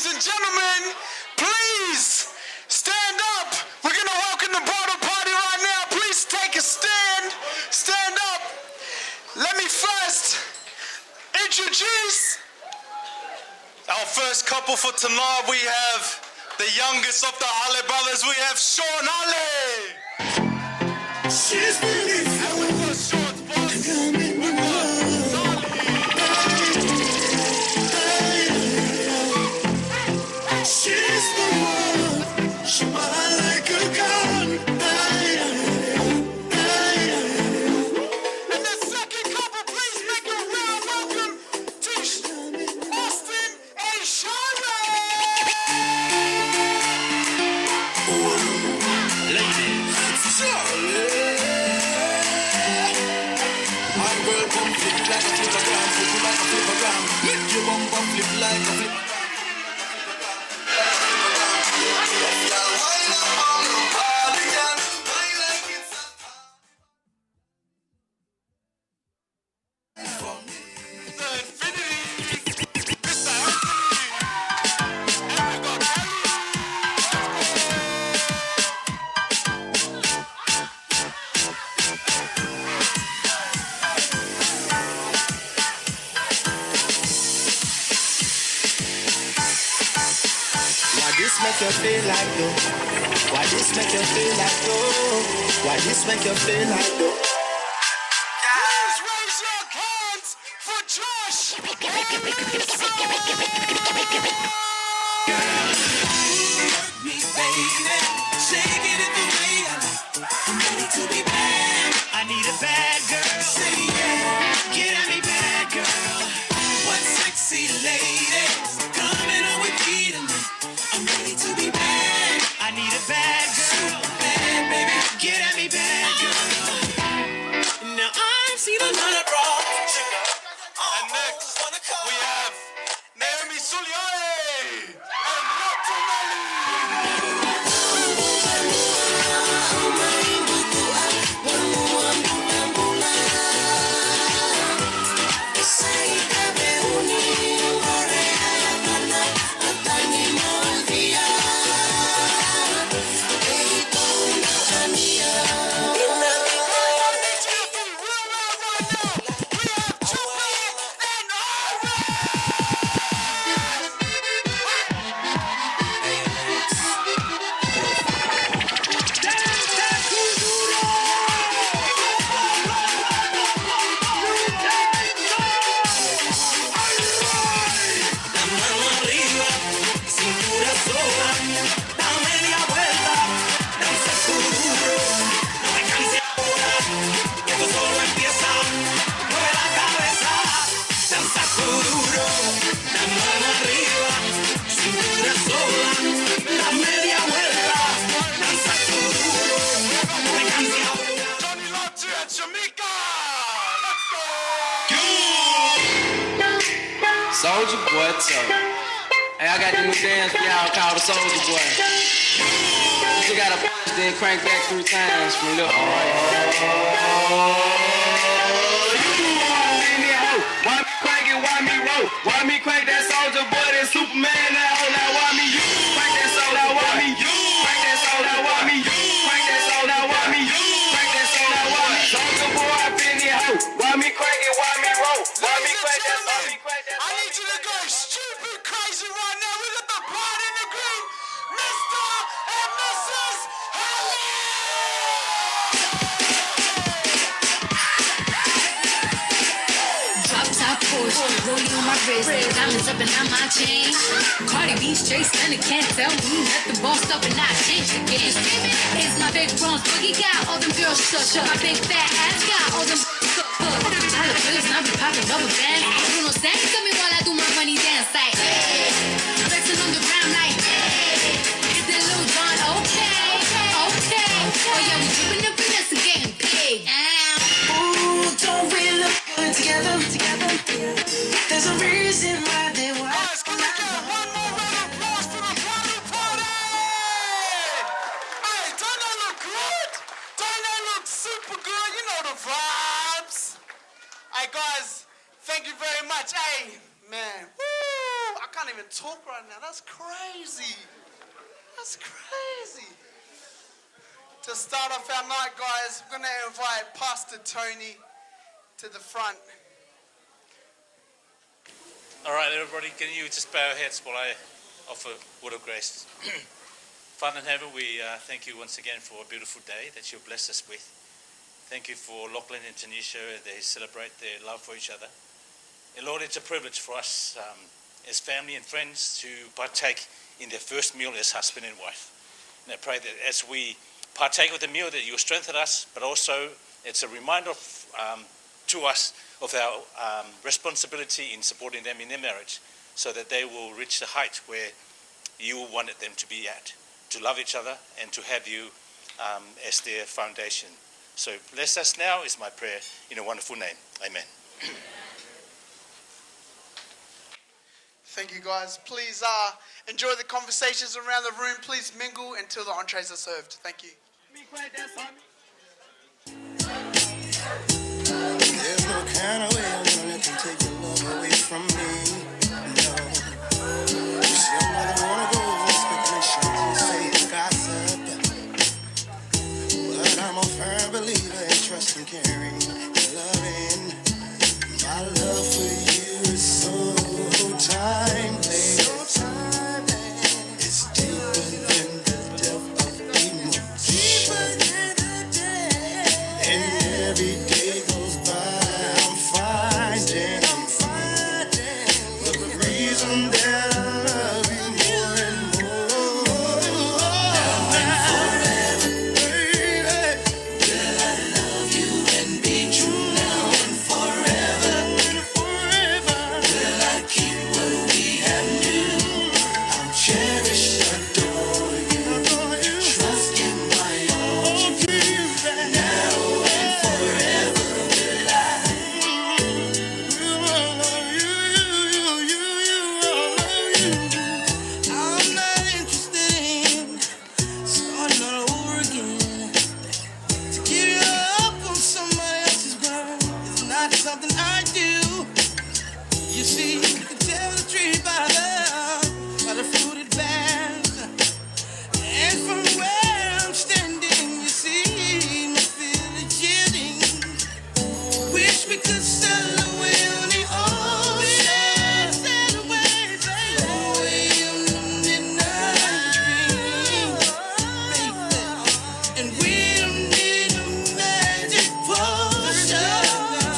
Ladies and gentlemen, please stand up. We're gonna walk in the bottle party right now. Please take a stand. Stand up. Let me first introduce our first couple for tonight. We have the youngest of the Ale brothers. We have Sean Ale. She's beautiful. And we've got Sean's boss. We've got She's the one. She might like a gun. And the second couple, please make a round welcome to Austin and Shari. My girl come flip like a flippergram, flip like a flippergram. Make your bumper flip like a flippergram. Why this make you feel like though? Why this make you feel like though? Why this make you feel like though? Please raise your hands for Josh. Me, baby, shaking it the way I like. I'm ready to be bad. I need a bad girl. Say yeah, get at me, bad girl. One sexy lady coming on with me tonight. I'm ready to be bad. I need a bad girl. Bad baby, get at me, bad girl. Now I've seen a lot of broads. And next, we have Naomi Suliane and Dr. Johnny Lottie and Shamika. Let's go. Soldier Boy Toe. Hey, I got the new dance for y'all called the Soldier Boy. You just gotta punch, then crank back 3 times from left to right. Why me crank it, why me roll? Why me crank that Soldier Boy, that Superman, that hoe, now why me you? Crank that soul, now why me you? Crank that soul, now why me you? Crank that soul, now why me you? Crank that soul, now why me? Soldier Boy, I been the hoe. Why me crank it, why me roll? Why me crank that soul, me crank that I need you to go stupid crazy right now. We got the bride in the group, Mr. and Mrs. Halle. Drop top Porsche, rollie on my wrist, diamonds up and down my chain. Cardi B straight stunner, can't tell me nothing. Bossed up and not changed again. It's my big bronze boogie got all them girls shut. My big fat ass got all them dollar bills and I be popping rubber bands. You know, stand to me while I do my money dance like. Flexing on the ground like. Is that Lil Jon? Okay. Oh yeah, we dripping up in this and getting paid. Ooh, don't we look good together? There's a reason why they want. Guys, can we get one more round of applause for the bridal party? Hey, don't that look good? Don't that look super good? You know the vibes. Hey, guys, thank you very much. Hey, man, woo, I can't even talk right now. That's crazy. That's crazy. To start off our night, guys, we're going to invite Pastor Tony to the front. All right, everybody, can you just bow your heads while I offer a word of grace? Father in heaven, we thank you once again for a beautiful day that you've blessed us with. Thank you for Lachlan and Tanisha. They celebrate their love for each other. And Lord, it's a privilege for us as family and friends to partake in their first meal as husband and wife. And I pray that as we partake of the meal that you strengthen us, but also it's a reminder to us of our responsibility in supporting them in their marriage so that they will reach the height where you wanted them to be at, to love each other and to have you as their foundation. So bless us now is my prayer in a wonderful name. Amen. Thank you, guys. Please enjoy the conversations around the room. Please mingle until the entrees are served. Thank you. There's no kind of way I'm gonna let you take your love away from me. No. You see, I'm not the one to go over speculations and say gossip. But I'm a firm believer in trust and caring and loving. My love for you is so timeless. It's deeper than the depth of emotion. And every day goes by, I'm finding the reason that I love you more and more. Now and forever, will I love you and be true now and forever. Will I keep what we have new? I'll cherish, adore you, trust in my own truth. Now and forever will I love you. I'm not interested in starting all over again. To give you up on somebody else's ground is not something I do. You see, you can tell the tree by the fruit it bears. And from where I'm standing, you see, my feeling chilling. Wish we could sail away on the ocean. Sail away, baby. Away on the midnight dream, baby. And we don't need a magic potion.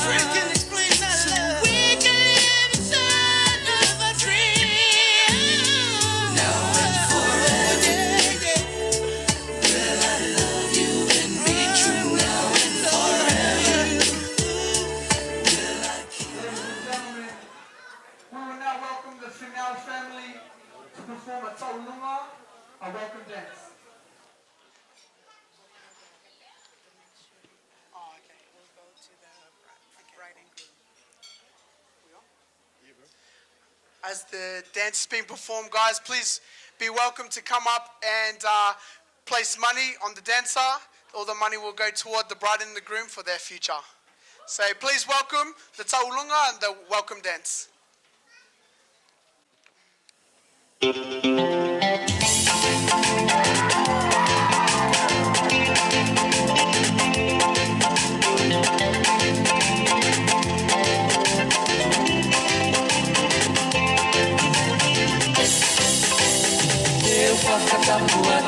Friend can explain that love. We can live inside of a dream. Now and forever, will I love you and be true now and forever. Will I keep Ladies and gentlemen, we will now welcome the Finale family to perform a Taulunga, a welcome dance. As the dance is being performed, guys, please be welcome to come up and place money on the dancer. All the money will go toward the bride and the groom for their future. So please welcome the Taulunga and the welcome dance. Deus faça capoeira.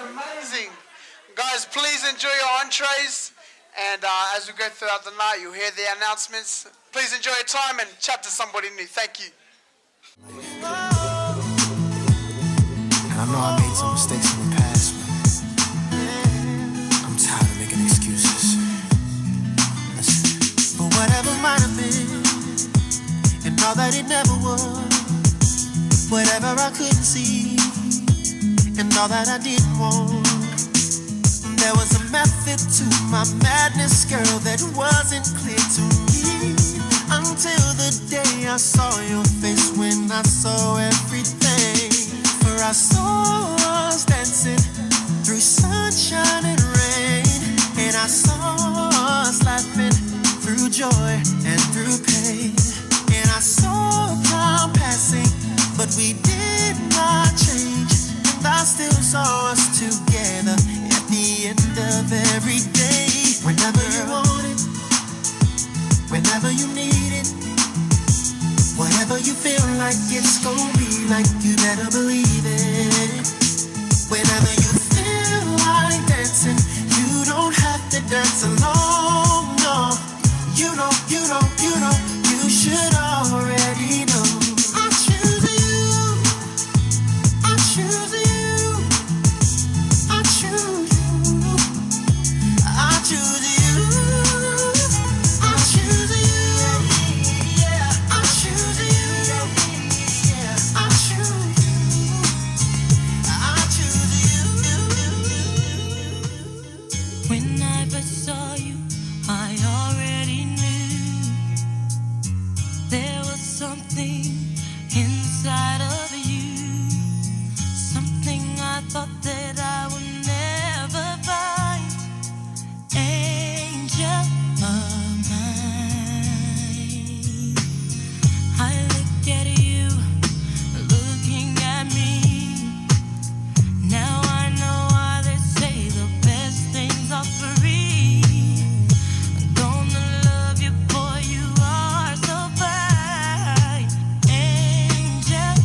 Amazing. Guys, please enjoy your entrees. And as we go throughout the night, you'll hear the announcements. Please enjoy your time and chat to somebody new. Thank you. And I know I made some mistakes in the past, but I'm tired of making excuses. Listen. For whatever might have been, and all that it never was, whatever I couldn't see, and all that I didn't want. There was a method to my madness, girl, that wasn't clear to me until the day I saw your face, when I saw everything. For I saw us dancing through sunshine and rain, and I saw us laughing through joy and through pain. And I saw time passing, but we did not change, and I still saw us together at the end of every day. Whenever you want it, whenever you need it, whatever you feel like it's gonna be like, you better believe it. Whenever you feel like dancing, you don't have to dance alone, no. You know, you should something inside of you, something I thought that I would never find. Angel of mine, I look at you, looking at me. Now I know why they say the best things are free. I'm gonna love you, boy, you are so fine. Angel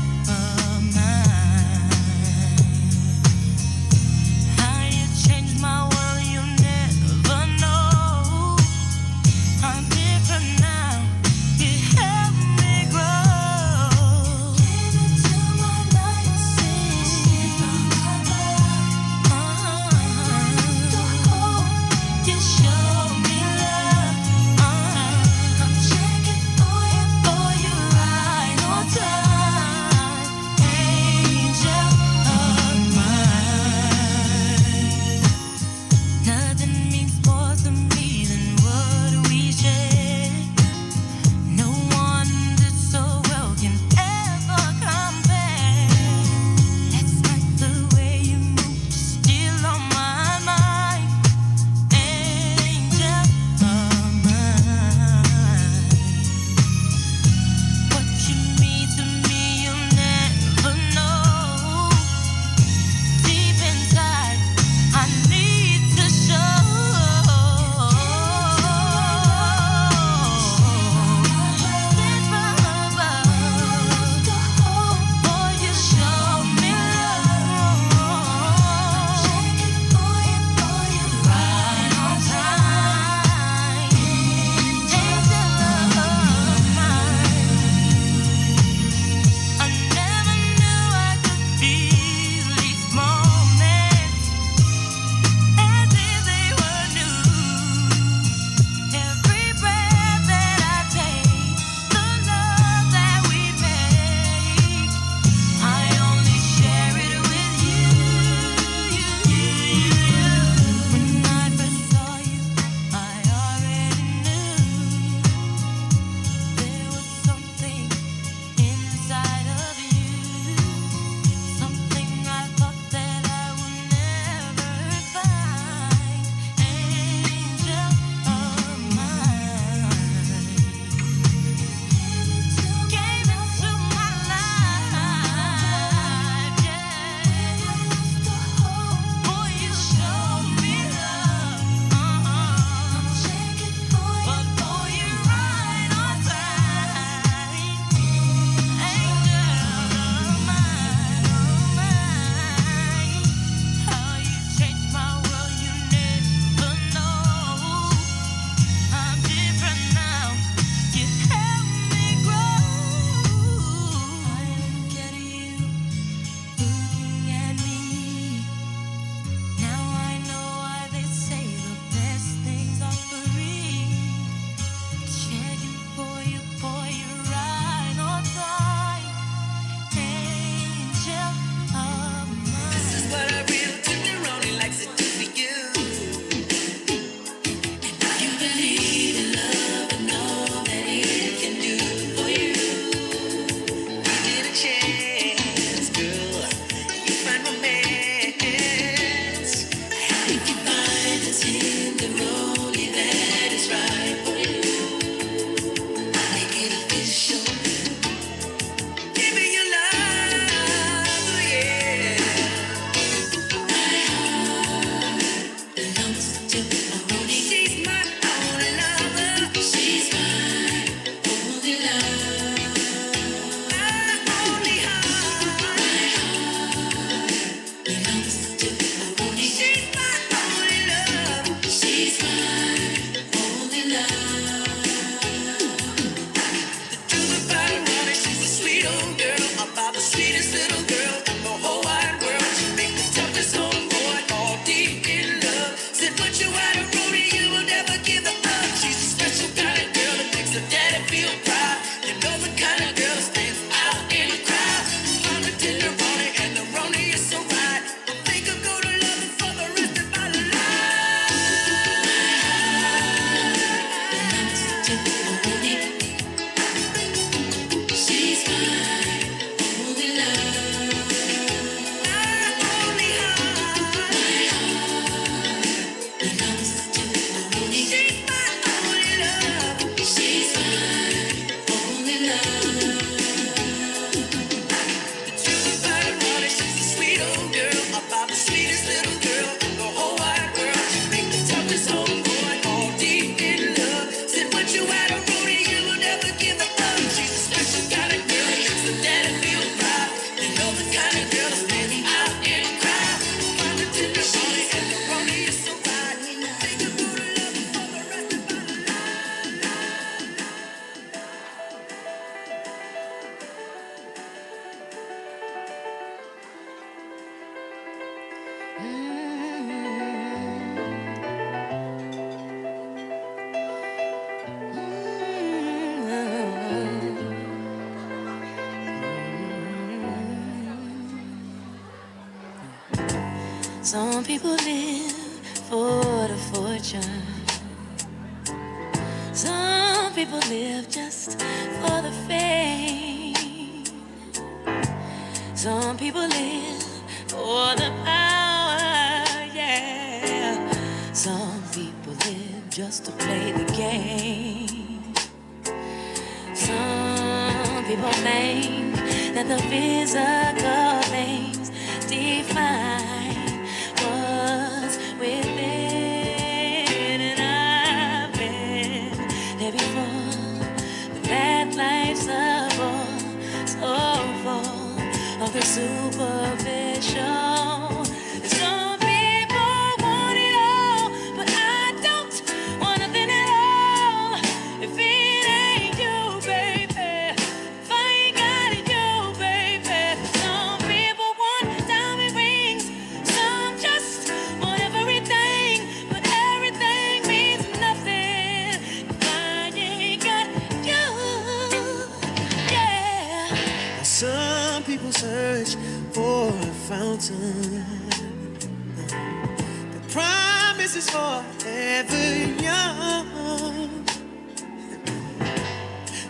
Some people live for the fortune. Some people live just for the fame. Some people live for the power, yeah. Some people live just to play the game. Some people think that the physical things define what's within. And I've been there before, but that life's a bore, so full of the superficial. Some people want it all, but I don't want nothing at all. If it ain't you, baby, if I ain't got it, you, baby. Some people want diamond rings, some just want everything, but everything means nothing if I ain't got you, yeah. Some people search for a fountain. The promise is forever young.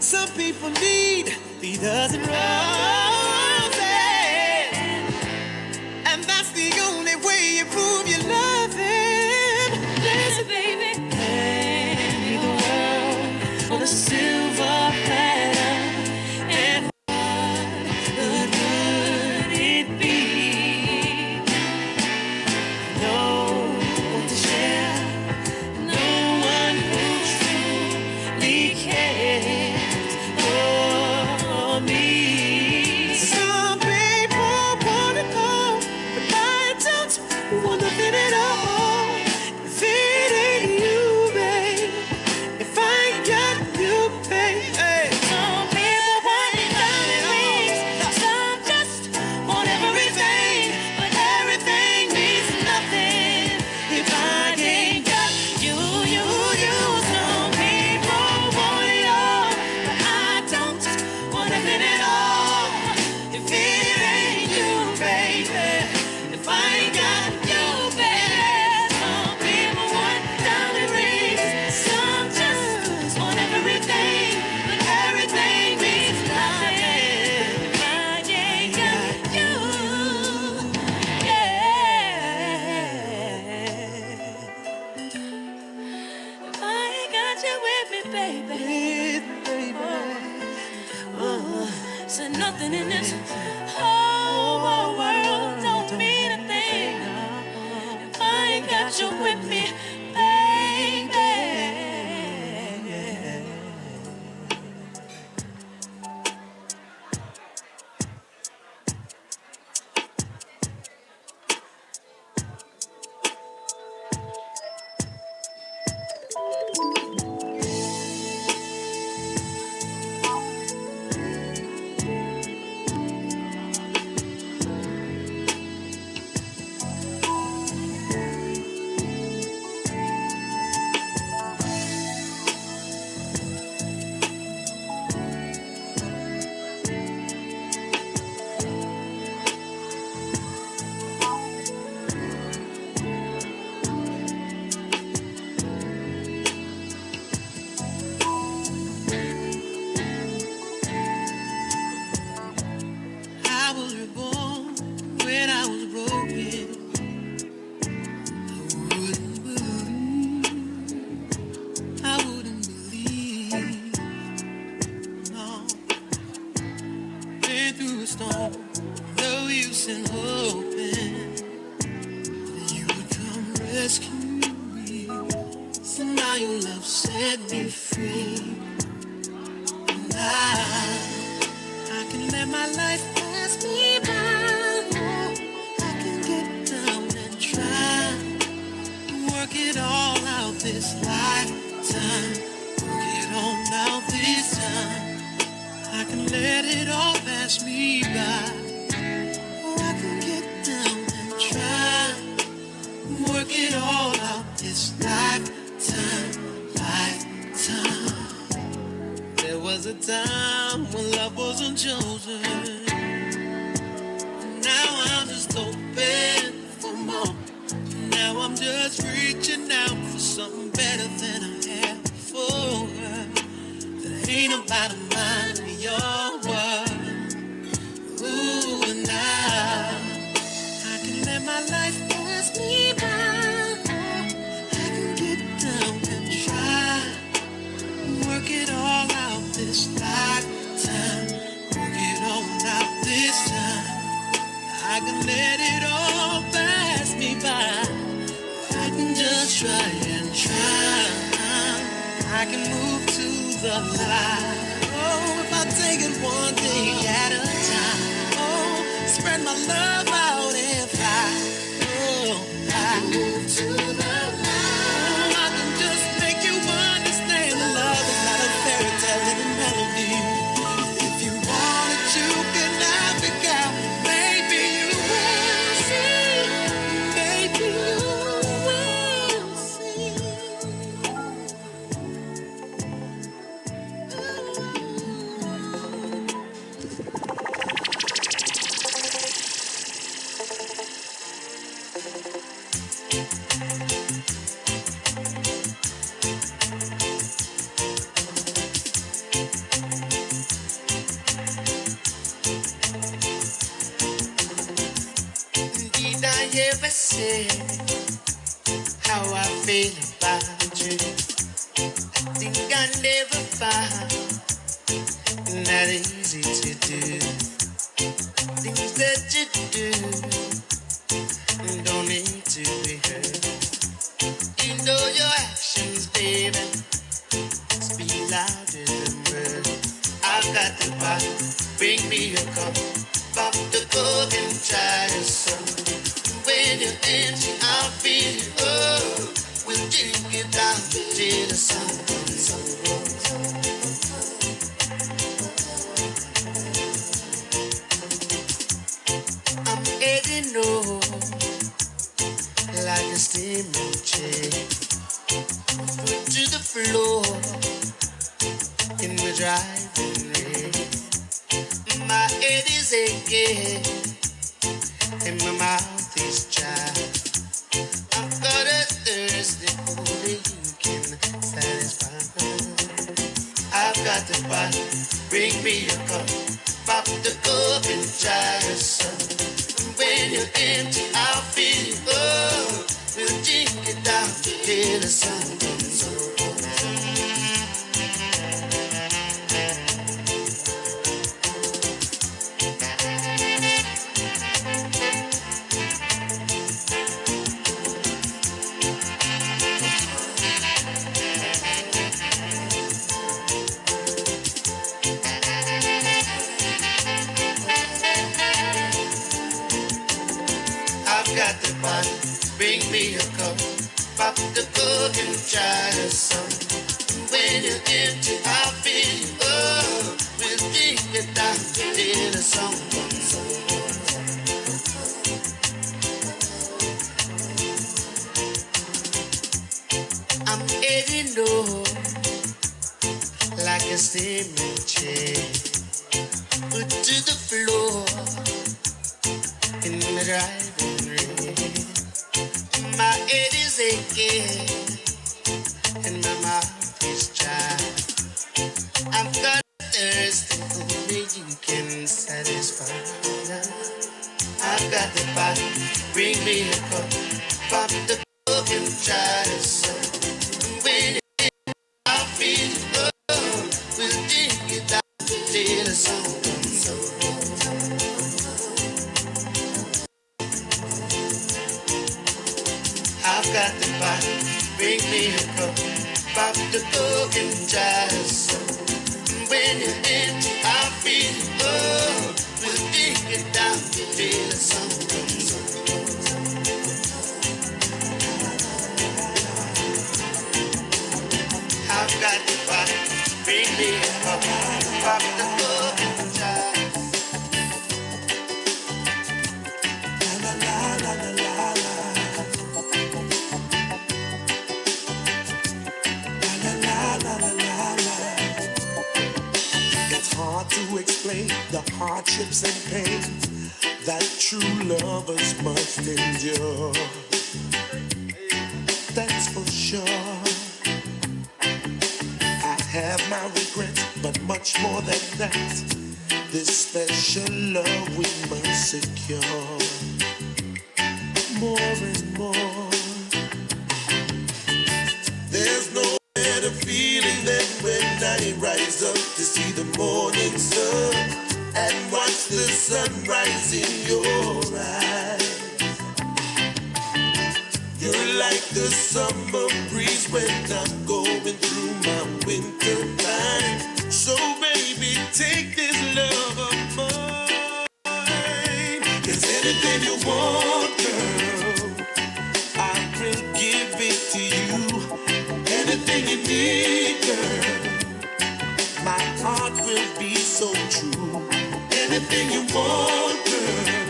Some people need the dozen roses, and that's the only way you prove you love them. Listen, baby, hand me the world on a silver platter, and what would it be? No one to share, no one who truly cares for me. Some people wanna go, but I don't want nothing at all. If it ain't you, babe, if I ain't got you, babe. Some people want diamond rings, some just want everything, but everything means nothing if I ain't got you, you, you. Some people want it all, but I don't want nothing at all. If it ain't you, baby, if I ain't got you, baby. Some people want diamond rings, some just want everything, but everything means nothing if I ain't got you, yeah. If I ain't got you with me, baby, said nothing in this whole world don't mean a thing if I ain't got you with me, baby. I was reborn when I was broken. I wouldn't believe, no. Been through a storm, no use in hoping that you would come rescue me. So now your love set me free, and I can let my life pass me by. Oh, I can get down and try, work it all out this lifetime. Work it all out this time. I can let it all pass me by. Or I can get down and try, work it all out this lifetime. There was a time when love wasn't chosen. Now I'm just open for more. Now I'm just reaching out for something better than I had before. That ain't about a mind of your word. Ooh, and I can let my life pass me by. I can get down and try. Work it all out this lifetime. Work it all out this time. I can let it all pass me by. I can just try and try. I can move to the light. Oh, if I take it one day at a time. Oh, spread my love out and fly. Oh, I can move to the light. Oh, I can just make you understand that love is not a fairy tale living melody. If you want it, you can have it, girl. Maybe you will see. Maybe you will see. Did I ever say how I feel about you? I think I never found that easy to do. Things that you do don't need to be heard. You know your actions, baby, speak louder than words. I've got the bottle, bring me a cup, pop the cork and try to some. When you're empty, I'll feel you. Oh, we'll drink it down till the sun comes up. I'm heading north like a steaming chair. Foot to the floor in the driving rain. My head is aching and my mouth is dry. I've got a thirsty only you can satisfy. I've got the bottle, bring me a cup, pop the cork and try to some. When you're empty, I'll feel you. Oh, we'll drink it down till the sun comes up. Got the bottle, bring me a cup, pop the cork and try to some. When you're empty, I'll feel you. Oh, we'll drink it down till the sun comes up. I'm heading north like a steaming chair. Put to the floor in the driving rain. My head is aching and my mouth is dry. I've got thirst and only you can satisfy. I've got the bottle, bring me a cup, pop the cork and try to suck. When I feel it, oh, we'll drink it down till the sun comes up. I've got the bottle, bring me a cup, pop the cork and try to suck. When you're empty, I'll feel it. Oh, we'll drink it down till the sun comes up. I've got the bottle, bring me a cup, pop the cork and try. La la la la la la. It's hard to explain the hardships and pains that true lovers must endure. that's for sure. I have my regrets, but much more than that, this special love we must secure. More and more. There's no better feeling than when I rise up to see the morning sun and watch the sunrise in your eyes. You're like the summer breeze when I'm going through my winter time. So baby, take this love of mine. 'Cause anything you want, girl, I will give it to you. Anything you need, girl, my heart will be so true. Anything you want, girl,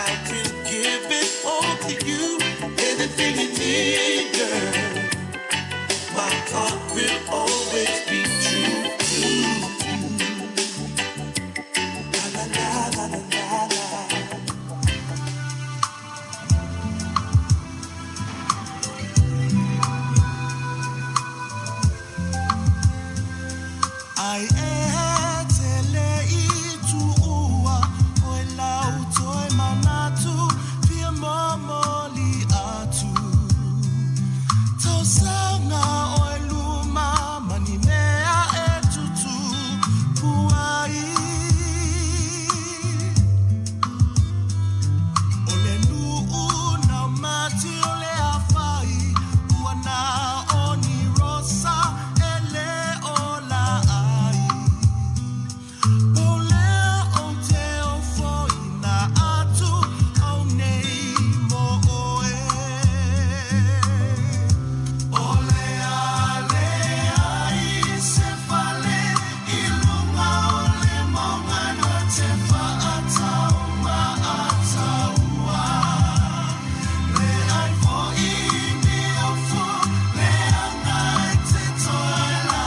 I will give it all to you. Anything you need, girl, my heart will always be true to you. La la la la la la. I etele itu ua oe lau toe manatu pia momoli atu tau sanga oe luma mani mea e tutu puai ole nuu na mati ole afai ua na oni rosa ele ola ai ole o te o foi na atu o nei mo oe ole ale ai se fale I lunga ole monga no te whaatau ma ataua le ai fo I ni o fo le angai te toela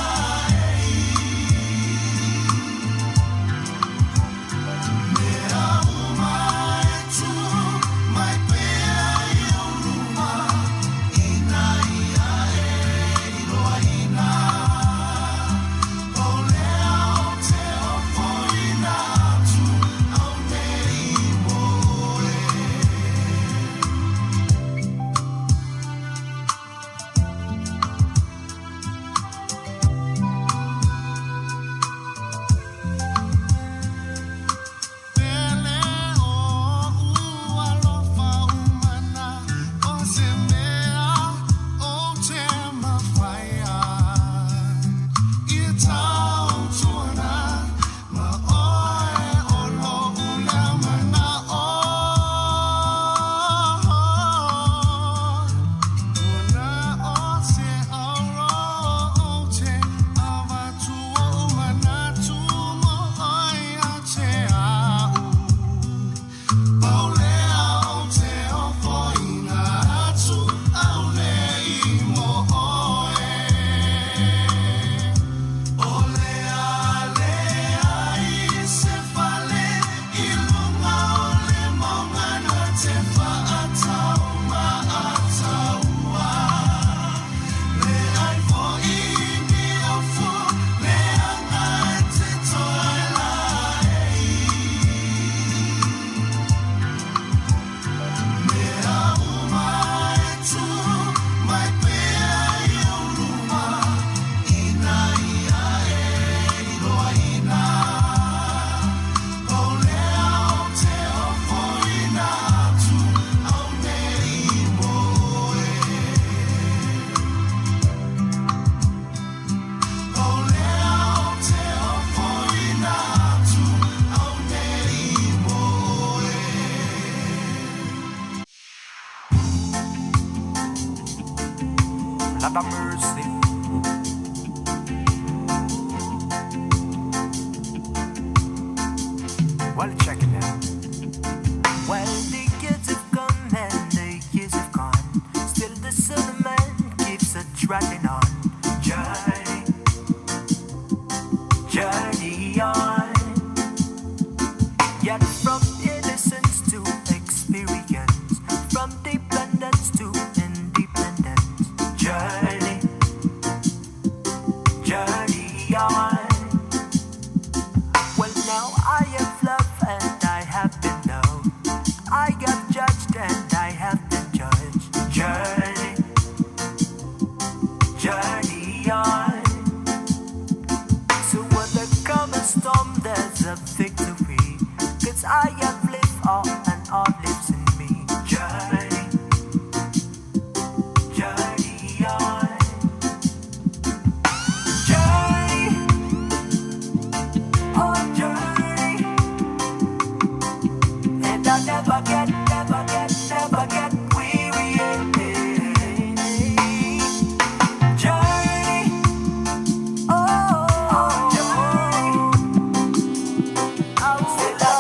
mea umai tu mai pea I o luma ina ia e iloa ina o lea o te o foina atu au nei moe Pele o ua lofa umana o se mea o te mawhaia I tau tuana ma oe o lo ula mana o Una o se auro o te awatu o umanatu mo oi a te au Paulea o te o foina atu au nei mo oe Olea lea I se fale I lunga ole monga no te whaatau ma ataua Le ai fo I ni o fo le angai te toela Mea umai tu mai pea I o luma ina ia e iloa ina o lea o te o foina atu au nei moe o lea o te o foina atu au nei moe Lot of mercy. Well, check it out. Well, the years have come and the years have gone. Still the son of man keeps a trotting on. Journey on. Yet from innocence to experience, from dependence to independence. Now I have loved and I have been known. I have judged and I have been judged. Journey, journey on. So when there comes a storm, there's a victory. 'Cause I have lived all and all lives in me. Journey, journey on. Journey, oh journey. And I never get weary. Journey, oh journey. Still I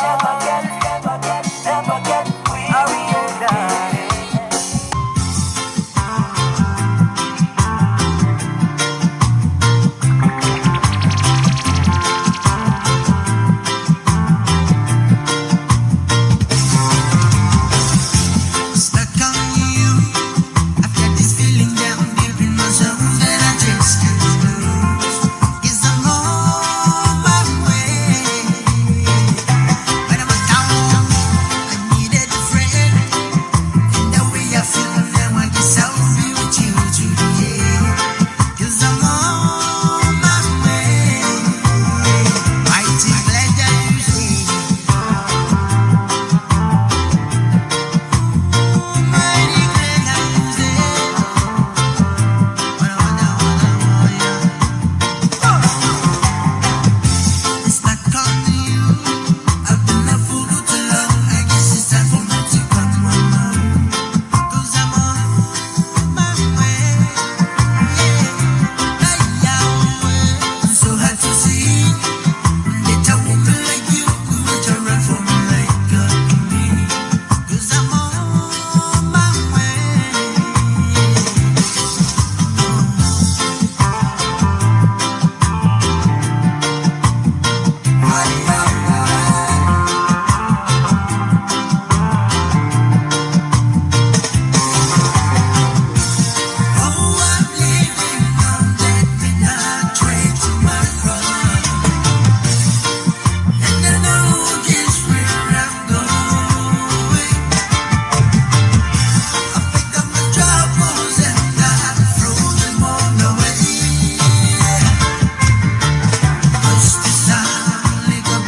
never get weary. Stuck on you. I've got this feeling down deep in my soul that I just can't lose. 'Cause I'm on my way. When I was down, I needed a friend. And the way I feel now, I guess I'll be with you to the end. 'Cause I'm on my way. Mighty pleasure you see. Mighty pleasure you see. Stuck on you. I've been a fool too long. I guess it's time for me to come home. 'Cause I'm on my way. It's so hard to see that a woman like you would run for me like God to me. 'Cause I'm on my way. Oh, I'm living on that midnight train to my front. And I know just where I'm going. I pick up my troubles and I throw them all away. 'Cause this time, little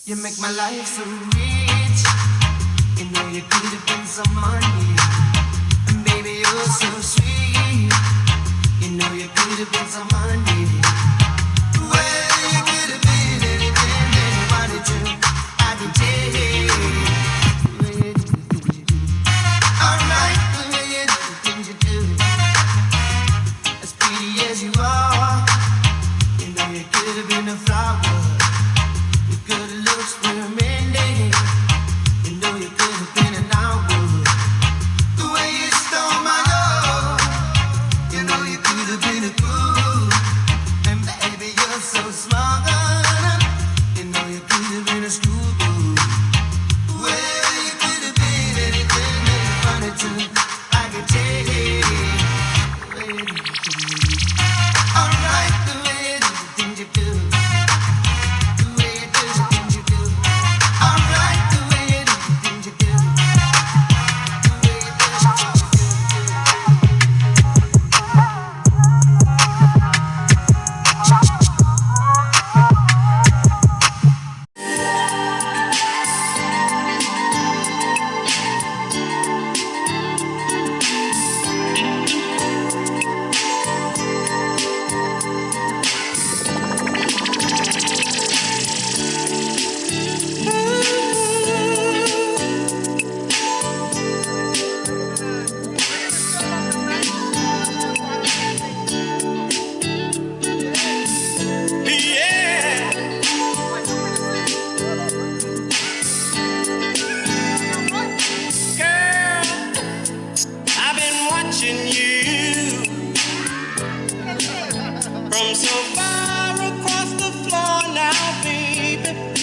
You make my life so rich. You know you could have been some money. And baby, you're so sweet. You know you could have been some money. Well, you could have been anything that you wanted to. I can tell you. The way you do the things you do. Alright, the way you do the things you do. As pretty as you are, you know you could have been a flowers. Your good looks were mending. You know you could have been an hour. The way you stole my love. You know you could have been a fool. And baby, you're so smart. You know you could have been a schoolboy. Well, you could have been anything that you wanted to. I could take it. Alright, the way you do the things you do. The way you do the things you do. Alright, the way you do the things you do. The way you do the things you Yeah. Girl, I've been watching you from so far across the floor now, baby.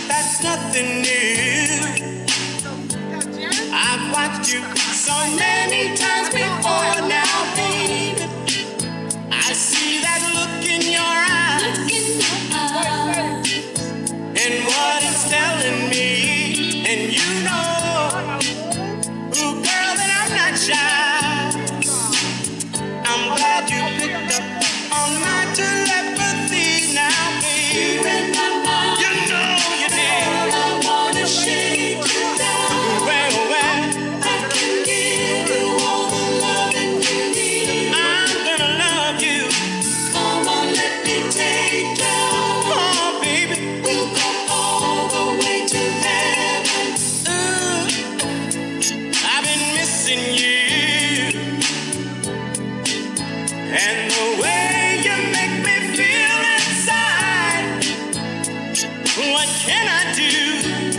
That's nothing new. I've watched you so many times before now, baby. I see that look in your eyes. And what it's telling me, and you know, ooh, girl, that I'm not shy. I'm glad you picked up on my telepathy now, baby. You know you did. I wanna shake you down. Well, I can give you all the loving you need. I'm gonna love you. Come on, let me take you. Oh, baby. We'll go all the way to heaven. Ooh, I've been missing you. And the way you make me feel inside. What can I do?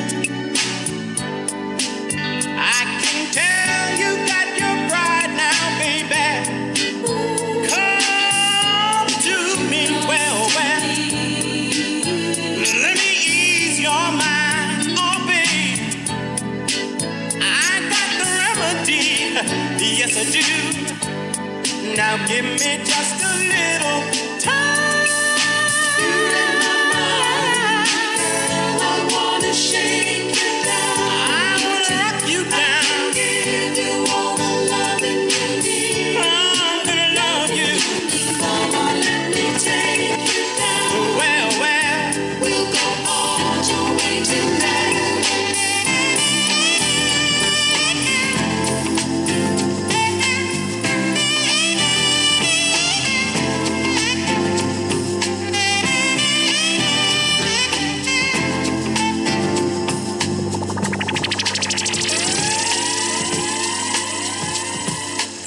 I can tell you got your pride now, baby. Come to me, well. Let me ease your mind, oh babe. I got the remedy, yes I do. Now give me just a little time. I wanna shake you down. I wanna rock you down. Give you all the loving you need. I'm gonna love you. Come on, let me take you down. Well, we'll go all the way to heaven.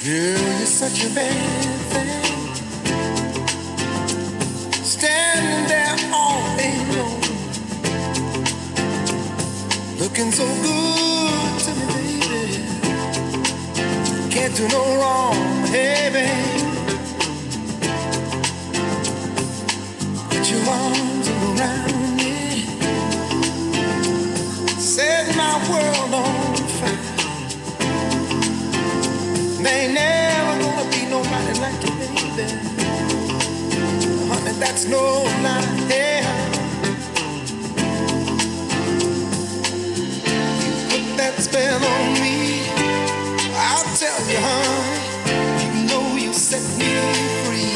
Girl, you're such a bad thing. Standing there all day long, looking so good to me, baby. Can't do no wrong, hey, baby. Put your arms around me, set my world on fire. There ain't never gonna be nobody like you, baby. Honey, that's no lie. Yeah. You put that spell on me. I'll tell you, honey. You know you set me free.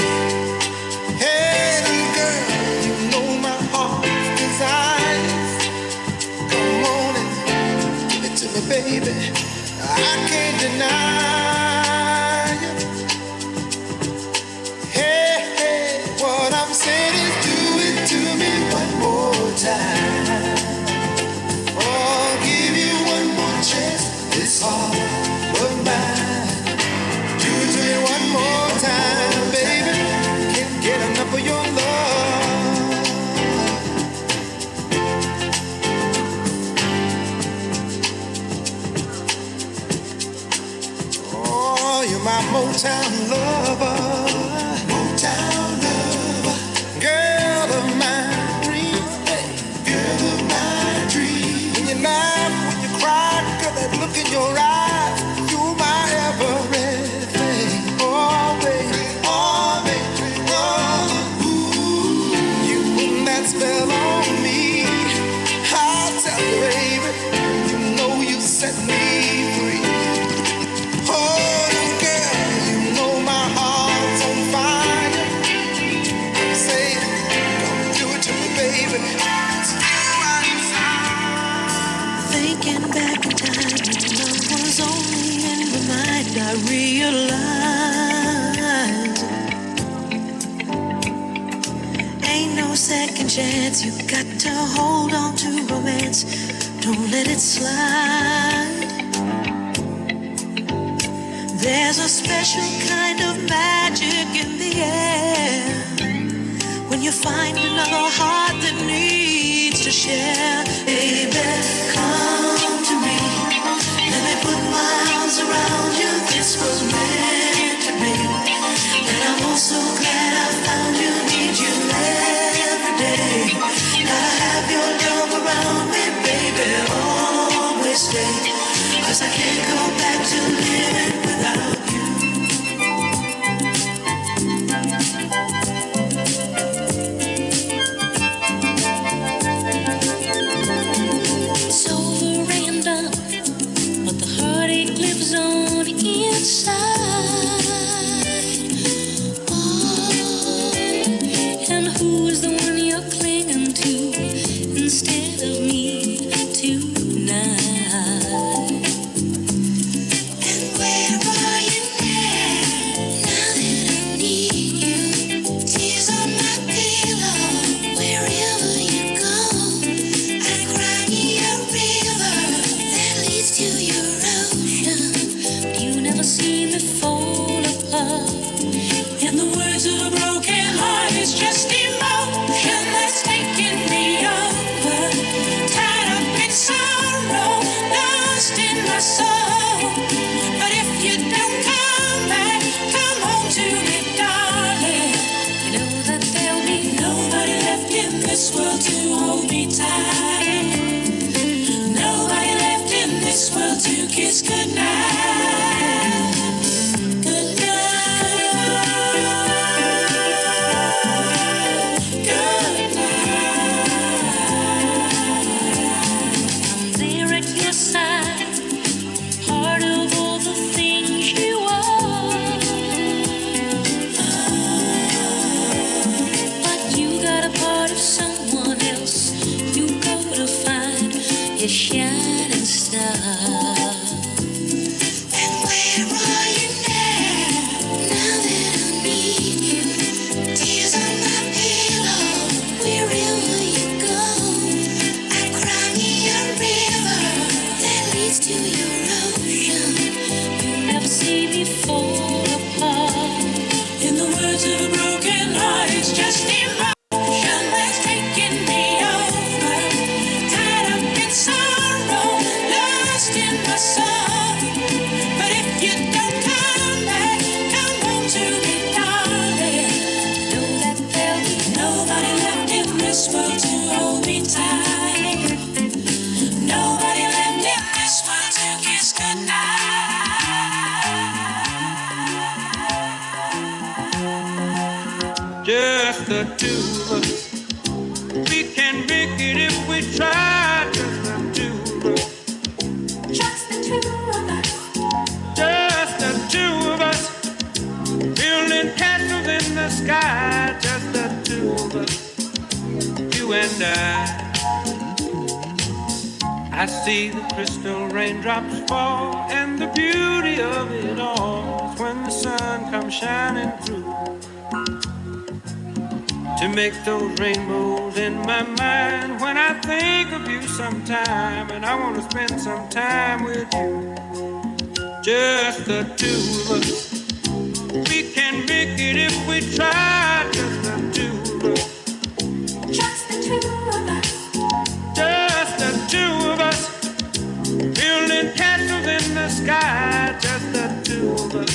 Hey, little girl, you know my heart's desire. Come on and give it to me, baby. I can't deny. What I'm saying is do it to me one more time. Oh, I'll give you one more chance. This heart of mine. Do it to me one more time, baby. Can't get enough of your love. Motown lover, Motown lover, girl of my dreams, hey, girl of my dreams. When you laugh, when you cry, girl, that look in your eyes, you're my everything. Oh, baby, oh, baby, oh, ooh, you put that spell on me. I'll tell you, baby, you know you set me free. Thinking back in time when love was only in my mind, I realized ain't no second chance. You got to hold on to romance. Don't let it slide. There's a special kind of magic in the air when you find another heart that needs to share. Baby, come to me. Let me put my arms around you. This was meant to be. And I'm also glad I found you. Need you every day. Gotta have your love around me, baby. Always stay. 'Cause I can't go back to living without you. It's over and done, but the heartache lives on inside. Oh, and who is the one you're clinging to instead of me tonight? And where are you now? Now that I need you, tears on my pillow. Wherever you go, I cry me a river that leads to your ocean. But you never see me fall apart. In the words of a broken heart, it's just emotion that's taking me over. Tied up in sorrow, lost in my soul. But if you don't come back, come home to me, darling. You know that there'll be nobody left in this world to hold me tight. Nobody left in this world to kiss goodnight. I'm there at your side, part of all the things you are. But you got a part of someone else. You go to find your shining star. And where are you now? Now that I need you, tears on my pillow. Wherever you go, I cry me a river that leads to your ocean. You never see me fall apart. In the words of a broken heart, it's just emotion that's taking me over. Tied up in sorrow, lost in my soul. But if you don't come back, come home to me, darling. Know that there'll be nobody left in this world to hold me tight. Nobody left in this world to kiss goodnight. Just the two of us. We can make it if we try. Just the two of us. Just the two of us. Just the two of us. Building castles in the sky. Just the two of us. You and I see the crystal raindrops fall, and the beauty of it all is when the sun comes shining through to make those rainbows in my mind when I think of you sometime, and I want to spend some time with you. Just the two of us. We can make it if we try. Just the two of us. Just the two of us. Just the two of us. Building castles in the sky. Just the two of us.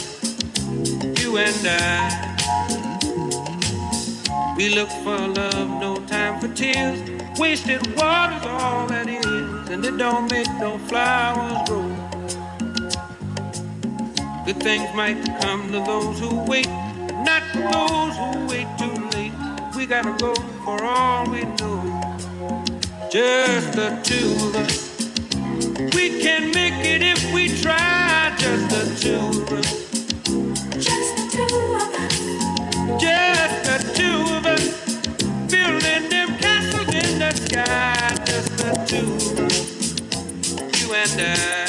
look for love, no time for tears. Wasted water's all that is, and it don't make no flowers grow. Good things might come to those who wait, but not for those who wait too late. We gotta go for all we know, just the two of us. We can make it if we try, just the two of us. Just the two of us. Just the two of us, building them castles in the sky. Just the two of us, you and I.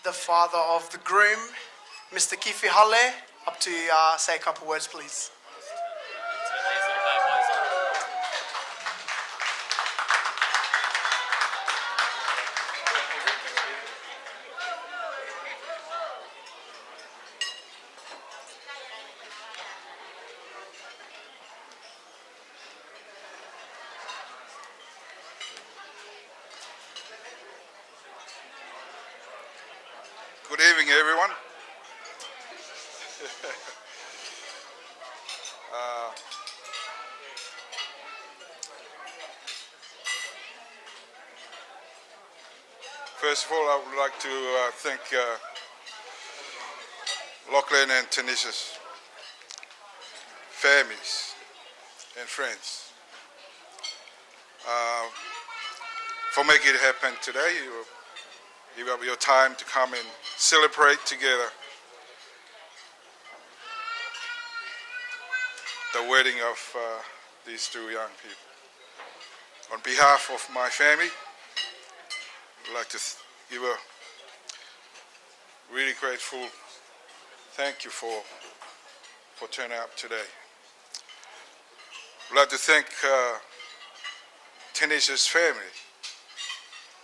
the father of the groom, Mr. Kifi Halle, up to say a couple words, please. Good evening, everyone. First of all, I would like to thank Lachlan and Tanisha's families and friends for making it happen today. You give up your time to come and celebrate together the wedding of these two young people. On behalf of my family, I'd like to give a really grateful thank you for turning up today. I'd like to thank Tanisha's family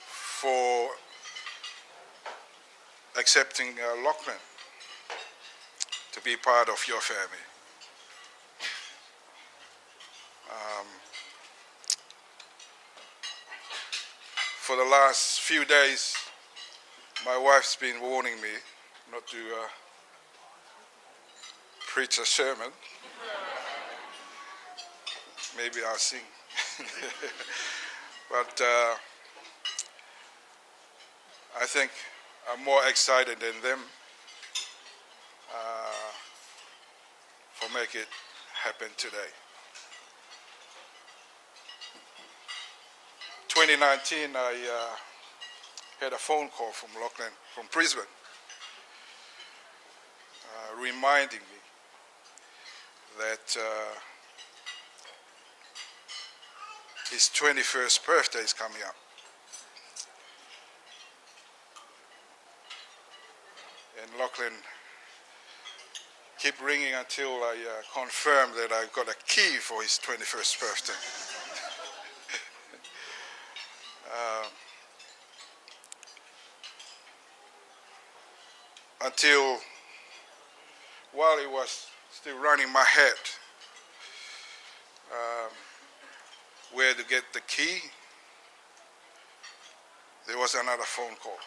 for accepting Lachlan to be part of your family. For the last few days, my wife's been warning me not to preach a sermon. Maybe I'll sing. But I think I'm more excited than them for making it happen today. 2019, I had a phone call from Lachlan from Brisbane, reminding me that his 21st birthday is coming up. And Lachlan kept ringing until I confirmed that I got a key for his 21st birthday. Until while it was still running my head where to get the key, there was another phone call.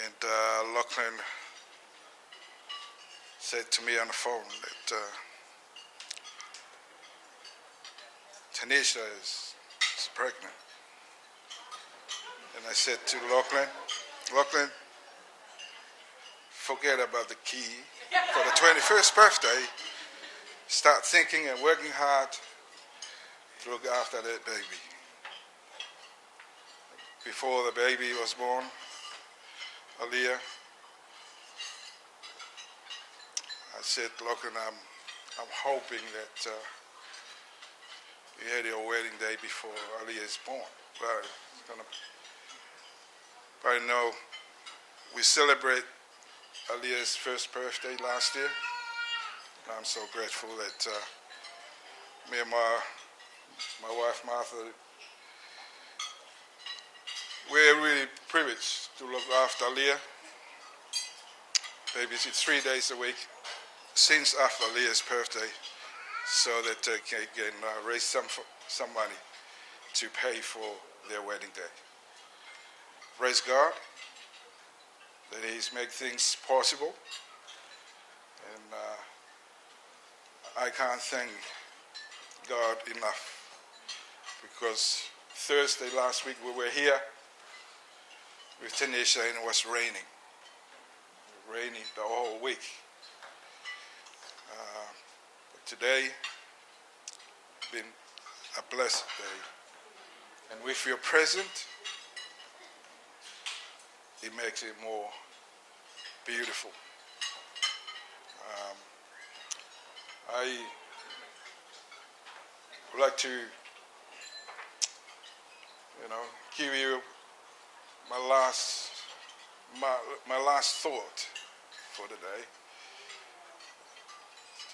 And Lachlan said to me on the phone that Tanisha is pregnant. And I said to Lachlan, forget about the key. For the 21st birthday, start thinking and working hard to look after that baby. Before the baby was born, Aaliyah, I said, Lachlan, I'm hoping that you had your wedding day before Aaliyah is born. But I know we celebrate Aaliyah's first birthday last year. And I'm so grateful that me and my wife Martha, we're really privileged to look after Aaliyah. Babysit 3 days a week since after Aaliyah's birthday, so that they can raise some money to pay for their wedding day. Praise God that He's made things possible, and I can't thank God enough, because Thursday last week we were here with Tanisha and it was raining the whole week. But today been a blessed day, and with your present, it makes it more beautiful. I would like to, give you my last thought for the day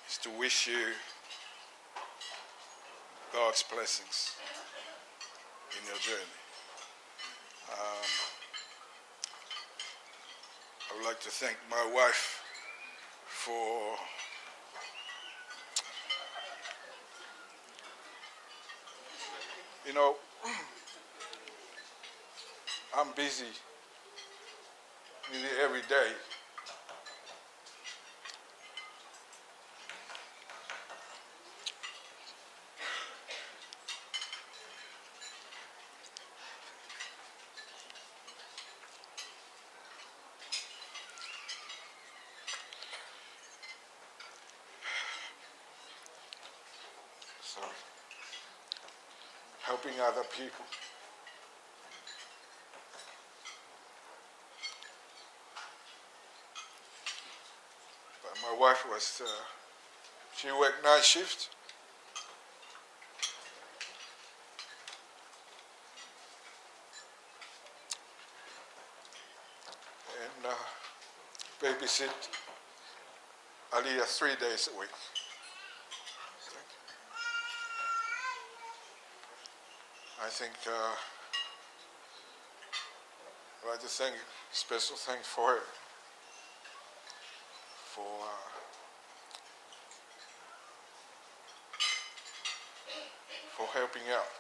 is to wish you God's blessings in your journey. I would like to thank my wife for I'm busy nearly every day. Sorry. Helping other people. But my wife was, she worked night shift. And babysit Aliyah 3 days a week. I think I'd like to thank, special thanks for her, for helping out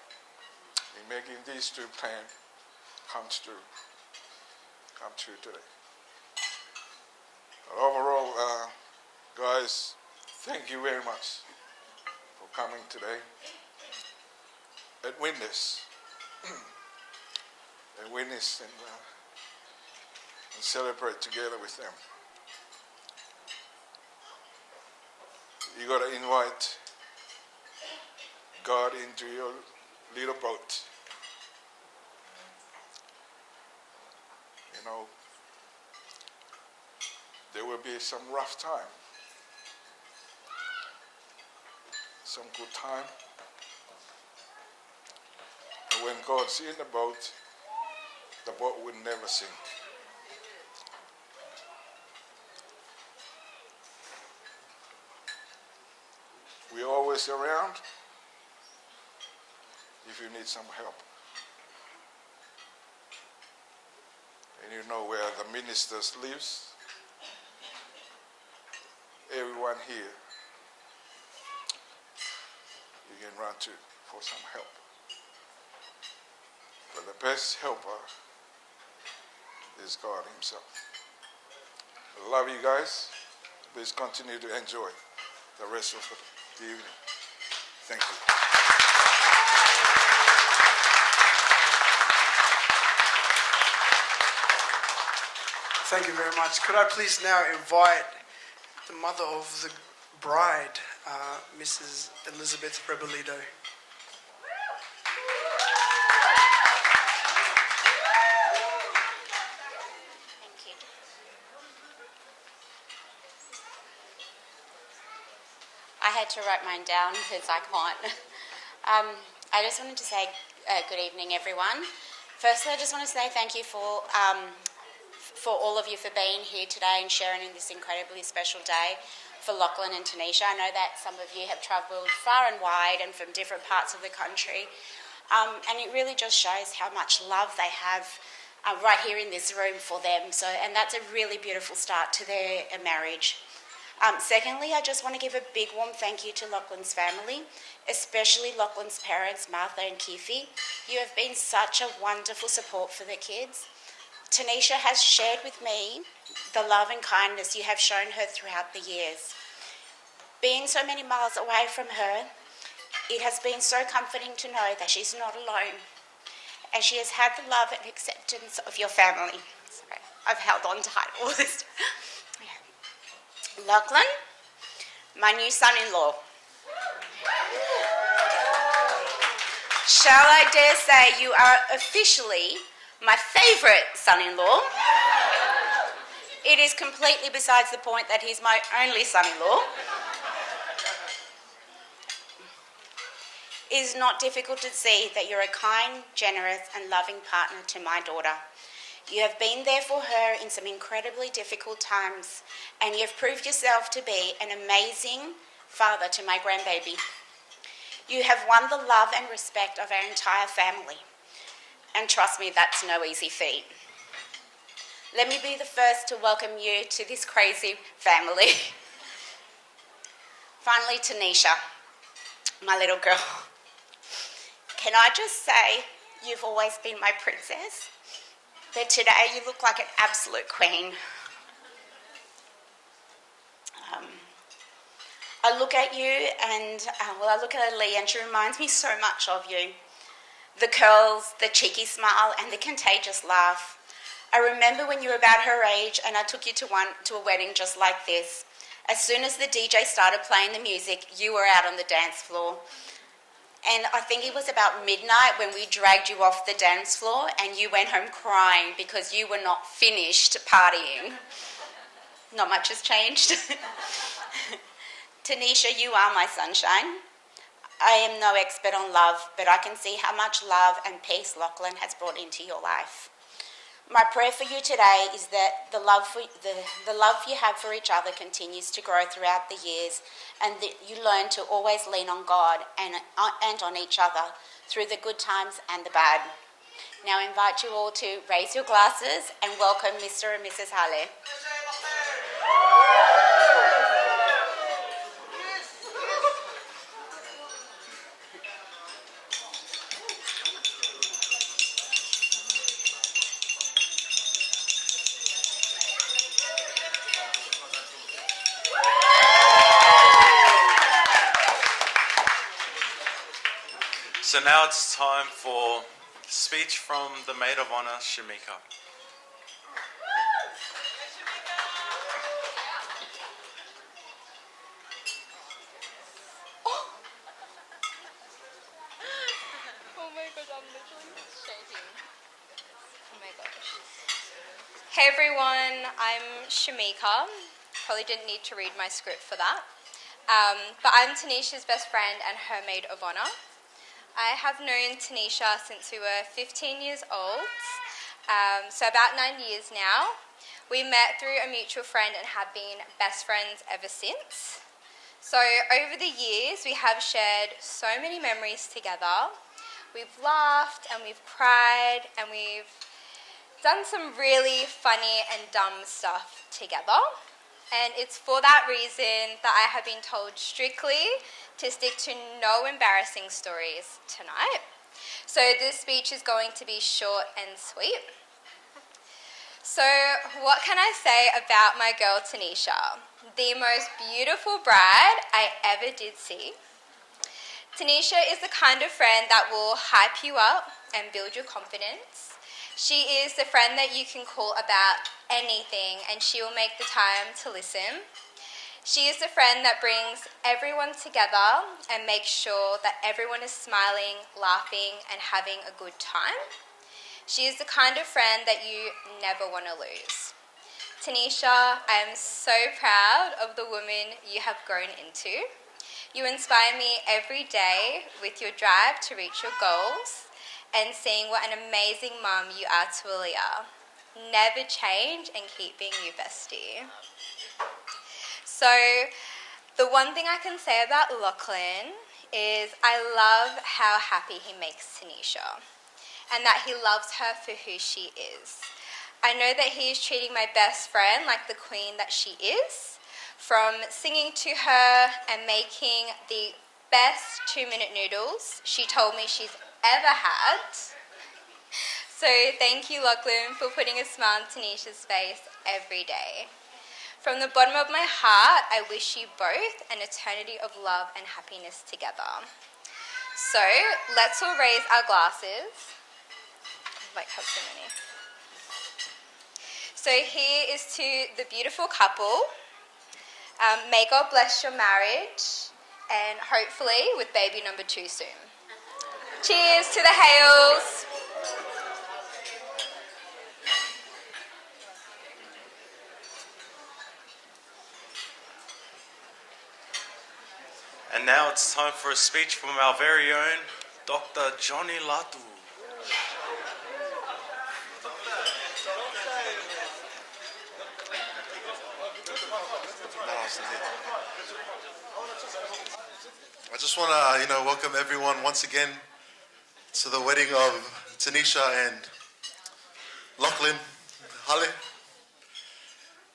in making these two plans come true today. But overall, guys, thank you very much for coming today and witness and celebrate together with them. You got to invite God into your little boat. There will be some rough time, some good time. And when God's in the boat will never sink. We're always around if you need some help. And you know where the ministers lives. Everyone here, you can run to for some help. But the best helper is God himself. I love you guys. Please continue to enjoy the rest of the evening. Thank you. Thank you very much. Could I please now invite the mother of the bride, Mrs. Elizabeth Rebelido. I had to write mine down because I can't. I just wanted to say good evening, everyone. Firstly, I just want to say thank you for all of you for being here today and sharing in this incredibly special day for Lachlan and Tanisha. I know that some of you have travelled far and wide and from different parts of the country, and it really just shows how much love they have right here in this room for them. And that's a really beautiful start to their marriage. Secondly, I just want to give a big warm thank you to Lachlan's family, especially Lachlan's parents, Martha and Kifi. You have been such a wonderful support for the kids. Tanisha has shared with me the love and kindness you have shown her throughout the years. Being so many miles away from her, it has been so comforting to know that she's not alone, and she has had the love and acceptance of your family. Sorry, I've held on tight all this time. Lachlan, my new son-in-law. Shall I dare say you are officially my favourite son-in-law? It is completely besides the point that he's my only son-in-law. It is not difficult to see that you're a kind, generous and loving partner to my daughter. You have been there for her in some incredibly difficult times, and you have proved yourself to be an amazing father to my grandbaby. You have won the love and respect of our entire family, and trust me, that's no easy feat. Let me be the first to welcome you to this crazy family. Finally, Tanisha, my little girl. Can I just say, you've always been my princess, but today you look like an absolute queen. I look at you and, I look at Ali and she reminds me so much of you. The curls, the cheeky smile and the contagious laugh. I remember when you were about her age and I took you to a wedding just like this. As soon as the DJ started playing the music, you were out on the dance floor. And I think it was about midnight when we dragged you off the dance floor and you went home crying because you were not finished partying. Not much has changed. Tanisha, you are my sunshine. I am no expert on love, but I can see how much love and peace Lachlan has brought into your life. My prayer for you today is that the love you have for each other continues to grow throughout the years, and that you learn to always lean on God and on each other through the good times and the bad. Now I invite you all to raise your glasses and welcome Mr. and Mrs. Hale. So now it's time for speech from the Maid of Honor, Shamika. Oh my god, I'm literally shaking. Oh my gosh. Hey everyone, I'm Shamika. Probably didn't need to read my script for that. But I'm Tanisha's best friend and her maid of honor. I have known Tanisha since we were 15 years old, so about 9 years now. We met through a mutual friend and have been best friends ever since. So over the years, we have shared so many memories together. We've laughed and we've cried and we've done some really funny and dumb stuff together. And it's for that reason that I have been told strictly to stick to no embarrassing stories tonight. So this speech is going to be short and sweet. So what can I say about my girl Tanisha? The most beautiful bride I ever did see. Tanisha is the kind of friend that will hype you up and build your confidence. She is the friend that you can call about anything and she will make the time to listen. She is the friend that brings everyone together and makes sure that everyone is smiling, laughing, and having a good time. She is the kind of friend that you never want to lose. Tanisha, I am so proud of the woman you have grown into. You inspire me every day with your drive to reach your goals and seeing what an amazing mum you are to Aaliyah. Never change and keep being you, bestie. So, the one thing I can say about Lachlan is I love how happy he makes Tanisha and that he loves her for who she is. I know that he is treating my best friend like the queen that she is, from singing to her and making the best 2-minute noodles she told me she's ever had. So thank you, Lachlan, for putting a smile on Tanisha's face every day. From the bottom of my heart, I wish you both an eternity of love and happiness together. So let's all raise our glasses. Like, have so many. So here is to the beautiful couple. May God bless your marriage and hopefully with baby number 2 soon. Cheers to the Hales. And now it's time for a speech from our very own Dr. Johnny Latu. Austin here. I just want to, welcome everyone once again to the wedding of Tanisha and Lachlan. Holly.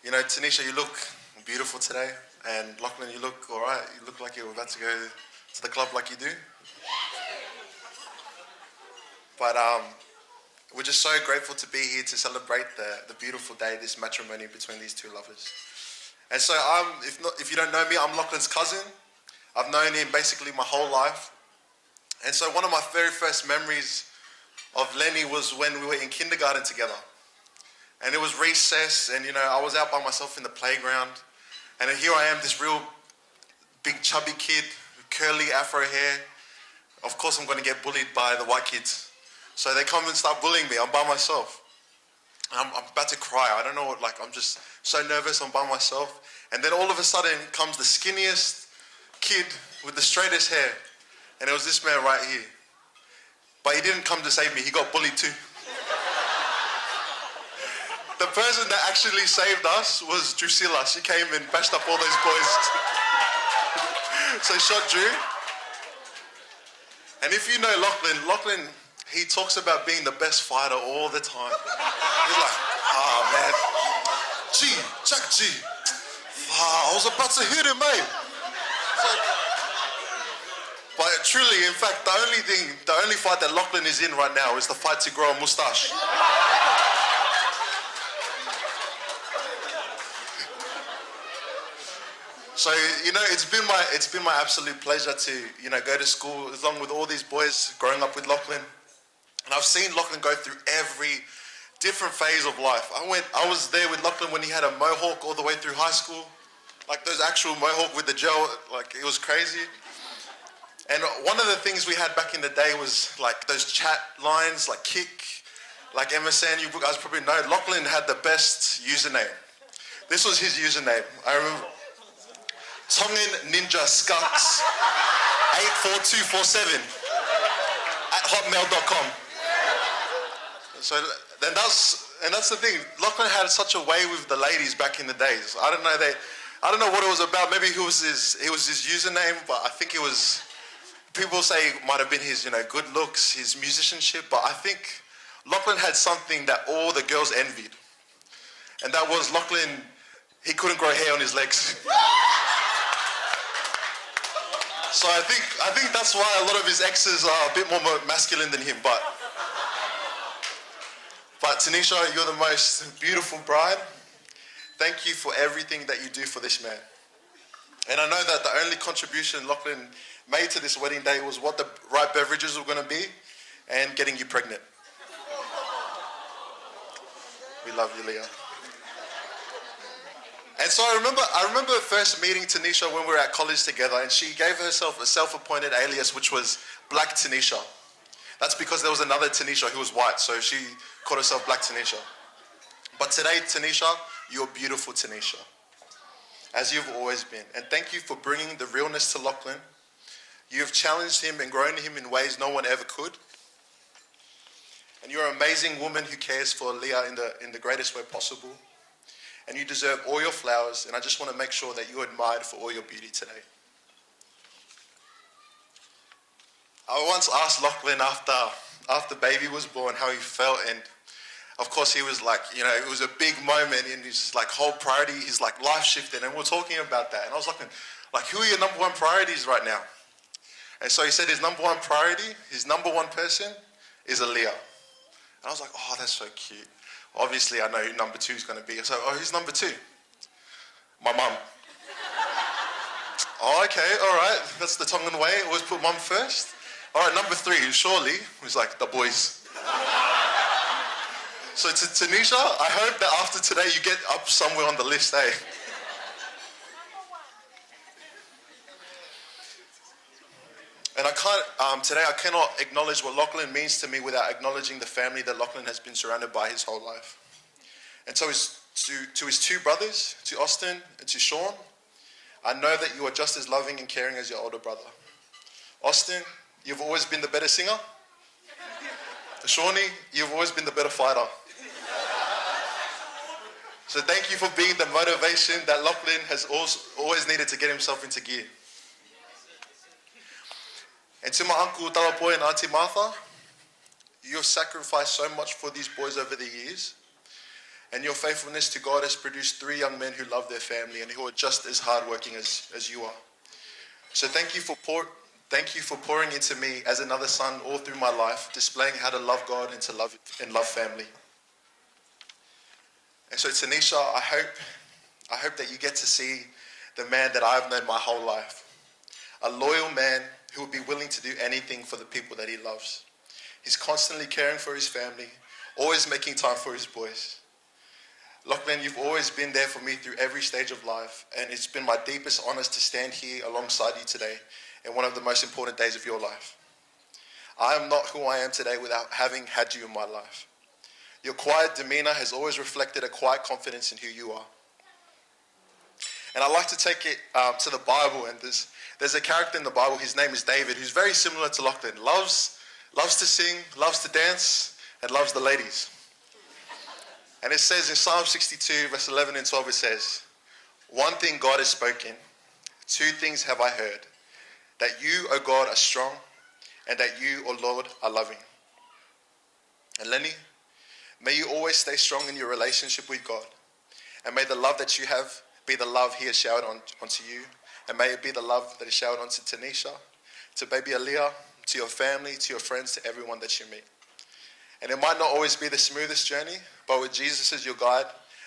Tanisha, you look beautiful today, and Lachlan, you look all right. You look like you're about to go to the club like you do. But we're just so grateful to be here to celebrate the beautiful day, this matrimony between these two lovers. And so if you don't know me, I'm Lachlan's cousin. I've known him basically my whole life. And so one of my very first memories of Lenny was when we were in kindergarten together. And it was recess, and I was out by myself in the playground. And here I am, this real big chubby kid, curly afro hair. Of course I'm going to get bullied by the white kids. So they come and start bullying me. I'm by myself. I'm about to cry. I don't know what, I'm just so nervous. I'm by myself. And then all of a sudden comes the skinniest kid with the straightest hair. And it was this man right here. But he didn't come to save me. He got bullied too. The person that actually saved us was Drusilla. She came and bashed up all those boys. So shot Drew. And if you know Lachlan, he talks about being the best fighter all the time. He's like, man. Jack G. I was about to hit him, mate. But truly, in fact, the only fight that Lachlan is in right now is the fight to grow a mustache. So, it's been my absolute pleasure to, go to school along with all these boys growing up with Lachlan. And I've seen Lachlan go through every different phase of life. I was there with Lachlan when he had a mohawk all the way through high school. Like those actual mohawk with the gel, it was crazy. And one of the things we had back in the day was those chat lines, like Kik, like MSN, you guys probably know. Lachlan had the best username. This was his username. I remember. Tongan Ninja Skunks 84247 at hotmail.com. So that's the thing. Lachlan had such a way with the ladies back in the days. I don't know what it was about. Maybe it was his username, but I think it was, people say it might have been his good looks, his musicianship, but I think Lachlan had something that all the girls envied. And that was Lachlan, he couldn't grow hair on his legs. So I think that's why a lot of his exes are a bit more masculine than him. But Tanisha, you're the most beautiful bride. Thank you for everything that you do for this man. And I know that the only contribution Lachlan made to this wedding day was what the right beverages were going to be and getting you pregnant. We love you, Leah. And so I remember first meeting Tanisha when we were at college together, and she gave herself a self-appointed alias, which was Black Tanisha. That's because there was another Tanisha who was white, so she called herself Black Tanisha. But today, Tanisha, you're beautiful Tanisha, as you've always been. And thank you for bringing the realness to Lachlan. You've challenged him and grown him in ways no one ever could. And you're an amazing woman who cares for Leah in the greatest way possible. And you deserve all your flowers, and I just want to make sure that you're admired for all your beauty today. I once asked Lachlan after baby was born how he felt, and of course he was like, it was a big moment in his whole priority, his life shifted, and we're talking about that. And I was like, who are your number one priorities right now? And so he said his number one priority, his number one person is Aaliyah. And I was like, oh, that's so cute. Obviously, I know who number two is going to be. So, who's number two? My mum. Oh, okay, all right. That's the Tongan way. Always put mum first. All right, number three, surely, was the boys. So to Tanisha, I hope that after today you get up somewhere on the list, eh? And today I cannot acknowledge what Lachlan means to me without acknowledging the family that Lachlan has been surrounded by his whole life. And so to his two brothers, to Austin and to Sean, I know that you are just as loving and caring as your older brother. Austin, you've always been the better singer. Shawnee, you've always been the better fighter. So thank you for being the motivation that Lachlan has always needed to get himself into gear. And to my uncle Talapoy and Auntie Martha, you have sacrificed so much for these boys over the years, and your faithfulness to God has produced 3 young men who love their family and who are just as hardworking as you are. So thank you for pouring into me as another son all through my life, displaying how to love God and to love family. And so Tanisha, I hope that you get to see the man that I've known my whole life. A loyal man who will be willing to do anything for the people that he loves. He's constantly caring for his family, always making time for his boys. Lachlan, you've always been there for me through every stage of life, and it's been my deepest honor to stand here alongside you today in one of the most important days of your life. I am not who I am today without having had you in my life. Your quiet demeanor has always reflected a quiet confidence in who you are. And I like to take it to the Bible, and there's a character in the Bible, his name is David, who's very similar to Lachlan. Loves to sing, loves to dance, and loves the ladies. And it says in Psalm 62, verse 11 and 12, it says, "One thing God has spoken, 2 things have I heard, that you, O God, are strong, and that you, O Lord, are loving." And Lenny, may you always stay strong in your relationship with God, and may the love that you have be the love he has showered onto you, and may it be the love that is showered onto Tanisha, to baby Aaliyah, to your family, to your friends, to everyone that you meet. And it might not always be the smoothest journey, but with Jesus as your guide,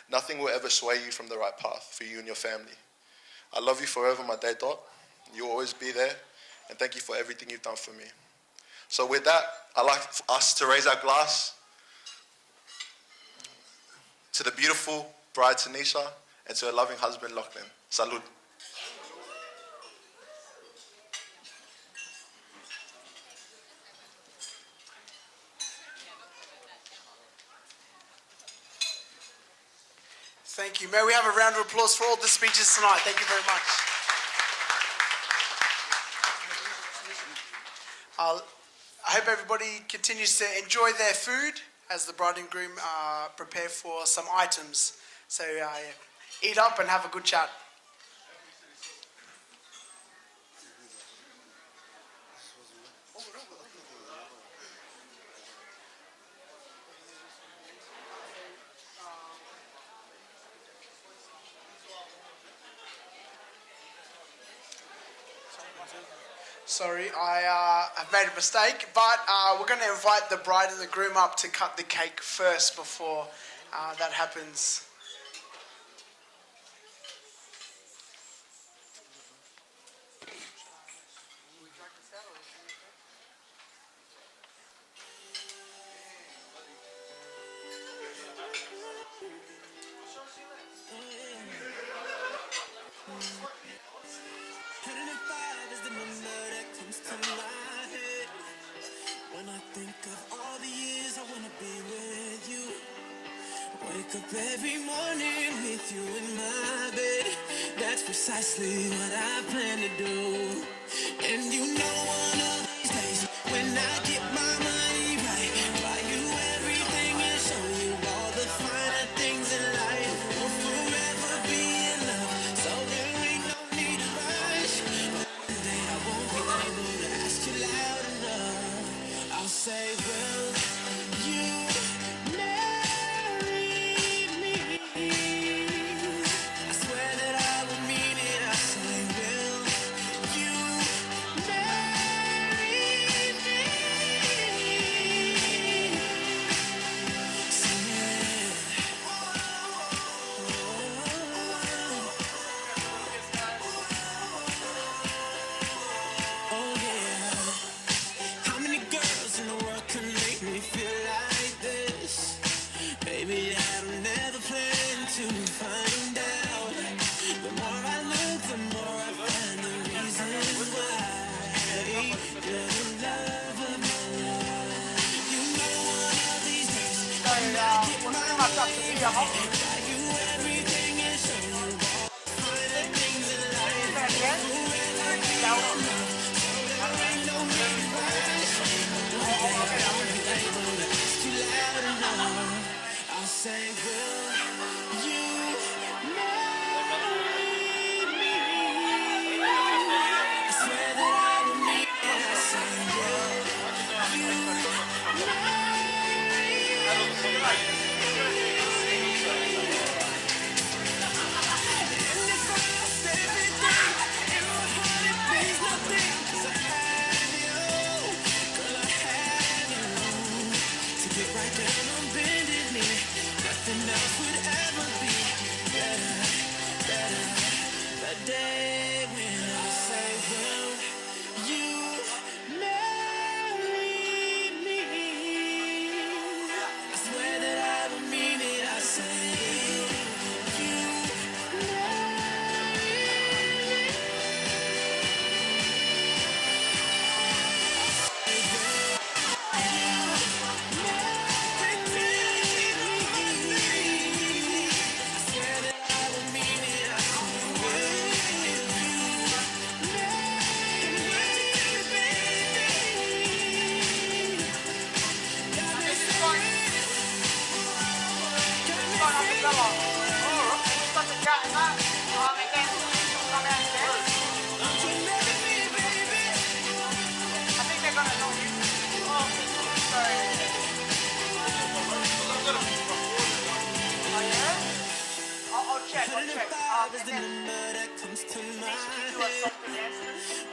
nothing will ever sway you from the right path for you and your family. I love you forever, my day Dot. You'll always be there, and thank you for everything you've done for me. So with that, I'd like us to raise our glass to the beautiful bride Tanisha and to her loving husband Lachlan. Salud. Thank you. May we have a round of applause for all the speeches tonight. Thank you very much. I hope everybody continues to enjoy their food as the bride and groom prepare for some items. So eat up and have a good chat. Sorry, I have made a mistake, but we're going to invite the bride and the groom up to cut the cake first before that happens. Every morning with you in my bed, that's precisely what I plan to do. And you know one of these days, when I get my money right, buy you everything and show you all the finer things in life. We'll forever be in love, so there ain't no need to rush. But today I won't be able to ask you loud enough. I'll say, will you I'll say, will you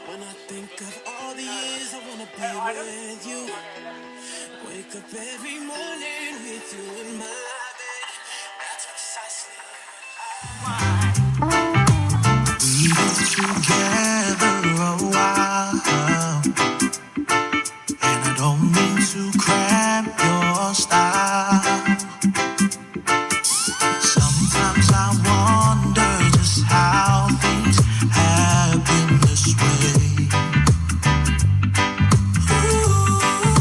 When I think of all the years I wanna be with you, wake up every morning with you in my bed. That's precisely We were together a while, and I don't mean to cramp your style. Sometimes I wonder just how things happen this way. Ooh,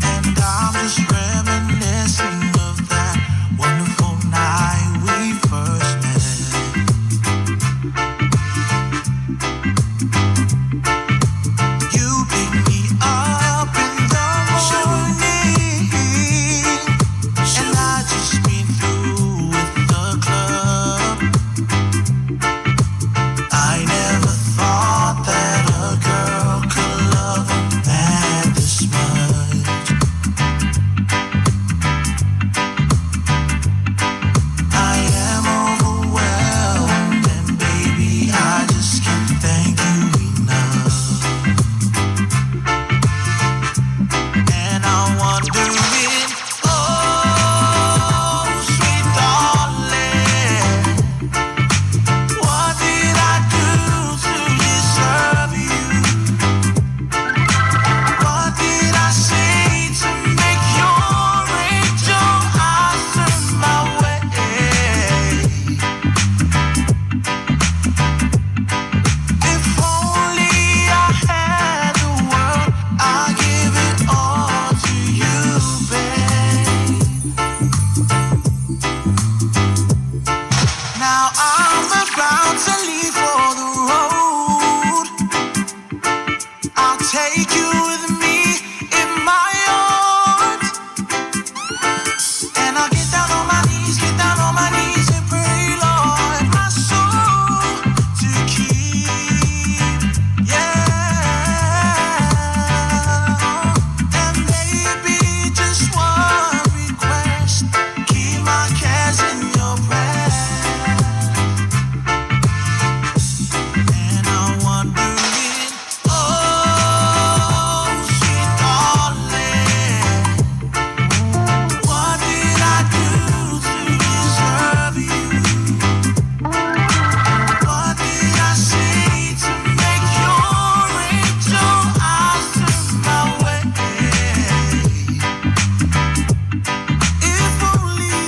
and I'm just reminiscing of that wonderful night we first met. You picked me up in the morning, and I just been through with the club. I never thought that a girl could love a man this much. I am overwhelmed, and baby, I just can't thank you enough. And I'm wondering, oh, sweet darling, what did I do to deserve you? What did I say to make your angel eyes turn my way? If only I had the world, I'd give it all to you, babe. Now I'm about to leave for the road. I'll take you with me in my arms, and I'll get down on my knees and pray, Lord, my soul to keep. Yeah, and maybe just one request: keep my cares in your breast. And I'm wondering, oh, sweet darling, what did I do to deserve you? What did I say to make your angel eyes turn my way? If only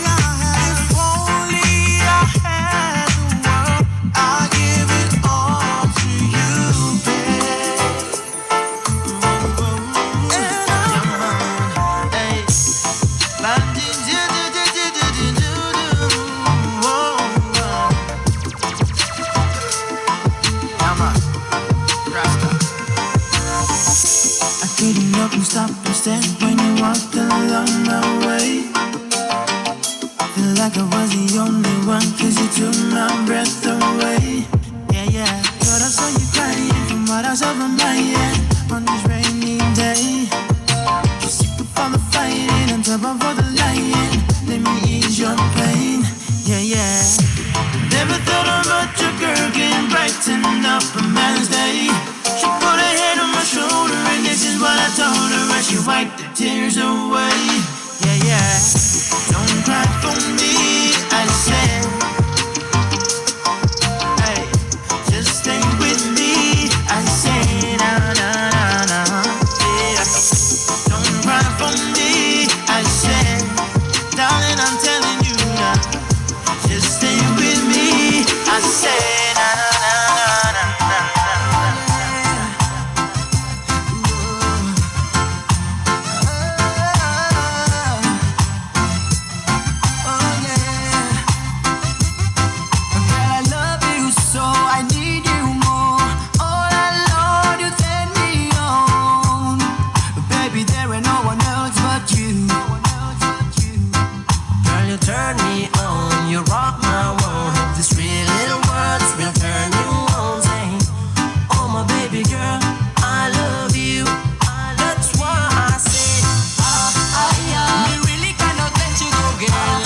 I had the world, I'd give it all to you, babe. I couldn't help and stop instead when you walked along my way. Feel like I was the only one, 'cause you took my breath away. Yeah. Thought I saw you crying from what I saw from my end on this rainy day. Just sick of all the fighting on top of told her as she wiped the tears away. Yeah, yeah. Don't cry for me, I said. Hey, just stay with me, I say. Na na na na. Yeah. Don't cry for me, I said. Darling, I'm telling you now. Just stay with me, I say. Na na na na na na. Turn me on, you rock my world. These 3 little words will turn you on. Say, oh my baby girl, I love you. That's why I said, me really cannot let you go, girl.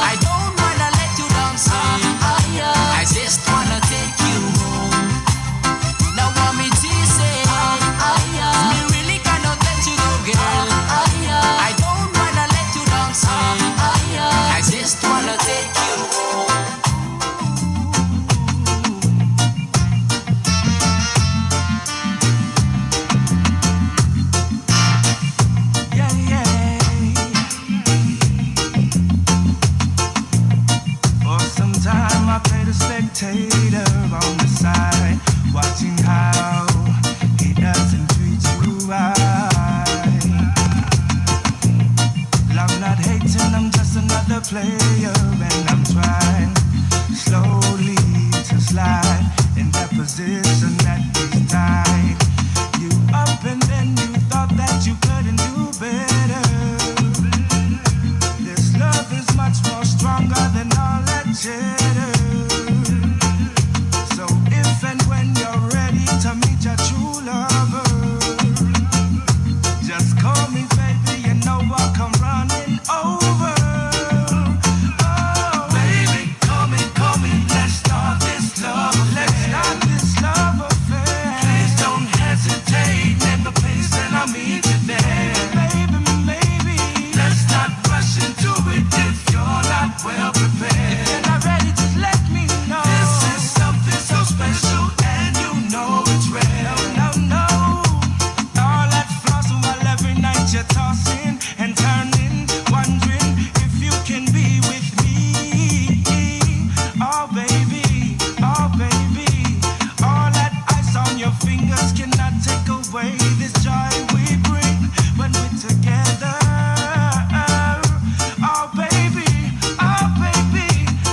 I don't wanna let you down, son. I just wanna take you home. Now want me to say, me really cannot let you go, girl. I don't wanna let you down, son. I just wanna take you home. Yeah, yeah. For some time I played a spectator on the side, watching how he doesn't treat you right. I'm not hating, I'm just another player, and I'm trying slowly to slide in that position that he's tied you up, and then you thought that you couldn't do better. This love is much more stronger than all that cheddar. So if and when you're ready to meet your true lover, just call me, baby, you know I'll come running over. Oh, baby, call me, let's start this love affair. Let's start this love affair. Please don't hesitate, name the place and I'll meet you there. Baby, maybe let's not rush into it if you're not well prepared. If you're not ready, just let me know. This is something so special and you know it's real. No, no, all that flossing while every night you're tossing and turning, wondering if you can be with me. Oh baby, all that ice on your fingers cannot take away this joy we bring when we're together. Oh baby,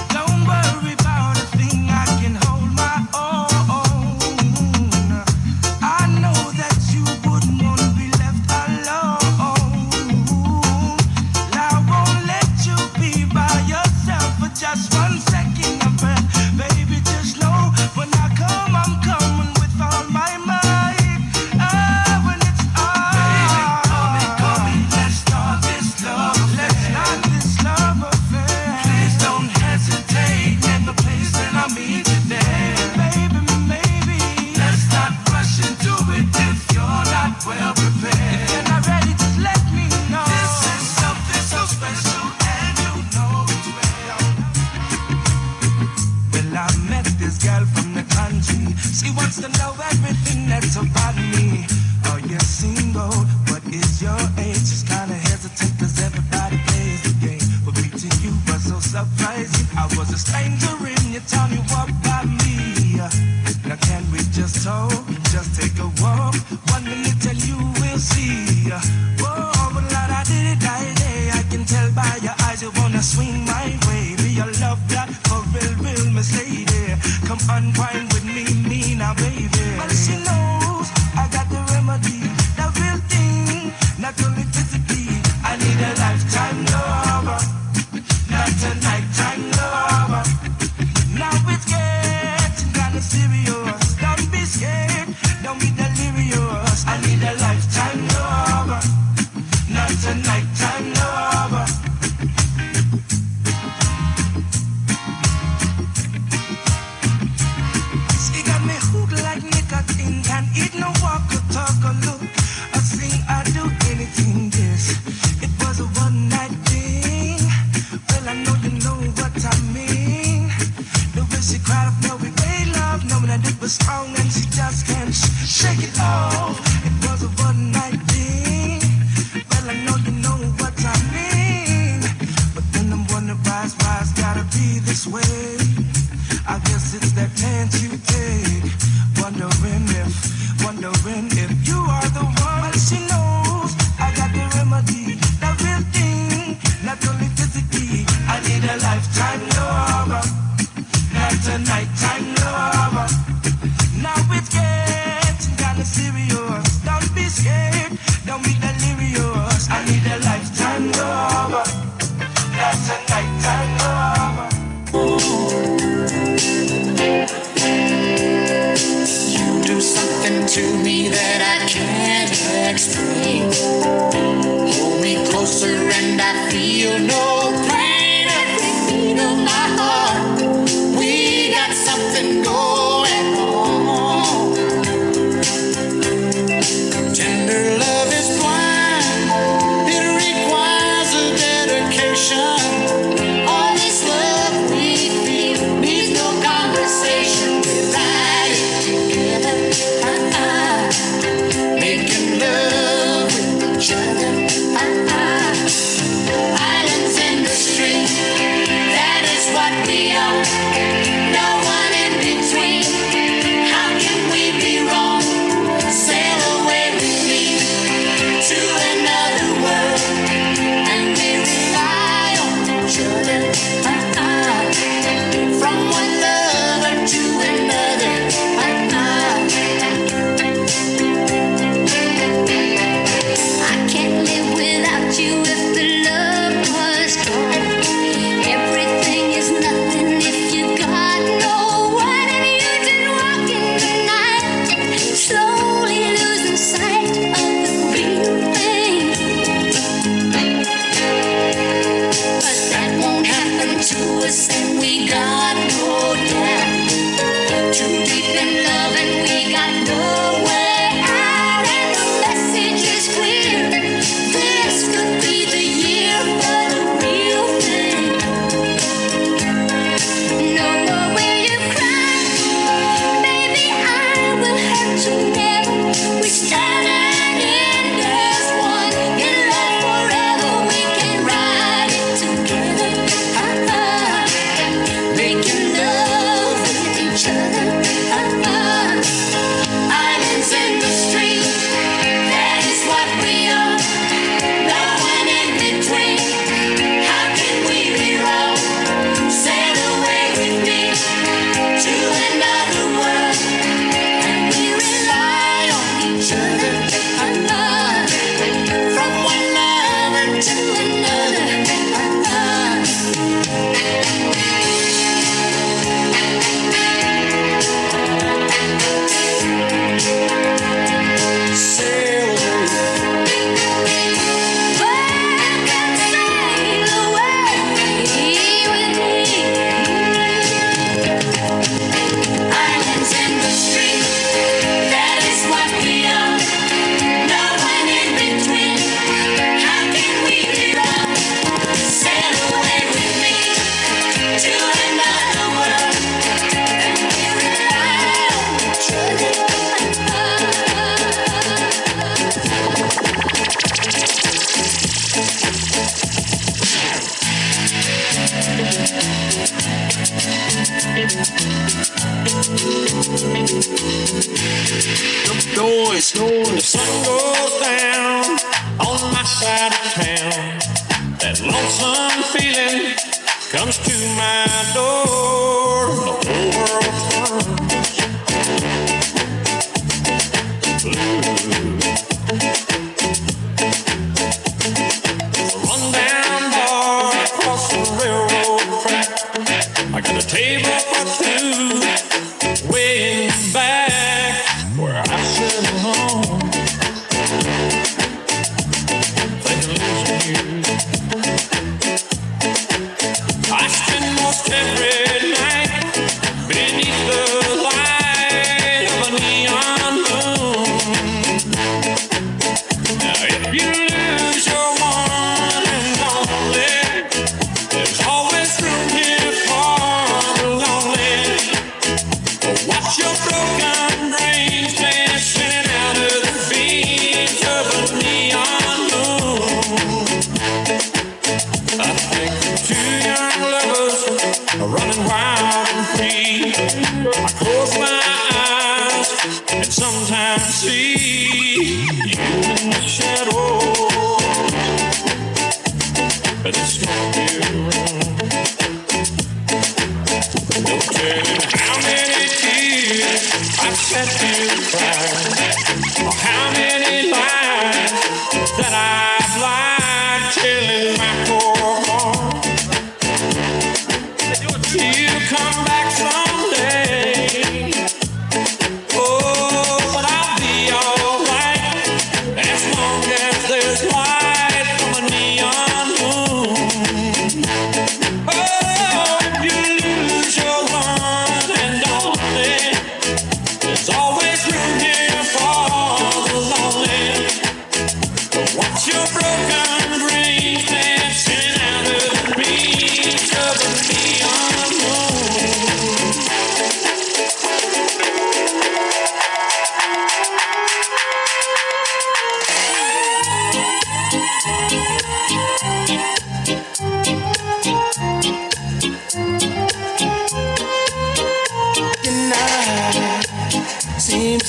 don't worry about a thing, I can hold my own. I know that you wouldn't want to be left alone. I won't let you be by yourself for just 1 second of breath. Baby, just know when I come, I'm coming with all my might. When it's all, baby, call me, let's start this love affair. Let's start this love affair. Please don't hesitate, name the place and I'll meet you there. Baby, maybe let's not rush into it if you're not well prepared. If you're not ready, just let me know. This is something so special and you know it's real. Well, I met this girl from the country. She wants to know everything that's about me. Are you single? What is your age? She's kinda hesitant cause everybody plays the game. But meeting you was so surprising. I was a stranger in your town, you walked by me. Now can we just talk? Just take a walk. 1 minute and you will see. Whoa, but Lord, I did it right there. I can tell by your eyes you wanna swing my way. Be a love that for real, Miss Lady. Come unwind with me now, baby. But she knows I got the remedy, the real thing. Not next spring. Hold me closer and I feel no pain. Every beat of my heart, we got something going on. Tender love is blind, it requires a dedication. All this love we feel needs no conversation. We ride it together, making love with each other. Islands in the stream, that is what we are. No one in between. How can we be wrong? Sail away with me to another world, and we rely on each other. From one lover to another. I can't live without you if the love was gone. Everything is nothing if you got no one, and you just walk in the night, slowly losing sight of the real thing. But that won't happen to us, and we got no doubt. Too deep in love, and we got no way out, and the message is clear. This could be the year for the real thing. No more will you cry, baby, I will hurt you never. We stand and end as one, in love forever. We can ride it together, making love with each other. Islands in the stream, that is what we are. No one in between. How can we be wrong? Sail away with me to another world, and we rely on each other. From one lover to another. Sail back and sail away with me. Islands in the stream, that is what we are. No one in between. How can we be wrong? Sail away with me to another world, and we rely on each other. Noise, when the sun goes down on my side of town, that lonesome feeling comes to my door. The whole world turns blue. A rundown bar across the railroad track. I got a table for two way in the back where I sit alone, thinking losing you. I spend most every night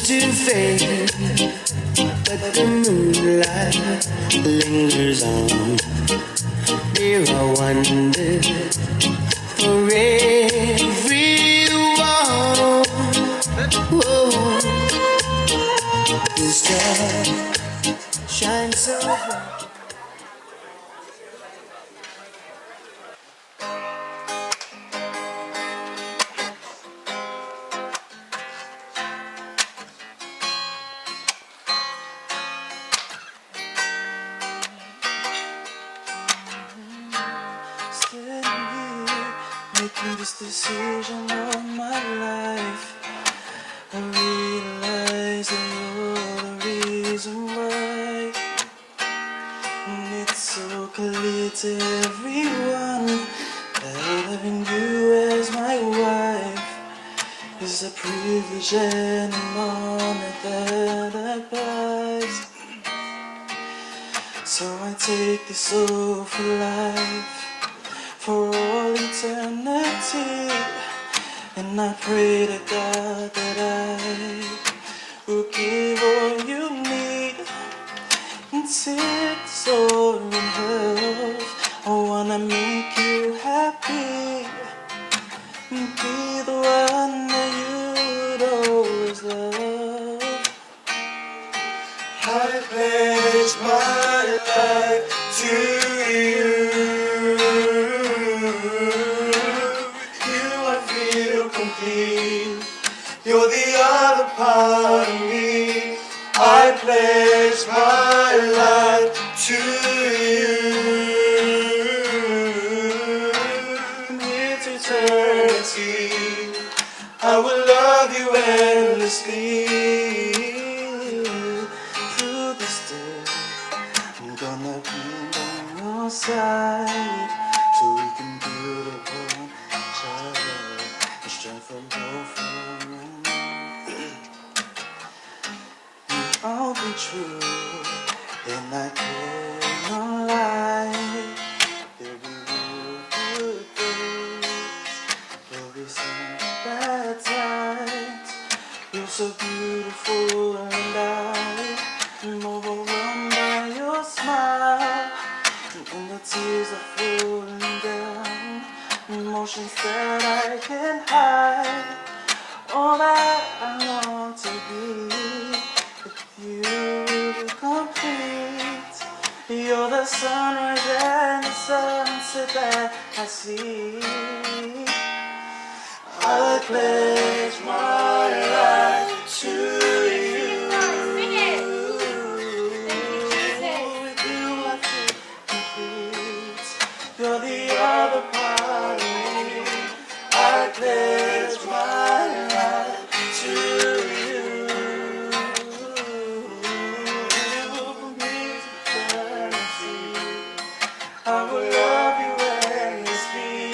to fade, but the moonlight lingers on. Here I wonder for everyone. Whoa, the star shines so bright. Making this decision of my life, I realize that you're the reason why. And it's so clear to everyone that having you as my wife is a privilege and an honor that applies. So I take this oath for life, for all eternity, and I pray to God that I will give all you need and take soul in health. I wanna make you happy and be the one that you'd always love. I pledge my life to you. You're the other part of me. I pledge my life to you. From here to eternity, I will love you endlessly. Through this day, I'm gonna be by your side, so we can build upon each other and strength from both. I'll be true, and I cannot lie. There'll be good days, there'll be some bad times. You're so beautiful, and I'm overwhelmed by your smile. And the tears are falling down, emotions that I can't hide. All that I want to be, you complete. You're the sunrise and the sunset that I see. I pledge my life to you. With you I feel complete. You're the other part of me. I pledge my life to you. I will love you endlessly.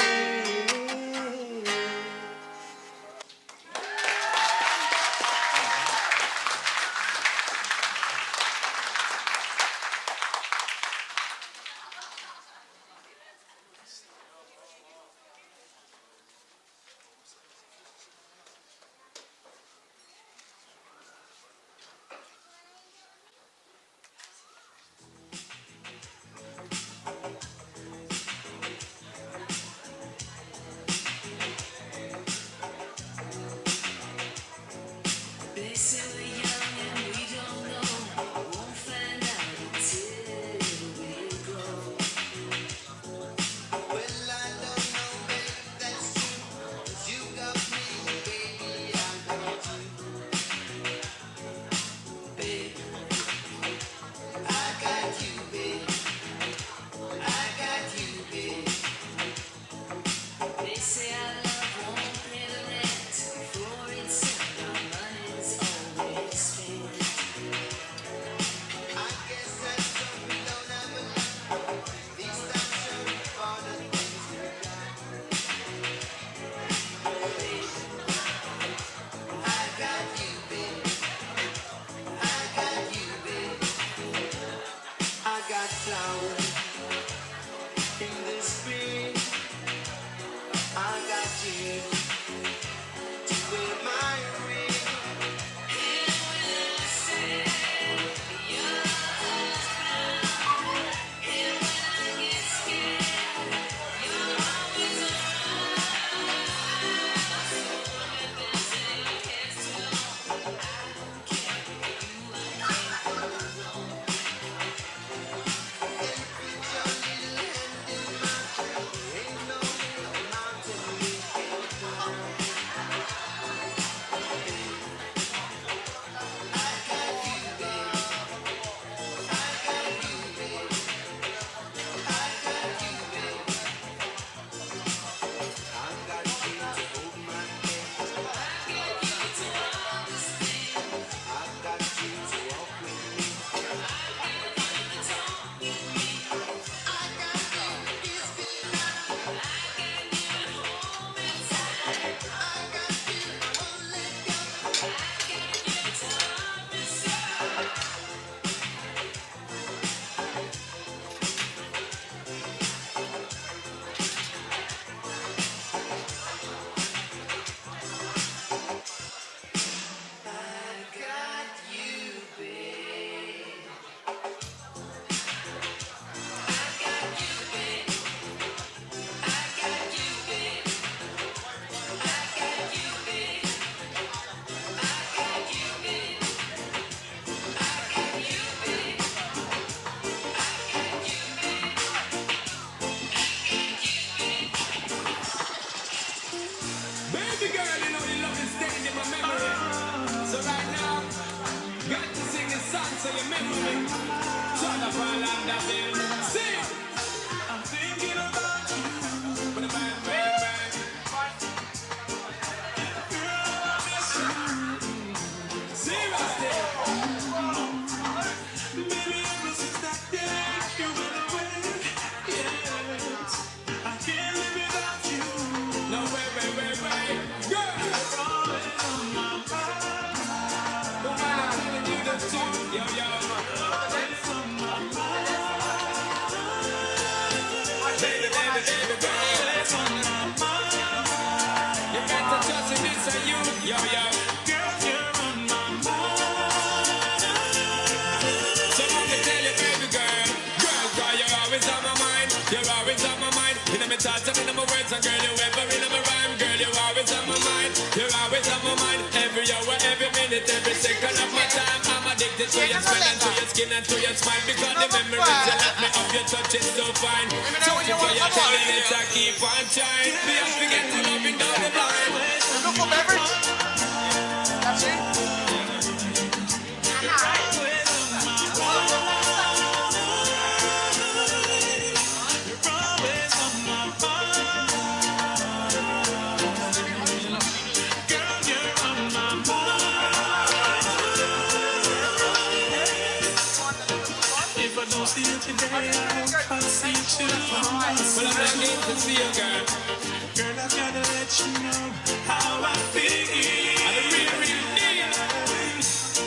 I'm thinking about you. Bang, bang, bang. Girl, I miss you. Seriously. Baby, ever since that day you went away, yes, I can't live without you. No, wait. Girl, you're always on my mind. No matter how you do the two, yo. Always on my mind. Baby, girl, always on my mind. You better trust me, this are you, yo. Girl, you're on my mind. So let me tell you, baby girl, you're always on my mind. You're always on my mind. In my thoughts and in my words, and girl, you ever in my rhyme. Girl, you're always on my mind. You're always on my mind. Every hour, every minute, every second of my time. I'm addicted to your smell and to your skin and to your smile. Because the memories you left me of your touch is so fine. Thank you for your tenderness, I keep on trying. We have to get to loving down the line. Look for beverage. That's it. If I don't see you today, I hope I'll see you tomorrow. Well, I'm not need to see you, girl. Girl, I gotta let you know how I feel. I really need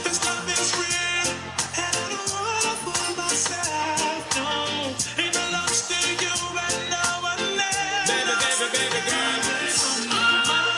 this love is real, and I don't wanna fool myself. No, it belongs to you and no one else. Baby, girl. It's on my mind.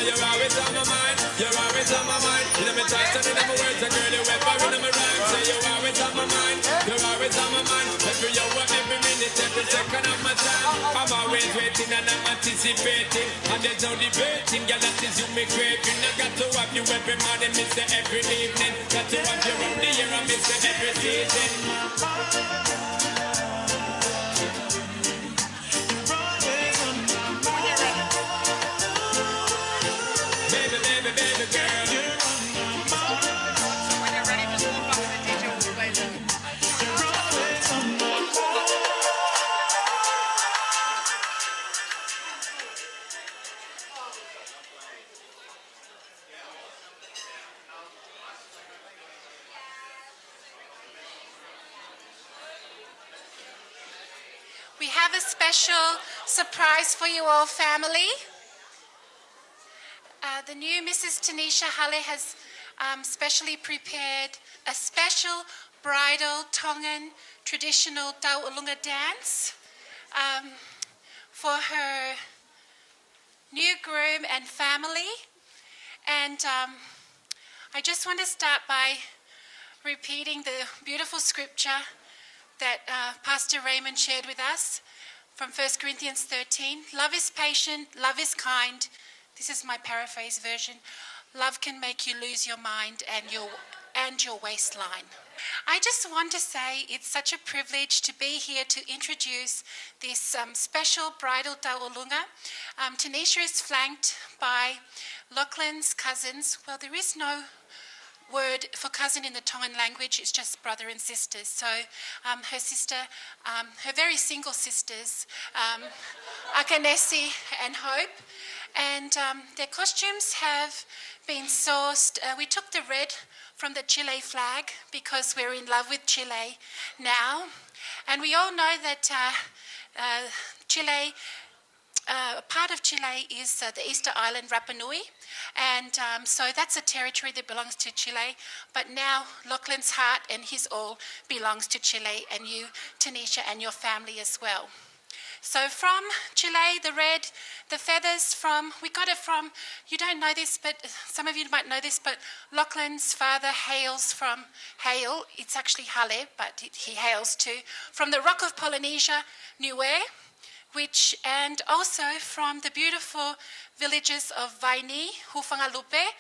You're always on my mind. You're always on my mind. On my mind, in my thoughts and in my words, and girl, you ever in my rhyme. Say you're always on my mind, you're always on my mind. Every hour, every minute, every second of my time. I'm always waiting and I'm anticipating, and there's no debating, girl, that is you me craving. I got to have you every morning, miss you every evening. Got to have you around the year, I miss you every season. Baby girl, you're on my mind. When you're ready, just look up to the DJ and play them. You're always on my mind. We have a special surprise for you all, family. The new Mrs. Tanisha Halle has specially prepared a special bridal Tongan traditional Tau'olunga dance for her new groom and family. And I just want to start by repeating the beautiful scripture that Pastor Raymond shared with us from 1 Corinthians 13. Love is patient, love is kind. This is my paraphrase version. Love can make you lose your mind and your waistline. I just want to say it's such a privilege to be here to introduce this special bridal Tau'olunga. Tanisha is flanked by Lachlan's cousins. Well, there is no word for cousin in the Tongan language, it's just brother and sisters. So her sister, her very single sisters, Akanesi and Hope, and their costumes have been sourced. We took the red from the Chile flag because we're in love with Chile now, and we all know that Chile, part of Chile is the Easter Island, Rapa Nui, and so that's a territory that belongs to Chile, but now Lachlan's heart and his all belongs to Chile, and you, Tanisha, and your family as well. So from Chile, the red, the feathers from, we got it from, you don't know this, but some of you might know this, but Lachlan's father hails from Hale, it's actually Hale, but he hails too, from the rock of Polynesia, Niue, and also from the beautiful villages of Vaini, Hufangalupe,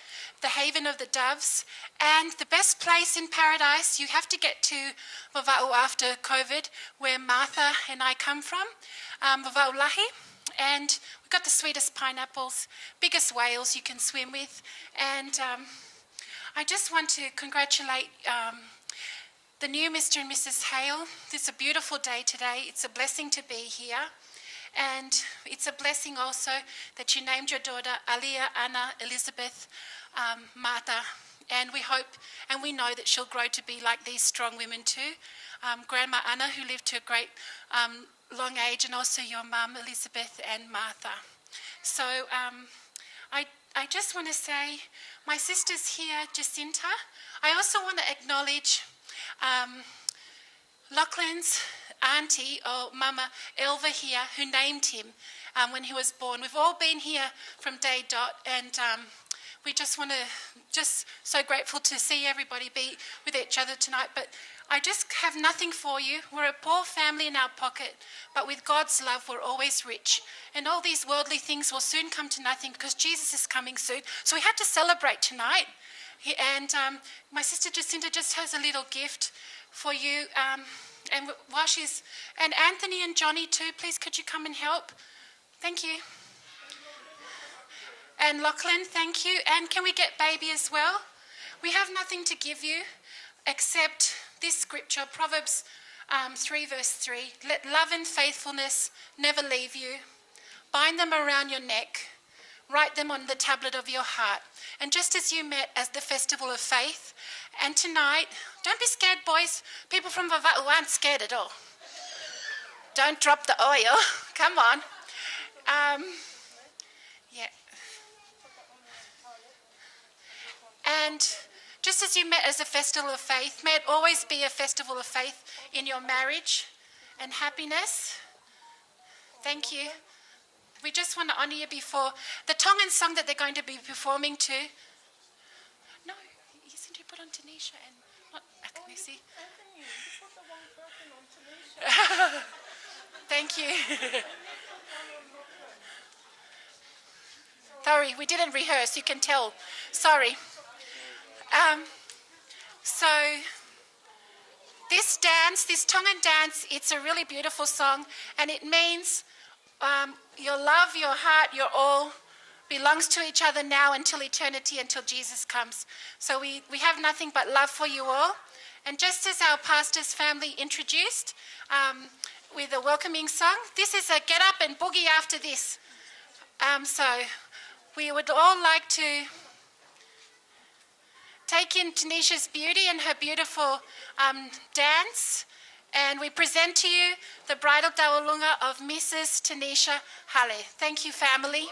the haven of the doves, and the best place in paradise. You have to get to Vava'u after COVID, where Martha and I come from, Vava'ulahi, and we've got the sweetest pineapples, biggest whales you can swim with, and I just want to congratulate the new Mr. and Mrs. Hale. It's a beautiful day today. It's a blessing to be here. And it's a blessing also that you named your daughter Aliyah Anna Elizabeth Martha. And we hope and we know that she'll grow to be like these strong women too. Grandma Anna, who lived to a great long age, and also your mum Elizabeth and Martha. So I just want to say, my sister's here, Jacinta. I also want to acknowledge Lachlan's auntie or mama Elva here, who named him when he was born. We've all been here from day dot, and we just want to, just so grateful to see everybody be with each other tonight. But I just have nothing for you. We're a poor family in our pocket, but with God's love, we're always rich. And all these worldly things will soon come to nothing because Jesus is coming soon. So we had to celebrate tonight. And my sister Jacinta just has a little gift for you. And while she's, and Anthony and Johnny too, please could you come and help? Thank you. And Lachlan, thank you. And can we get baby as well? We have nothing to give you except this scripture, Proverbs 3 verse 3. Let love and faithfulness never leave you. Bind them around your neck. Write them on the tablet of your heart. And just as you met as the festival of faith, and tonight, don't be scared, boys. People from Vava'u aren't scared at all. Don't drop the oil. Come on. Yeah. And just as you met as a festival of faith, may it always be a festival of faith in your marriage and happiness. Thank you. We just want to honour you before the Tongan song that they're going to be performing to. No, you seem to put on Tanisha and not Akanesi. Thank you. Sorry, we didn't rehearse, you can tell. Sorry. So this dance, this Tongan dance, it's a really beautiful song, and it means your love, your heart, your all belongs to each other now until eternity, until Jesus comes. So we have nothing but love for you all. And just as our pastor's family introduced with a welcoming song, this is a get up and boogie after this. So we would all like to take in Tanisha's beauty and her beautiful dance. And we present to you the bridal Taulunga of Mrs. Tanisha Hale. Thank you, family.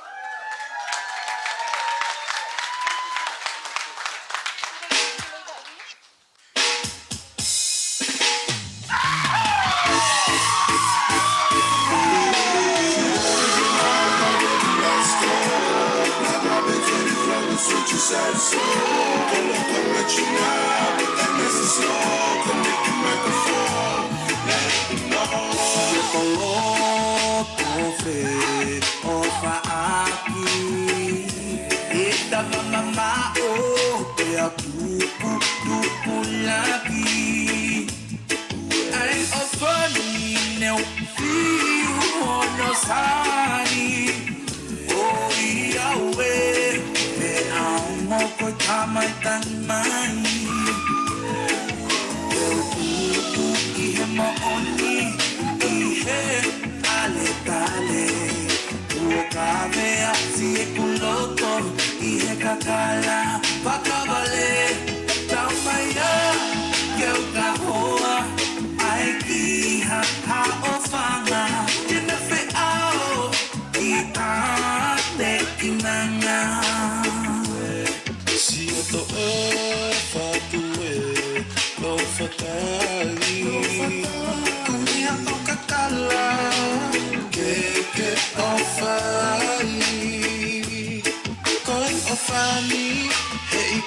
Ofani, hey,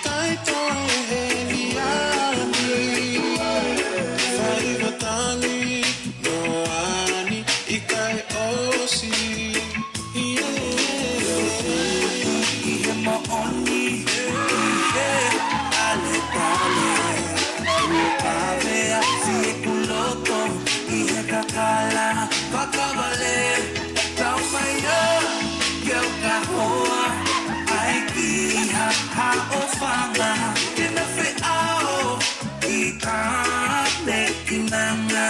haofanga kinafe ao ikane kinanga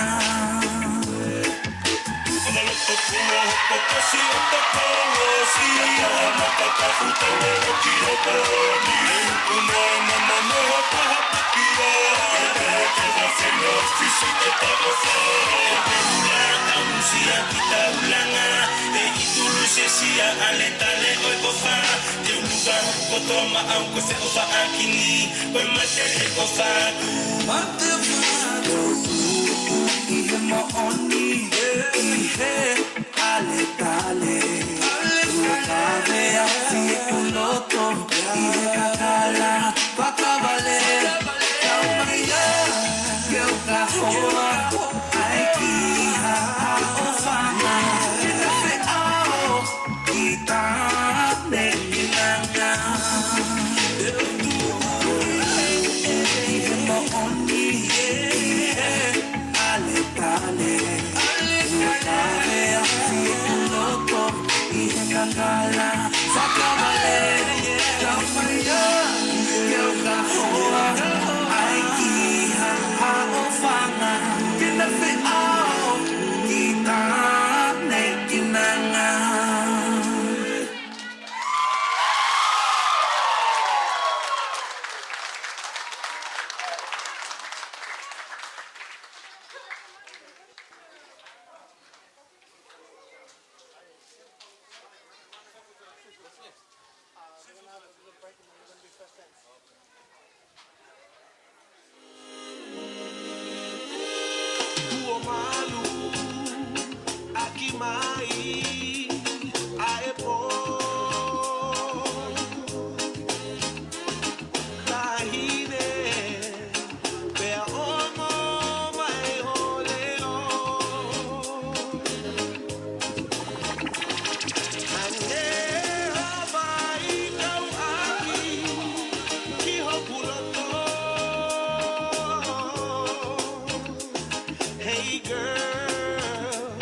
Hey girl,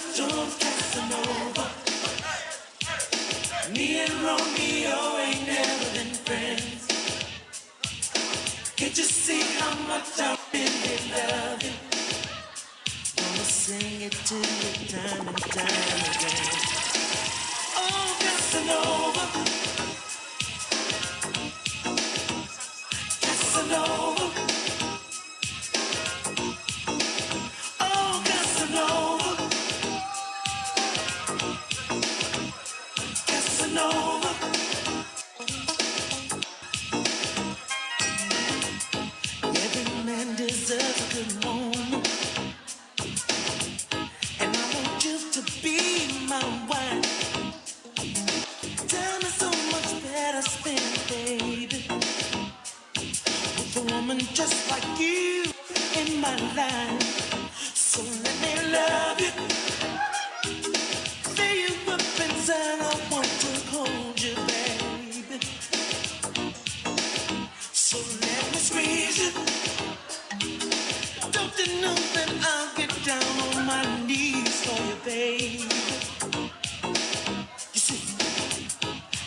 much on Casanova. Me and Romeo ain't never been friends. Can't you see how much I really love you? I'ma sing it to you time and time again. Oh, Casanova, Casanova, oh, Casanova, Casanova. Every man deserves a good woman, and I want you to be my wife. Tell me so much better spend, baby, with a woman just like you in my life. So let me love you. Fill you up inside, I want to hold you, baby. So let me squeeze you. Don't you know that I'll get down on my knees for you, baby? You see,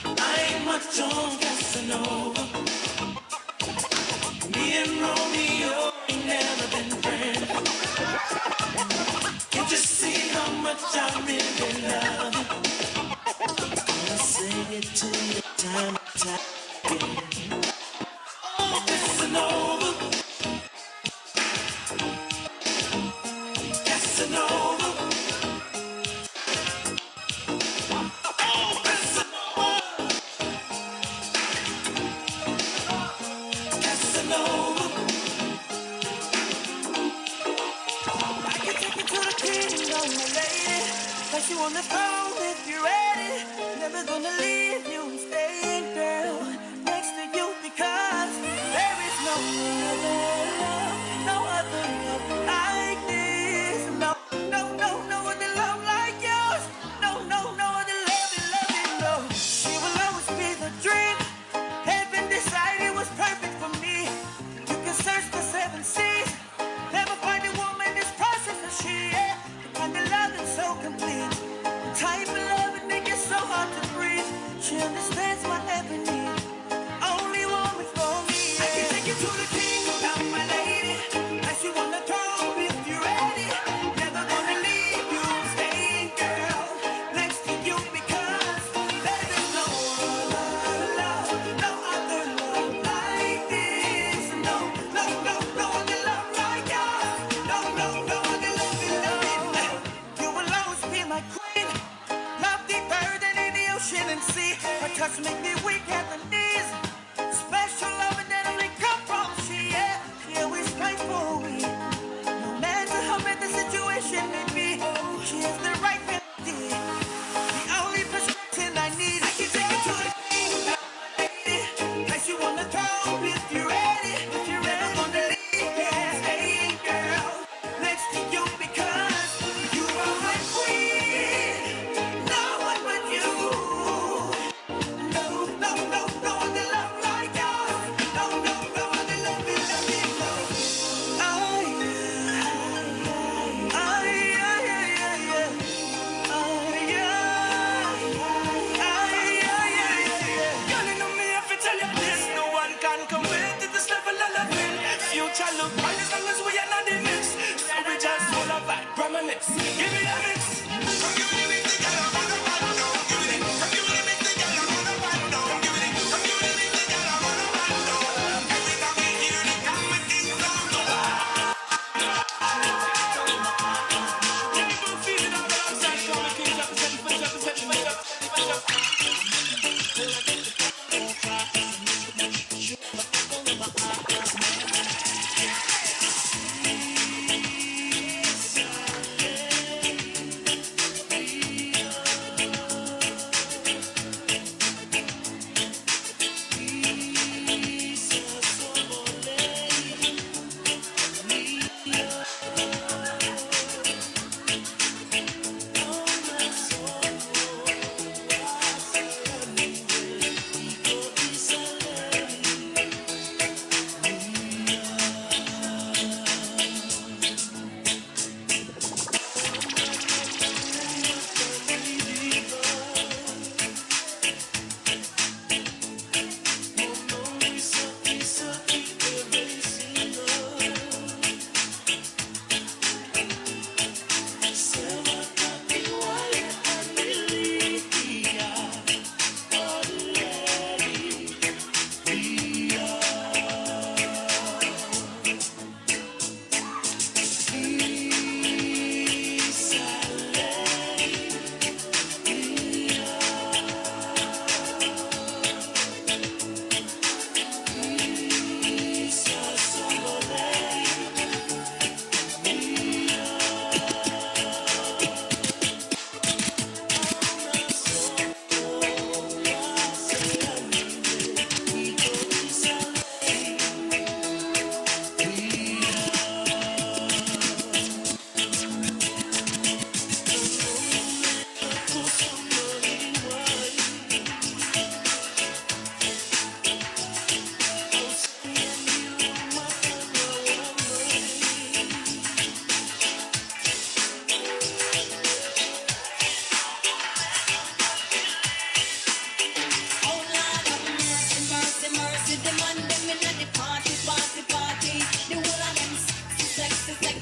I ain't much on Casanova. Me and Romeo ain't never been friends. Can't you see how much I really love you? I'ma sing it to you time and time again. Oh, Casanova, Casanova, oh, Casanova, Casanova. I can take you to the kingdom, my lady. Place you on the throne if you're ready. Never gonna leave you and staying, girl, next to you because there is no other love like this. No, no, no, no other love like yours. No, no, no other love, no. She will always be the dream. Heaven decided was perfect for me. You can search the seven seas, never find a woman as precious as she. Yeah, the kind of love that's so complete. The type of love that make it so hard to breathe. She understands my every need. Only woman for me. Yeah. I can take you to the kingdom, my lady. Place you on the throne if you're ready. Never gonna leave you, stay, girl, next to you because there is no other love, no other love like this. No, no, no, no other love like yours. No, no, no other love. You will always be my queen. Love deeper than any ocean and sea. Her touch make me weak at the knees. Special love that only come from she. Yeah, she always fight for me. No matter how bad the situation may be, she has the right remedy. The only prescription I need. I can take you to the kingdom, lady. Place you on the throne if you're ready. If you're ever gonna leave, yeah, stay, girl, next to you because you are my queen. No one but you. No,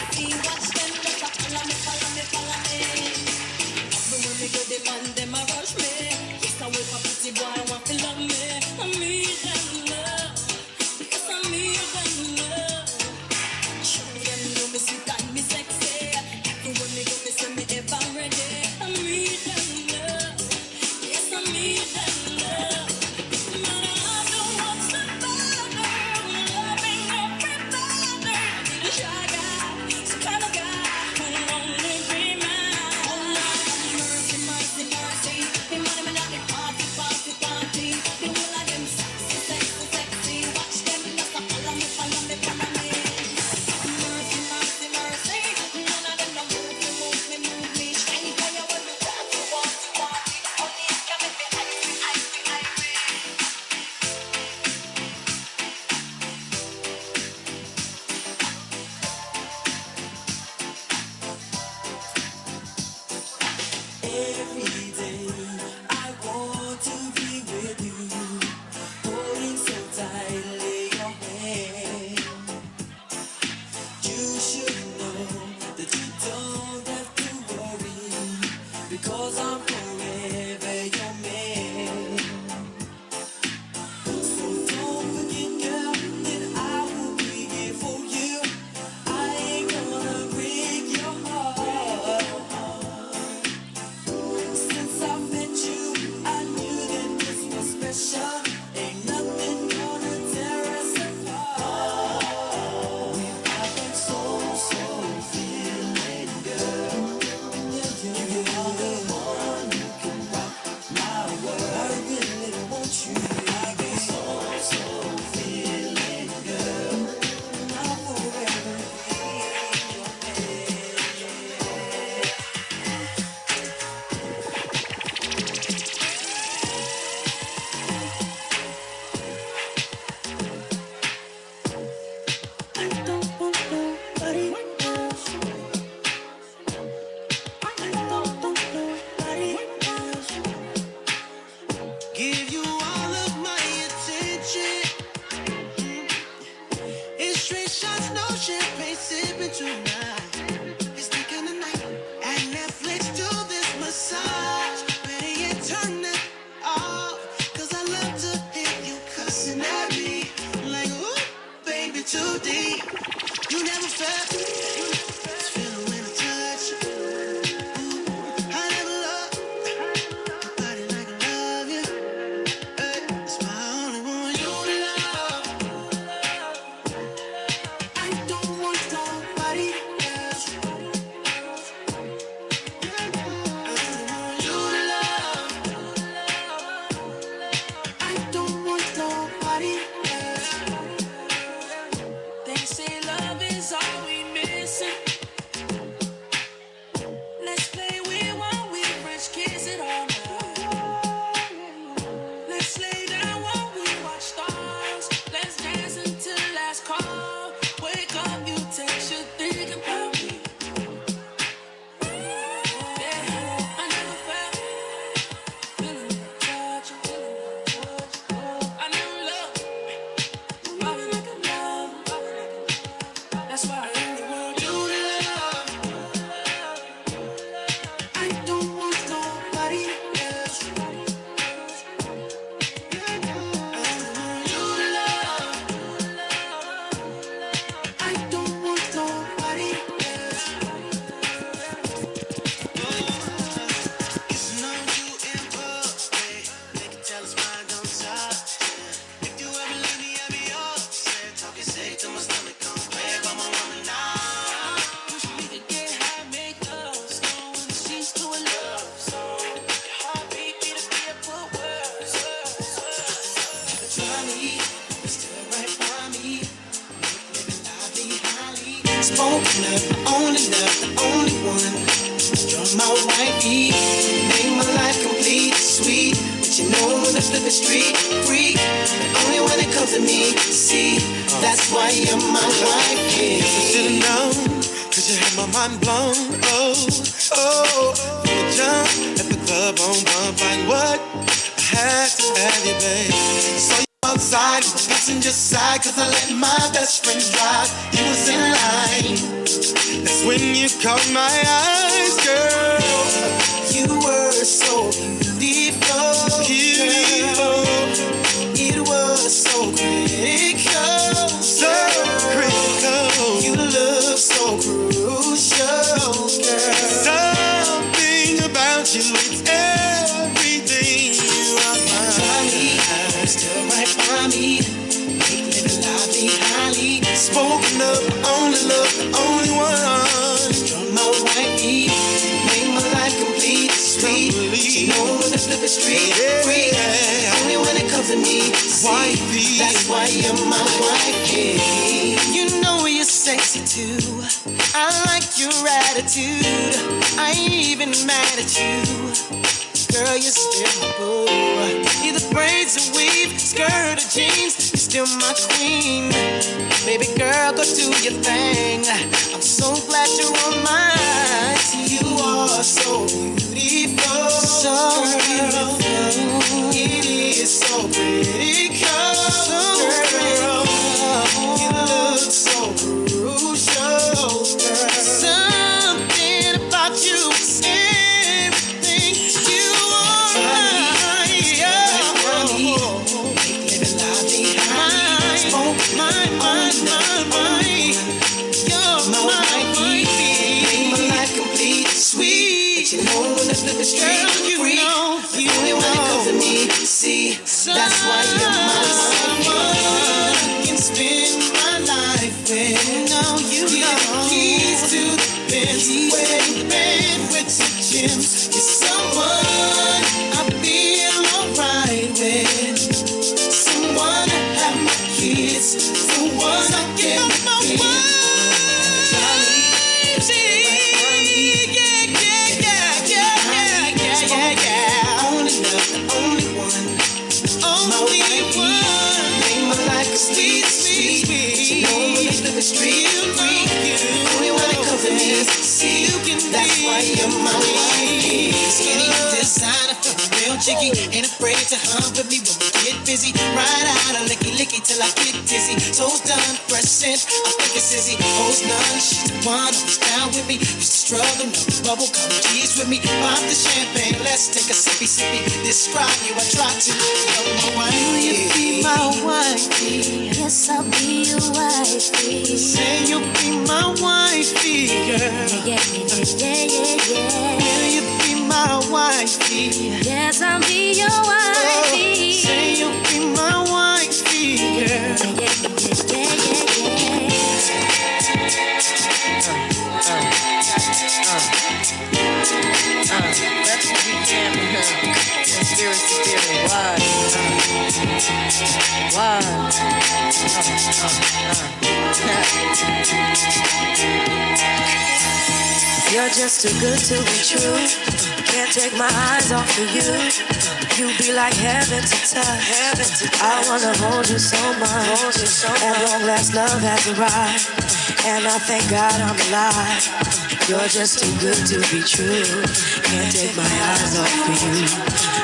sexy. Watch them just a follow me, follow me, follow me. Everywhere me go, the man them a rush me. Yes, I wait for pretty boy want to love me. I need them love. Yes, I need them love. Show them know me sweet and me sexy. Everywhere me go, me say me ever ready. I need them love. Yes, I need them love. Man, I don't want somebody loving everybody. I need a shy guy, some kind of guy who only be mine. Oh Lord, have mercy, mercy, mercy. Me money me not the party, party, party. The whole of them sexy, sexy, sexy. Watch them just a follow me, follow me, follow me. Mercy, mercy, mercy. None of them don't move me, move me, move me. Shiny fire when you want to, want to, want it. Only you can make me icy, icy, icy. Every day I want to be with you, holding so tightly your hand. You should know that you don't have to worry, because I'm forever your man. So don't forget, girl, that I will be here for you. I ain't gonna break your heart. Since I met you, I knew that this was special. Ain't nothing gonna tear us apart. We've got that soul feeling, girl. You are the one who can rock my world. I really want you. I've got soul feeling, girl. I'll forever be your man. I don't want nobody else. I don't want nobody else. Give you all of my attention. It's straight shots, no champagne sipping tonight. It's thick in the night. At Netflix, do this massage. Better yet, turn it off. 'Cause I love to hear you cussing at me. Like, ooh, baby, too deep. You never felt this feeling when I touch you. Ooh, I never loved nobody like I love you. Hey, it's my only one. You to love. I don't want nobody else. I only want you to love. I don't want nobody else. They say love is all we missing. Let's play we want, we French kiss it all night. Let's lay down while we watch stars. Let's dance until the last call. Wake up, you text, you think about me. Yeah, I never felt feeling touch. I never loved nobody like I love. That's why I only want you to love. I don't want nobody else. I only want you to love. I don't want nobody else. Kissing on you in public, they can tell us mine don't touch. If you ever leave me, I'll be upset. Talking sick to my stomach, come play by my woman now. Wish we could get high, make love, slow when the sheets to a love song. Your heartbeat beat a beat, put words. Try me, still right by me. Living lively, highly spoken up, only love, the only one. You're my wifey, make my life complete, sweet. But you know when I flip the street, freak. Only when it comes to me, see. That's why you're my wife. If I should've known, 'cause you had my mind blown. Oh, oh, from the jump at the club on bump, like what? I had to have you, babe. Saw you outside, passenger side, 'cause I let my best friend drive. You was in line, when you caught my eyes, girl. You were so beautiful, beautiful. It was so critical, so critical. You look so crucial, girl. Something about you, it's everything. You are mine. Still right by me. Make living lively, highly spoken of. Only love, the only one. You're my wifey. Make my life complete, sweet. You know when to flip the street, free. Only when it comes to me, wifey. That's why you're my wifey. You know you're sexy too. I like your attitude. I ain't even mad at you. Girl, you're still my boo. Either braids or weave, skirt or jeans, you're still my queen. Baby girl, go do your thing. I'm so glad you're on my team. You are so beautiful, so beautiful. It is so pretty, girl. You look so crucial, girl. Something about you is everything. You are mine. Living lively, mine. You're my wifey. Make my life complete, sweet. But you know when to flip the street, free. Only when it comes to me, see. That's why you're my wifey. Can spend my life with. Now you got the keys to the Benz. Wedding band with your gems. You're someone I feel alright with. Someone to have my kids. The one I get with. Street free. Only when it comes to me, see you can. That's why you're my wifey. Skinny designer, real chicky. Ain't afraid to hump with me when we get busy. Ride out a licky till I get dizzy. Toes done, fresh scent. I think it's Izzy. Hoes none, she's the one who's down with me. Used to struggle, no bubble, come tease with me. Pop the champagne, let's take a sippy. Describe you, I try to. You're my wifey. Will you be my wifey? Yes, I'll be your wifey. Say you'll be my wifey, girl. Yeah. Will you be my wifey? Yes, I'll be your wifey. Say you'll be my wifey, girl. That's what we can with her. Conspiracy theory. You're just too good to be true. Can't take my eyes off of you. You be like heaven to touch. I wanna hold you so much. At long last, love has arrived, and I thank God I'm alive. You're just too good to be true. Can't take my eyes off of you.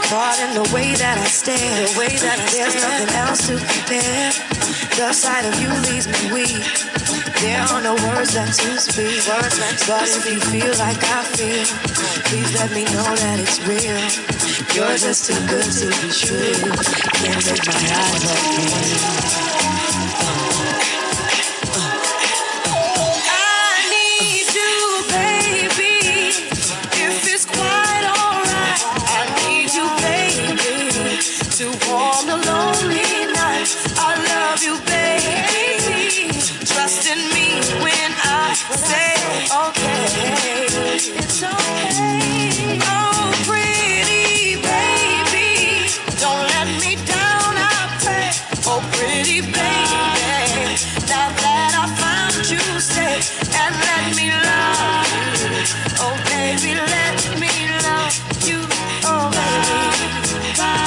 Caught in the way that I stare. There's nothing else to compare. The sight of you leaves me weak. There are no words left to speak. But if you feel like I feel, please let me know that it's real. You're just too good to be true. Can't take my eyes off you. To warm the lonely nights, I love you, baby. Trust in me when I say, okay, it's okay. Oh, pretty baby, don't let me down, I pray. Oh, pretty baby, now that I found you, stay and let me love you. Oh, baby, let me love you. Oh, baby, bye.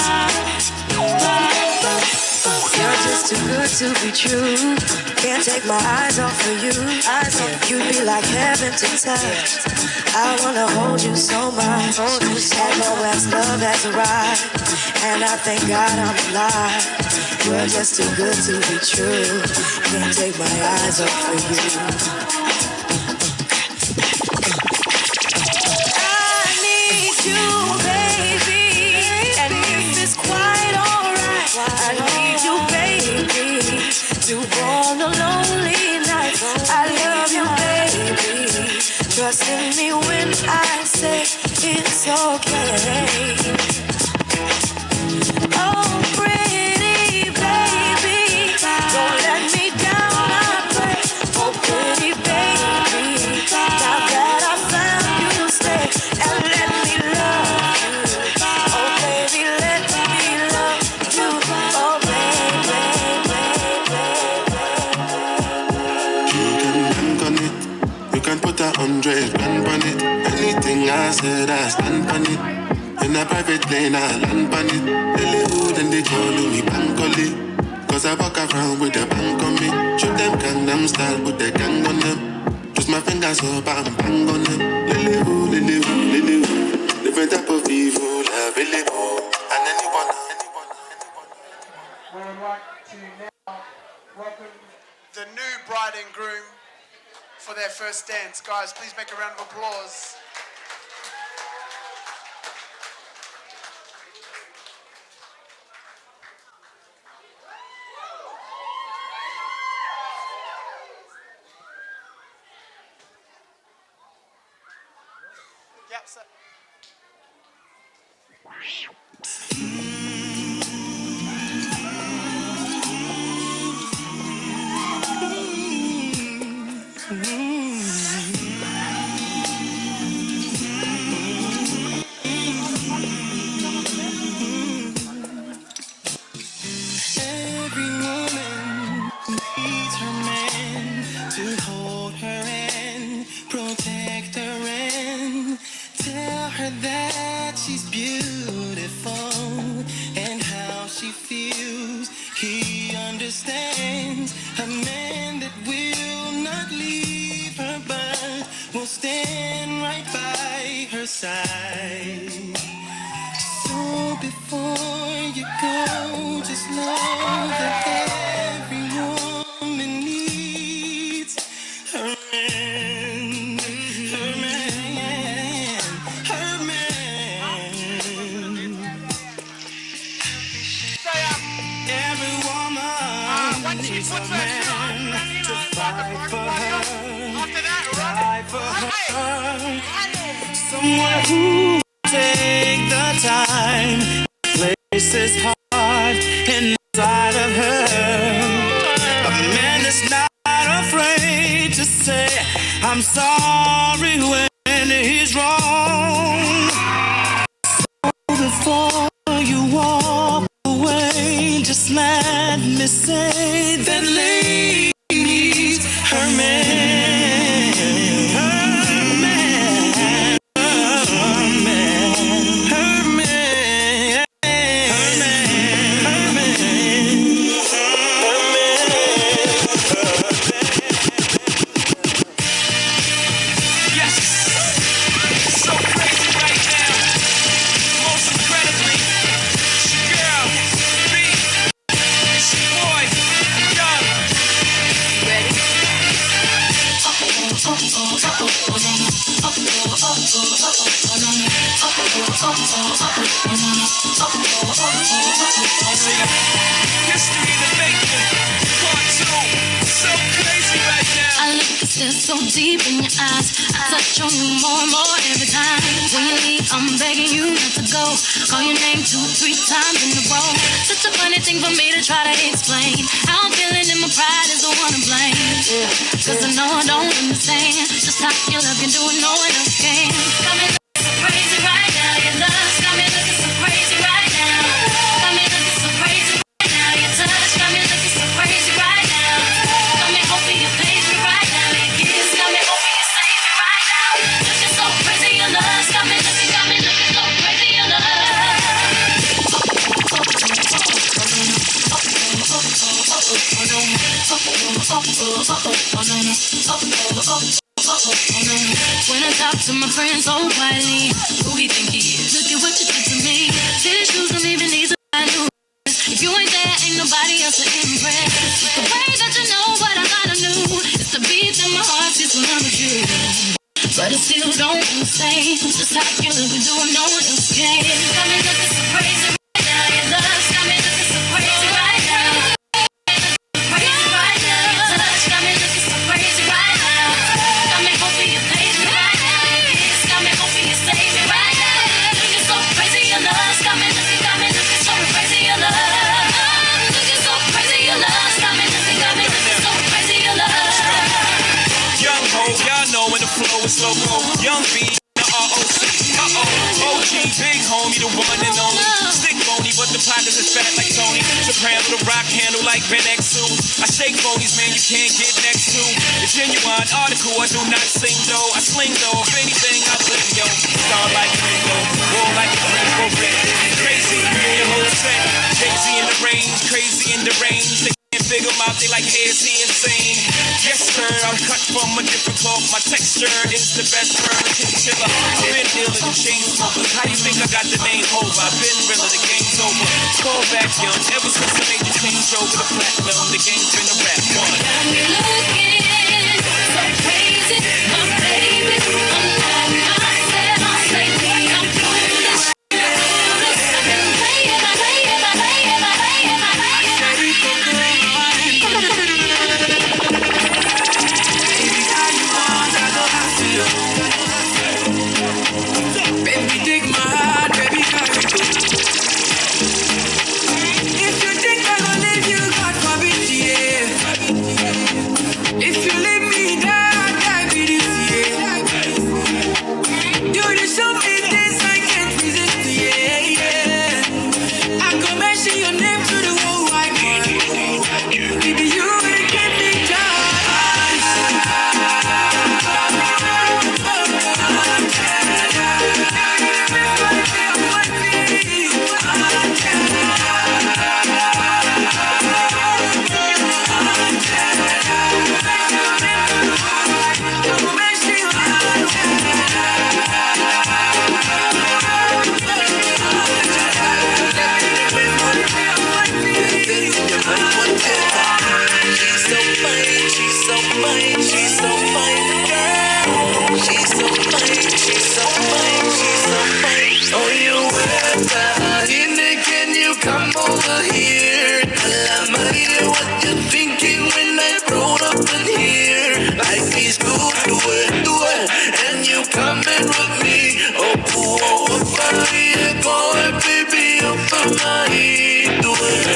You're just too good to be true. Can't take my eyes off of you. You be like heaven to touch. I wanna hold you so much. At long last, love has arrived, and I thank God I'm alive. You're just too good to be true. Can't take my eyes off of you. Trust in me when I say it's okay. Oh, pretty baby, don't let me down, I pray. Oh, pretty baby, now that I found you, stay and let me love you. Oh, baby, let me love you. Oh, baby, You can bank on it. You can put 100 grand on it. Anything I said, I stand on it. In a private plane, I land on it. Lily hood and they call me Bankole. Cause I walk around with a bank on me. Shoot them Gangnam style with the gang on them. Twist my fingers up and bang on them. Lily hood, Lily hood, Lily hood. Different type of evil available. And anyone. We would like to now welcome the new bride and groom for their first dance. Guys, please make a round of applause. Yep, sir. Every woman needs her man to hold her and protect her and tell her that she's beautiful and how she feels. He understands a man that will not leave her but will stand right by her side. So before you go, just know that every woman needs her man, her man, her man. Every woman needs a man to fight for her, fight for her. Someone who take the time, place his heart inside of her. A man that's not afraid to say, I'm sorry when he's wrong. So before you walk away, just let me say that lady needs her man. Her man. Her man. Her man. Her man. Her man. Yes. So crazy right now. Most incredibly. It's your girl, B. It's your boy, Young. Ready? History the making. Part 2. So crazy right now. I look at this so deep in your eyes. I touch on you more and more every time. When you leave, I'm begging you not to go. Call your name 2-3 times in a row. Such a funny thing for me to try to explain. How I'm feeling and my pride is the one to blame. Cause I know I don't understand just how your love can do it, no one else can. Got me looking so crazy right now. Your love's got me looking so crazy right now. Got me looking so crazy right now. Your touch got me looking so crazy right now. Got me hoping you page me right now. Your kiss got me hoping you save me right now. Looking so crazy, your love's got me looking so crazy, your love. When I talk to my friends so quietly, who he think he is? Look at what you did to me. City shoes don't even need to buy new. If you ain't there, ain't nobody else to impress. It's the way that you know what I gotta do. It's the beat in my heart, it's when I'm with you. But I still don't understand just how you look and do it, no one else can. Got me looking so crazy right now. Your love's got me looking so crazy right now. Crazy right now. Your touch got me looking so crazy right now. Got me hoping you page me right logo. Young B, the ROC. OG, big homie, the one and only. Stick bony, but the pockets is fat like Tony. Soprano, the rock handle like Ben X2. I shake bonies, man, you can't get next to. The genuine article, I do not sing though. I sling though, if anything, I bling yo. Star like Ringo, war like a rainbow red. Crazy, the whole set. Jay-Z in the range, crazy in the range. They can't figure him out, they like, hey, is he insane? Yes, sir, I'm cut from a different cloth. My texture is the best furniture killer. I've been dealing with chain smokers. How you think I got the name over? I've been realer, the game's over. Fall back young, ever since I made the change over the platinum, the game's been a rap one. Got me looking so crazy, my baby. I'm like myself, say me, I'm doing this shit. I've been playing, I playing, I playing, I playing, I playing. Baby, dig my heart, baby, carry go. If you think I gon' leave you, God forbid, yeah. If you leave me, die, die with this, yeah. You do so many things I can't resist, yeah, yeah. I go mention your name to the whole wide world. Baby, you will get me down. Come over here. Tell me what you're thinking when I roll up in here. Life is good, do it, and you coming with me. Oh, fire, going, baby, up on my head, do it.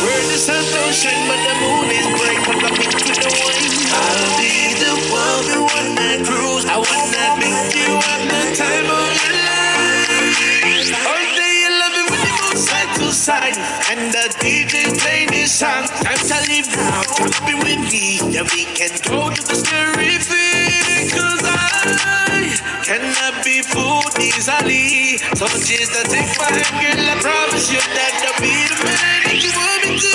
Where the sun don't shine, but the moon is bright. But I'm into the wine. I'll be the one that cruise. I wanna make you have the time of your life. All day you love it when you go side to side, and the DJ playing this song. Time to live now, come be with me. Yeah, we can go to the terrific, 'cause I cannot be fooled easily. So just to take my hand, girl, I promise you that I'll be the man that you want me to.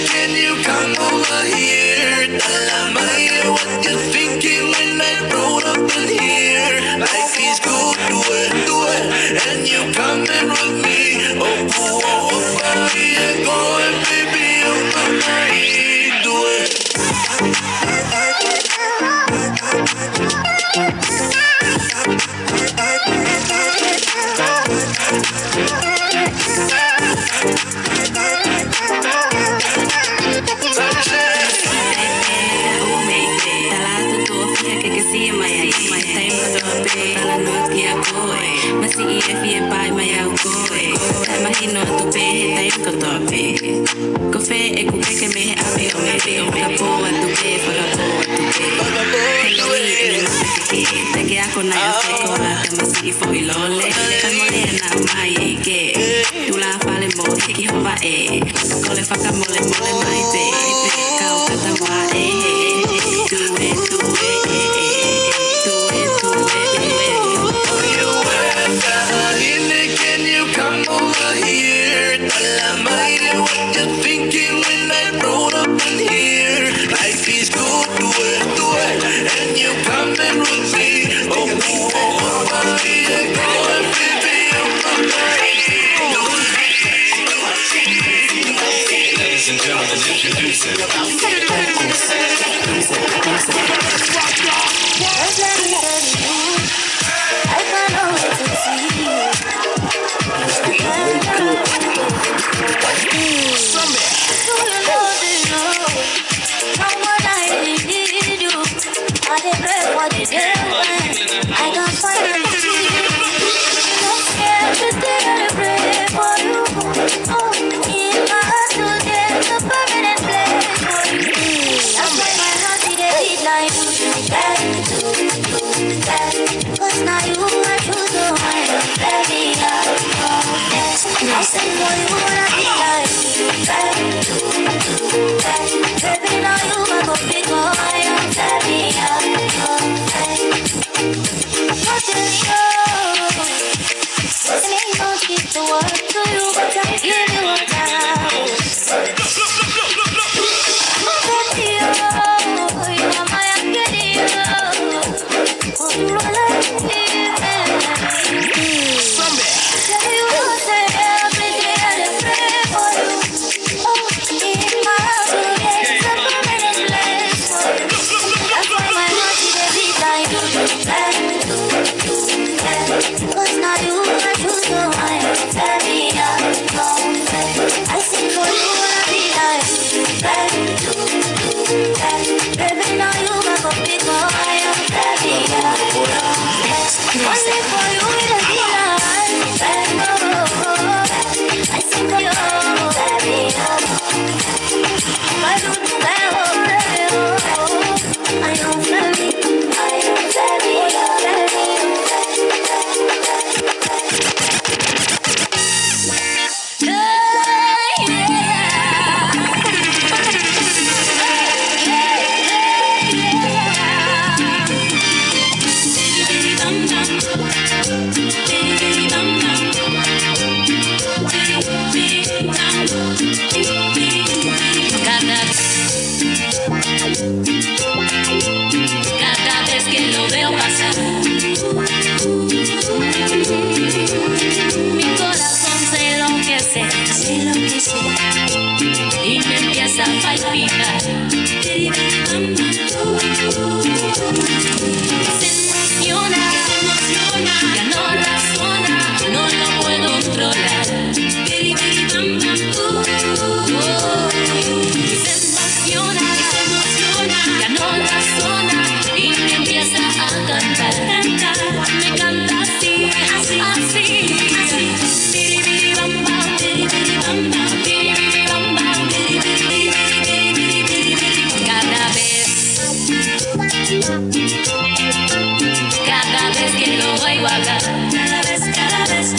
Can you come over here? Tell me what you're thinking when I roll up in here. Life is good, do it, and you coming with me. Oh, fire, going, baby, up on my head, do it. That's why my heart is a beat like 'Cause now you are you, so I am very alone. I sing for you and I be like, baby, now you are for me, so I am very alone. I sing for you and I be like, I sing for you, very alone. I do that, I am very, Cada vez que lo veo pasar, mi corazón se enloquece y me empieza a palpitar. Se emociona, ya no razona, no lo puedo controlar. Se emociona, ya no razona y me empieza a cantar. Me canta así, así, así. Cada vez que lo oigo hablar, cada vez,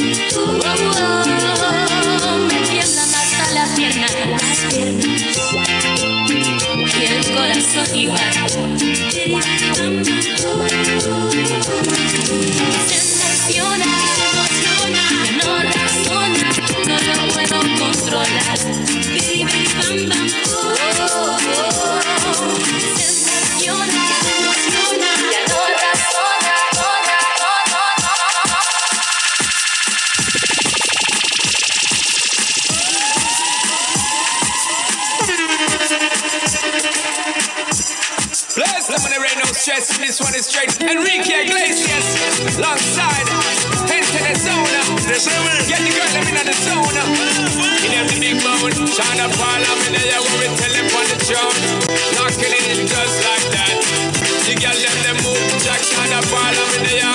me tiemblan hasta las piernas y el corazón igual. Se emociona, ya no razona, no lo puedo controlar. Se emociona, ya no razona. Bless them when there ain't no stress. This one is straight. Enrique Iglesias, alongside Enter the Zone. Get the girl them in the zone. In every big mood, Shana Paul, I'm in there where we tell them on the throne. Knocking it just like that. The girl them move, Jack Shana Paul, I'm in there.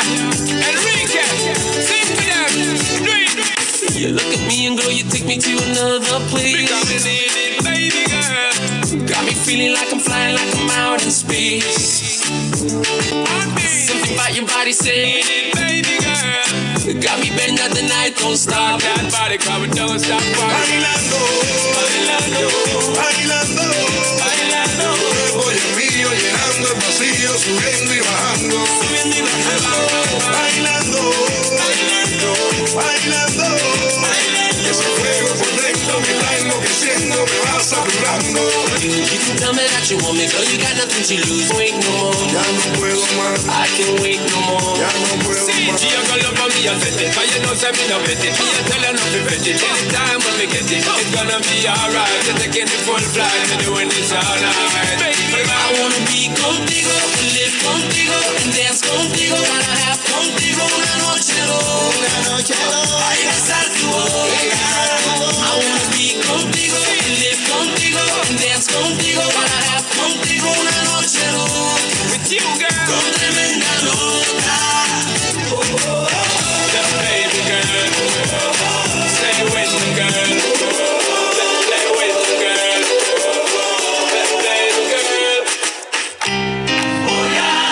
Enrique, sing for them. Do it. You look at me and girl, you take me to another place. Because you need it, baby girl. Got me feeling like I'm flying like I'm out in space. Something about your body saying it, baby girl. Got me bent that the night don't stop. That body coming, don't stop. Bailando, bailando, bailando, bailando. Voy el mío llenando el vacío, subiendo y bajando, subiendo y bajando. Bailando, bailando, bailando, bailando. Ese fuego por dentro me está enloqueciendo, me va saturando. You can tell me that you want me, girl, you got nothing to lose. Wait no more, ya no puedo más. I can't wait no more. Ya no puedo más. She a girl up on me and set it, 'cause you know say me no bet it. Me a tell her not to bet it. Anytime when we get it, it's gonna be alright. You're taking the full flight and doing this all night. Baby, I wanna be contigo, live contigo, and dance contigo. Wanna have contigo una noche ay, besar tu boca. I wanna be contigo, live contigo, and dance contigo. Wanna have contigo una noche with you, girl. Con tremenda loca. Baby girl, stay with me, girl. Stay with me, girl. Baby girl. Oh yeah.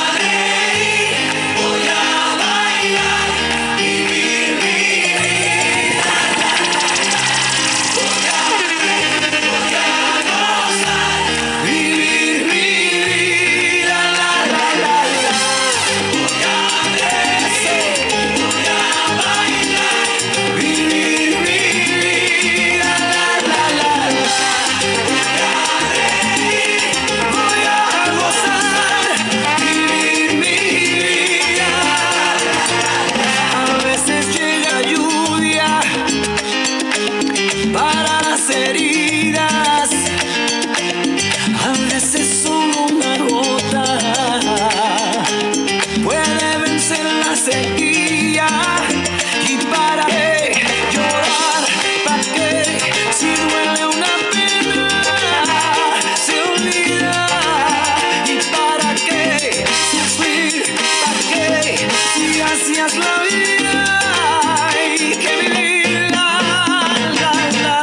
gracias la vida hay que vivirla, la,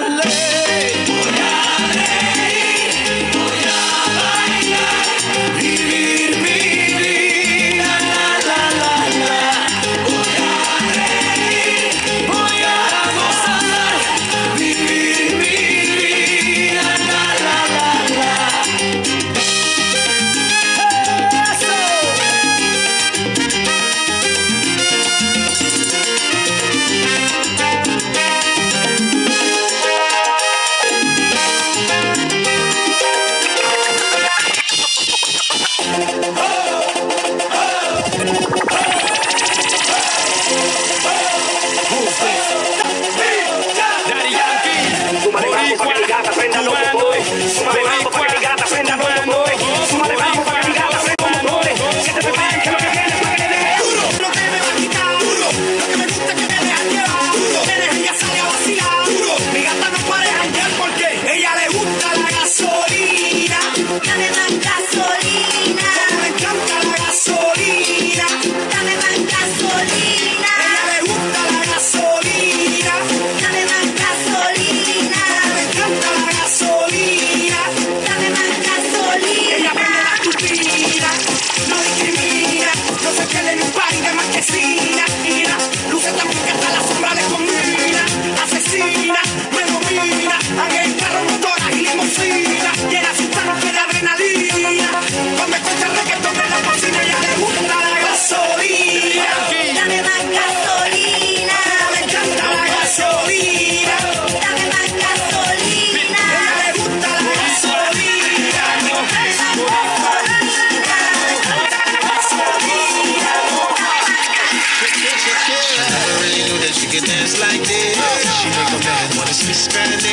ley. Voy a reír, voy a bailar, vivir mi vida, la. Voy a reír, voy a gozar, vivir mi vida, la. Daddy Yankee, súmale mambo pa' que mi gata prenda los motores. Súmale mambo pa' que mi gata prenda los motores. Súmale mambo pa' que mi gata prenda los motores. Siéntate bien, que lo que viene es pa' que le dé duro. Lo que me va a quitar, duro. Lo que me gusta es que me deja llevar, duro. Me deja ella sale a vacilar, duro. Mi gata no para de janguear porque ella le gusta la gasolina. Dame más gasolina. Como le encanta la gasolina. Dame más gasolina. Ella le gusta la gasolina. Dame más gasolina. Como le encanta la gasolina. Dame más gasolina. Ella vende la turbina, no discrimina, no se pierde en un party de marquesina. Mira, luce también que hasta la sombra le combina. Asesina, me domina, haga el carro, motora y limusina. Llena su tanque de adrenalina. Cuando escucha el reggaetón de la cocina, ella le gusta la gasolina. Dame más gasolina. Como le encanta la gasolina. Dame más gasolina. Ella le gusta la gasolina. Never really knew that she could dance like this. She make a man wanna speak Spanish.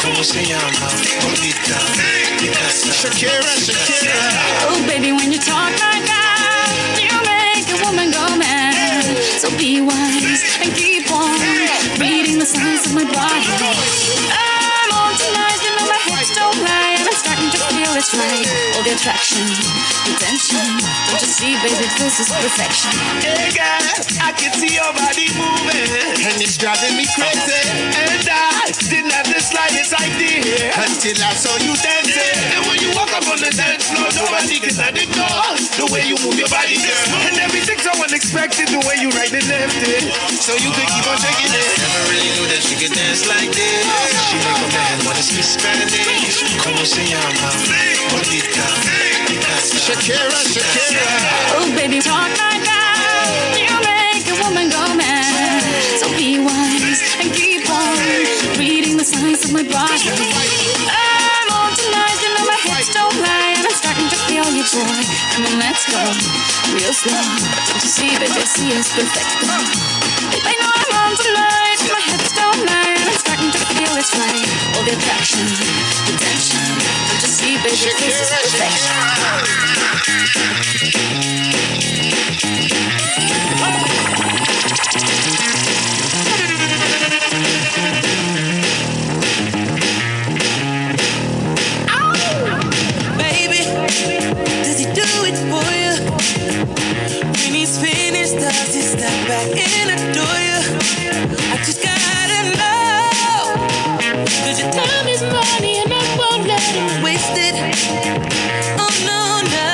Como se llama? Bonita. Shakira, Shakira. Oh, baby, when you talk like that, you make a woman go mad. So be wise and keep on reading the signs of my body. I'm on tonight, you know my hips don't lie, and I'm starting to feel it's right. All the attraction, the tension. Don't you see, baby, this is perfection. Hey girl, I can see your body moving, and it's driving me crazy. And I didn't have the slightest idea until I saw you dancing. And when you walk up on the dance floor, nobody can ignore the way you move your body, girl. And everything's so unexpected, the way you right and left it, so you could keep on shaking it. Never really knew that she could dance like this. She make a man wanna speak Spanish. Como se llama? Bonita. Shakira, Shakira. Oh, baby, talk like that, you make a woman go mad. So be wise and keep on reading the signs of my body. I'm on tonight, you know my hips don't lie, and I'm starting to feel you, boy. I mean, let's go real slow. Don't you see, baby, see it's perfect. I know I'm on tonight, my hips don't lie, and I'm starting to feel it's right. All the attraction, the tension. Don't you see, baby, this is perfection. Baby, does he do it for you? When he's finished, does he step back and adore you? I just gotta know, 'cause your time is money and I won't let him waste it. Oh no, no.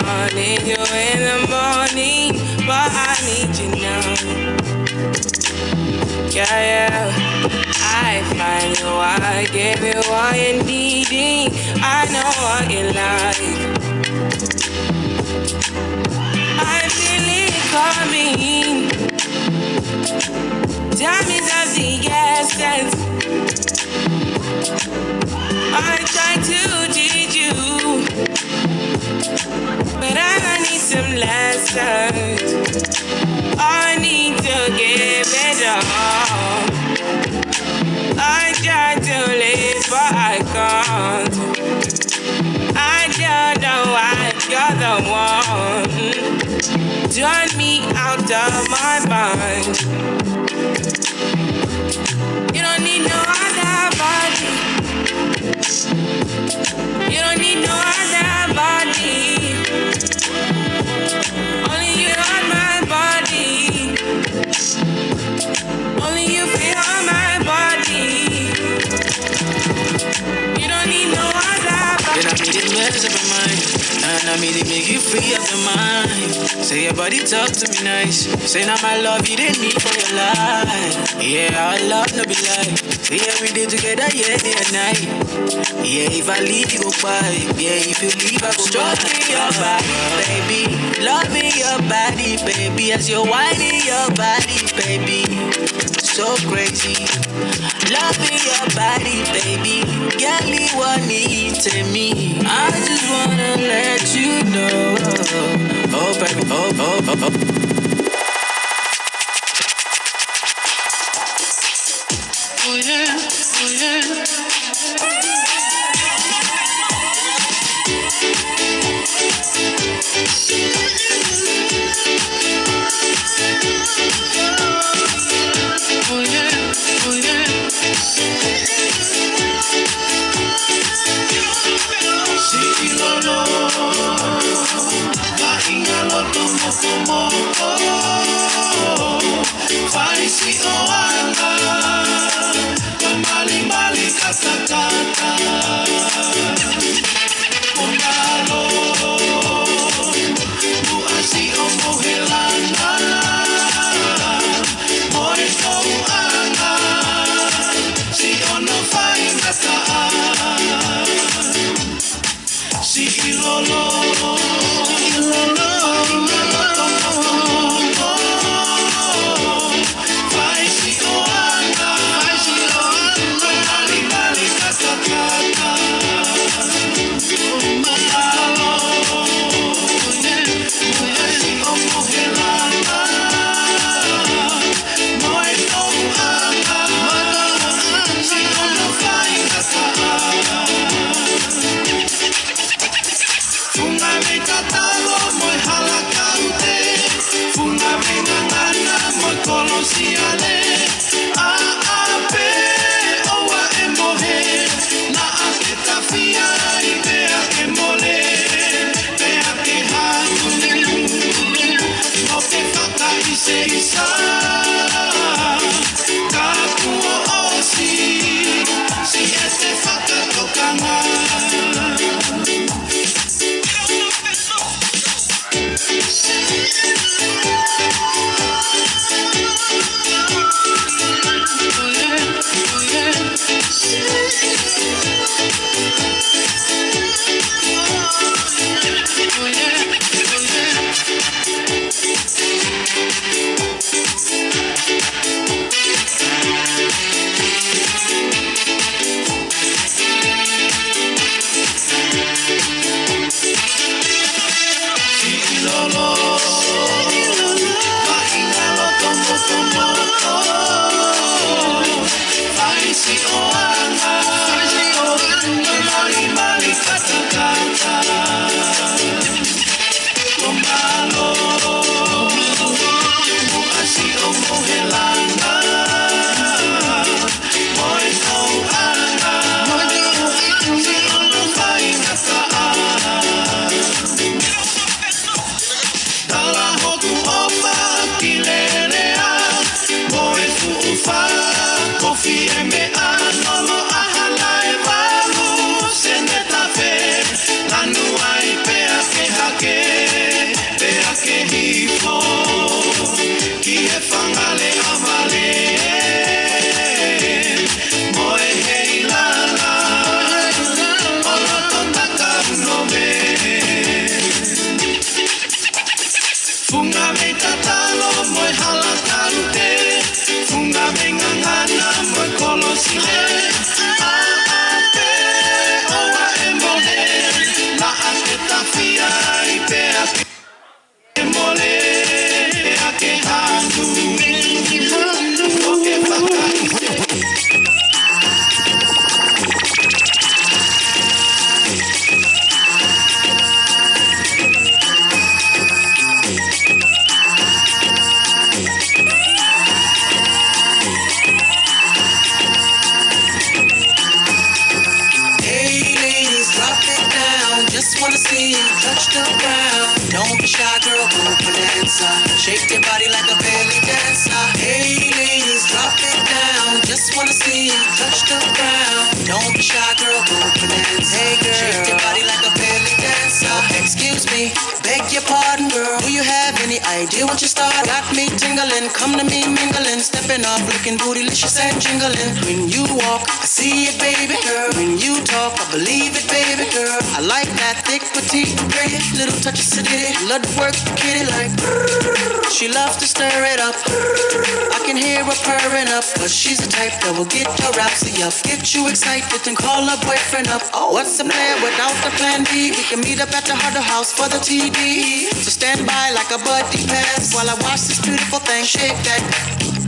wanted you in the morning, but I need you now. Yeah. I find you, I give you what you're needing. I know what you like. I feel it coming. Time is of the essence. I try to teach you, but I need some lessons. I need to give it all. I try to live, but I can't. I don't know why you're the one. Turn me out of my mind. You don't need no other body. You don't need no other body. Only you on my body. Only you feel on my body. You don't need no other body. Then I made it mess up my mind, and I made it make you free up your mind. Say your body talk to me nice. Say now my love you didn't need for your life. Yeah, our love no be lie. Say every day together, yeah, day and night. Yeah, if I leave you go by. Yeah, if you leave I go by. Stroking your body, baby. Loving your body, baby. As you're whining your body, baby. So crazy. Loving your body, baby. Girl, you want it to me. I just wanna let you know. Oh, baby, oh. Oh yeah, oh yeah. ake hifo ki e whangale amale moe hei lala o loto taka no me funga me tatalo moe hala tante funga me ngangana moe kolosile Shake your body like a belly dancer. Hey ladies, drop it down. Just wanna see you touch the ground. Don't be shy, girl, go bonanza. Hey girl, shake your body like a belly dancer. Excuse me, beg your pardon, girl. Do you have any idea what you start? Got me tingling, come to me mingling, stepping off, looking bootylicious and jingling. When you walk, I see it, baby girl. When you talk, I believe it, baby girl. I like that thick, petite, pretty, little touch of sedity. Love to work the kitty like. She loves to stir it up. I can hear her purring up, cause she's the type that will get your rhapsody up. Get you excited and call her boyfriend up. Oh, what's the plan without the plan B? We can meet up at the Huddle House for the TD. So stand by like a buddy pass while I watch this beautiful thing shake that.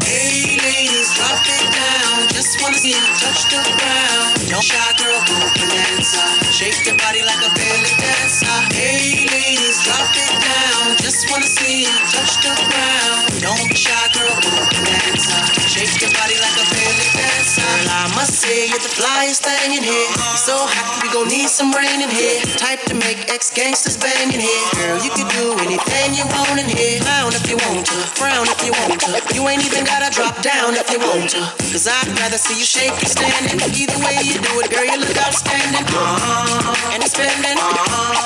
Hey ladies, drop it down. Just wanna see you touch the ground. Don't shy, girl, go bonanza. Shake your body like a belly dancer. Hey ladies, drop it down. Just wanna see you touch the ground. Don't be shy, girl, go bonanza. Shake your body like a belly dancer. Girl, I must say you're the flyest thing in here. You're so hot, we gon' need some rain in here. Type to make ex-gangsters bang in here. Girl, you can do anything you want in here. Clown if you want to, frown if you want to. You ain't even gotta drop down if you want to. Cause I'd rather see you shake and standing. Either way you do it, girl, you look outstanding. And it's spending.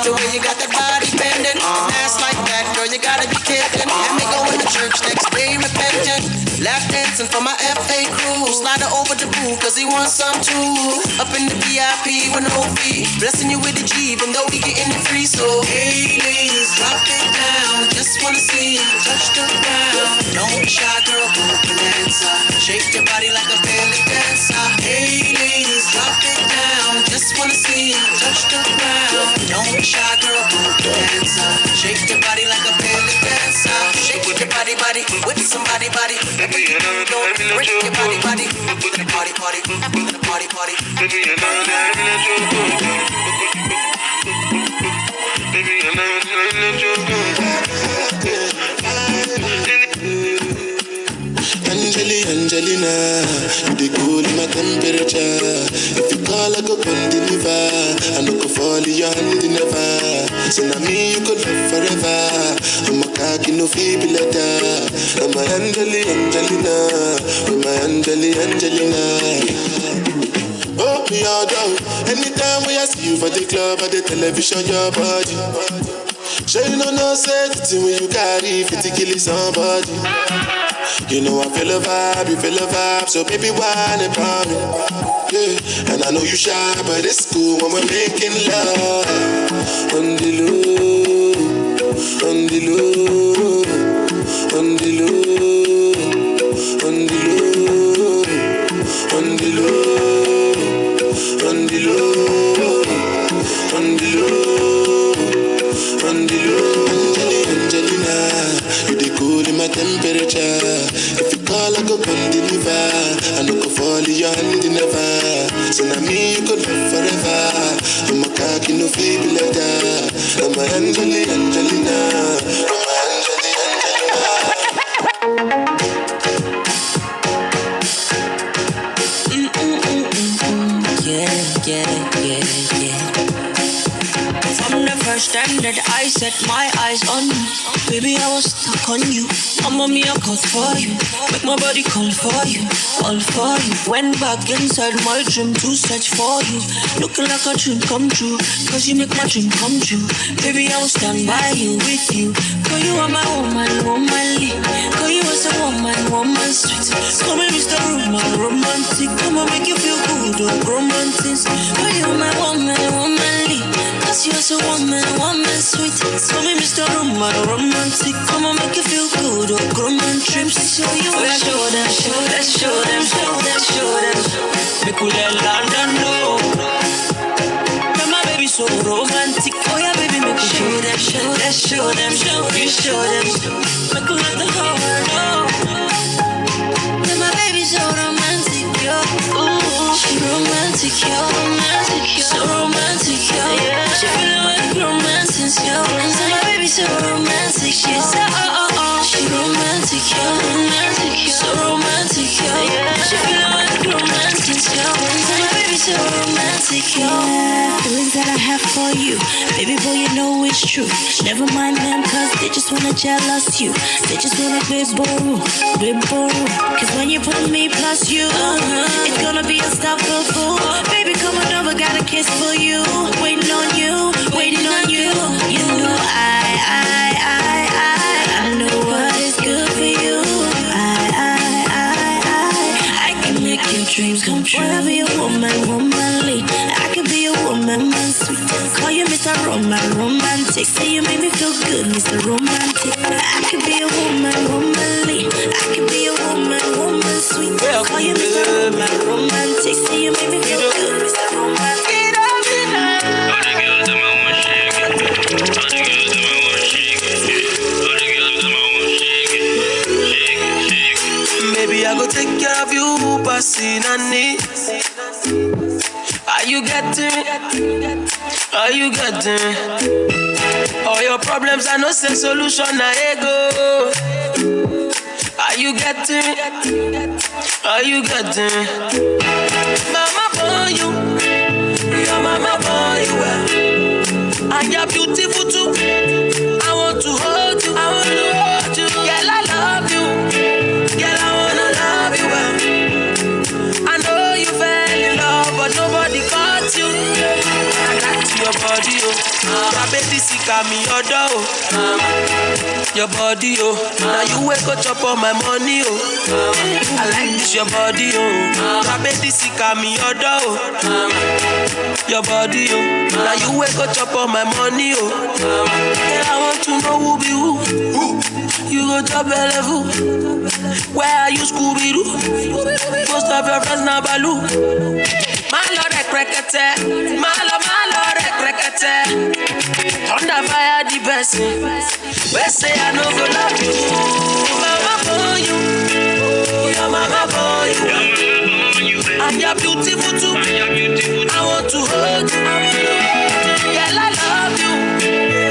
The way you got that body bending. And ass like that, girl, you gotta be kidding. Have me going to church next day repentant. Lap dancing for my FA crew. Slide her over the boo, cause he wants some too. Up in the VIP with no fee. Blessing you with the G, even though we getting it free. So, hey ladies, drop it down. Just wanna see you touch the ground. Don't be shy, girl, go bonanza. Shake your body like a belly dancer. Hey ladies, drop it down. Just wanna see you touch the ground. Don't be shy, girl, go bonanza. Shake your body like a belly dancer. Shake your body, body, with somebody, body. Break your body, body. The party, party, the party, party. Angelina, you the cool in my temperature. If you call, I go come deliver. I no go fall in your hand never. So now me you could love forever. I'm a cocky no feeble letter. I'm my Angelina, with my Angelina. Oh, me all down. Anytime we see you for the club or the television, your body. Sure you know no safety when you carry 50 kill somebody. You know I feel a vibe, you feel a vibe, so baby whine about me. Yeah, and I know you shy, but it's cool when we're making love. On the low, on the low, on the low, on the low, on the low, on the low, on the low, on the low. Angelina, you the cool in my temperature. If you call, I go come deliver. I no go fall in your hand never. So now me you could love forever. I'm a cocky no feeble letter. I'm my Angelina. I'm my Yeah. From the first first time that I set my eyes on you. Baby, I was stuck on you. I'm on me, I caught for you. Make my body call for you, all for you. Went back inside my dream to search for you. Looking like a dream come true, cause you make my dream come true. Baby, I will stand by you, with you. Cause you are my woman, womanly. Cause you are so woman, sweet. Call me Mr. Romantic. Come on, make you feel good, oh, romantic. Cause you are my woman, womanly. Cause you are so woman, sweet. Call me Mr. Romantic. Come on, make you feel good, oh, romantic. So you will show them. Make we let London know. My baby so romantic. Oh yeah, baby, make we show them. Make we let the whole world know. My baby so romantic, yo. Ooh, she romantic, yo. So romantic, yo. She feeling like romantic, yo. My baby so romantic, she's so she romantic, yo. So romantic, yo. She feeling like romantic, yo. My baby so romantic, yo. Feelings that I have for you, baby boy, you know it's true. Never mind them, cause they just wanna jealous you. They just wanna be borrow. Cause when you put me plus you, it's gonna be unstoppable. Baby, come on over, got a kiss for you. Waiting on you. You know I know what is good for you. I can make your dreams come true. Wanna be a womanly. I can be a woman, sweet. Call you Mr. Romantic. Say you make me feel good, Mr. Romantic. I can be a womanly. I can be a woman, sweet. Call you Mr. Romantic. Say you make me feel good, Mr. Romantic. Baby, I go take care of you, passing and need. Are you getting? All your problems are no same solution, na ego. Are you getting? Mama born you, your mama born you well, and you're beautiful too. I want to hold you, girl, I love you, girl, I wanna love you well. I know you fell in love, but nobody caught you. I got to your body, oh. My baby sick at me, your door, your body, oh. Now you wake up chop on my money, oh. I like this, your body, oh. My baby sick at me, your door, your body, oh. Now you wake up chop on my money, oh. Girl, I want to know who be who. You go top level. Where are you, Scooby-Doo? Most of your friends now Baloo. My lord, rekrekete. Thunder fire the best. We say I no go love you. Mama born you. Your mama born you. And you're beautiful too. I want to hold you. Girl, I love you.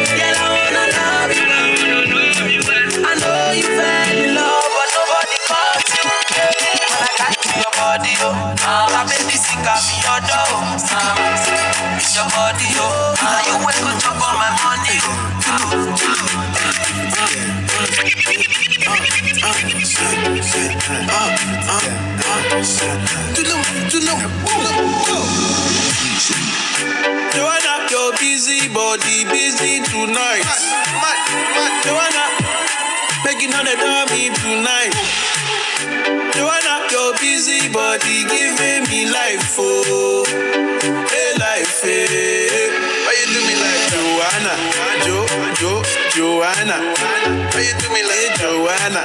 Girl, I wanna love you. I know you fell in love, but nobody caught you. When I got to your body, oh, my baby sick at me, your door. Your body, oh, now you wake up chop on my money, Joanna, your busy body, busy tonight. Joanna, making on the dummy tonight. Joanna, your busy body giving me life, oh, hey life, hey. Why you do me like Joanna, Joanna? Why you do me like Joanna,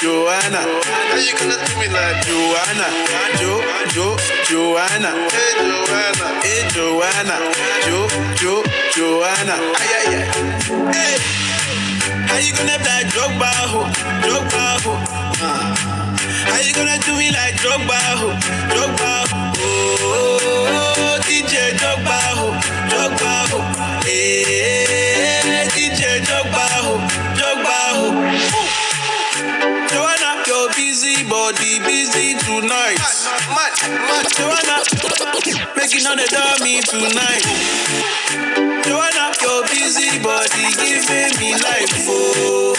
Joanna? How you gonna do me like Joanna, Joanna? Hey Joanna, Joanna? Ay. Hey. How you gonna be like Drogba, ho? How you gonna do me like Drogba, ho? Oh, DJ Drogba, ho? Hey, DJ Drogba, ho? Joanna, your busy body, busy tonight. Joanna, making on the dummy tonight. Joanna, body giving me life, oh,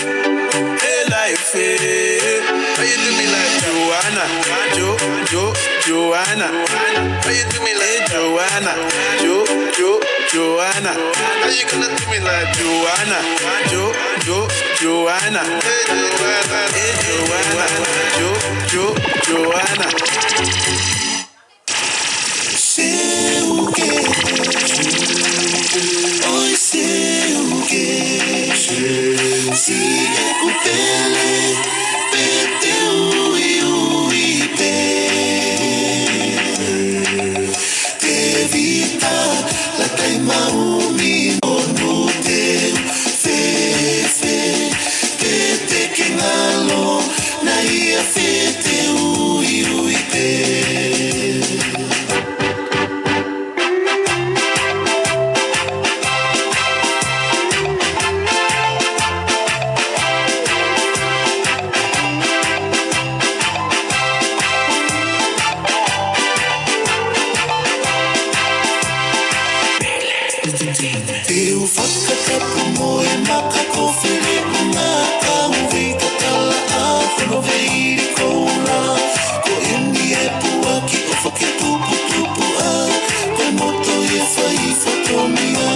hey life, hey. How you do me like Joanna, Joanna? How you do me like Joanna, Joanna? How you gonna do me like Joanna, Joanna? Hey Joanna, Joanna. Sei o que? Oi, sei o que? Se é com pele, peteu e o ipê. Te vita, la taima umi no teu. Fe, pete que ngalo, na ia feteu e o ipê. Eu faca tapu moe maka kofere maka uvita tala afu no veiri kouna ko indi e puaki o fake tupu a ko moto e fai fotomia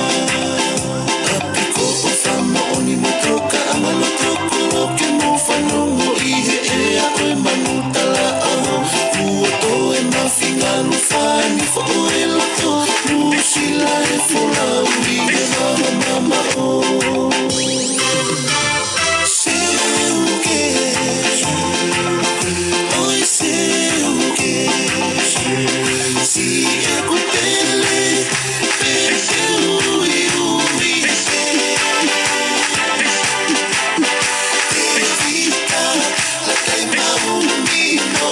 apiko o fama oni mo troka amalo troko ke mo fanongo ihe e a koe manutala aho uoto e mafinga lufani fo e loto musila e fola ui e mama oh sei o que oi sei o que se é com pele perdeu e o evita la taima umi no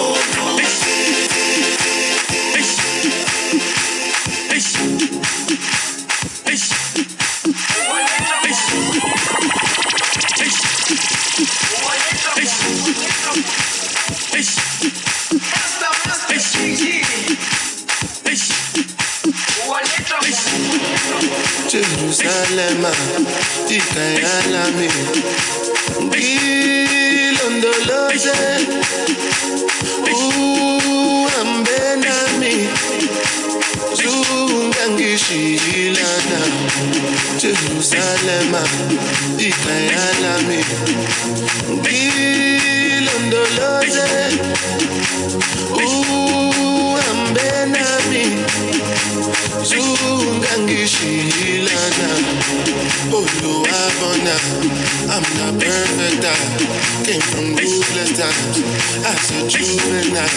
Jerusalem, Ikayalami, Gilondoloze, Ambenami, Zungangishilana, Jerusalem, Ikayalami, Gilondoloze, Ambenami, Zungangishilana, Oluwabona, I'm not perfect, I came from ruthless times, as a juvenile.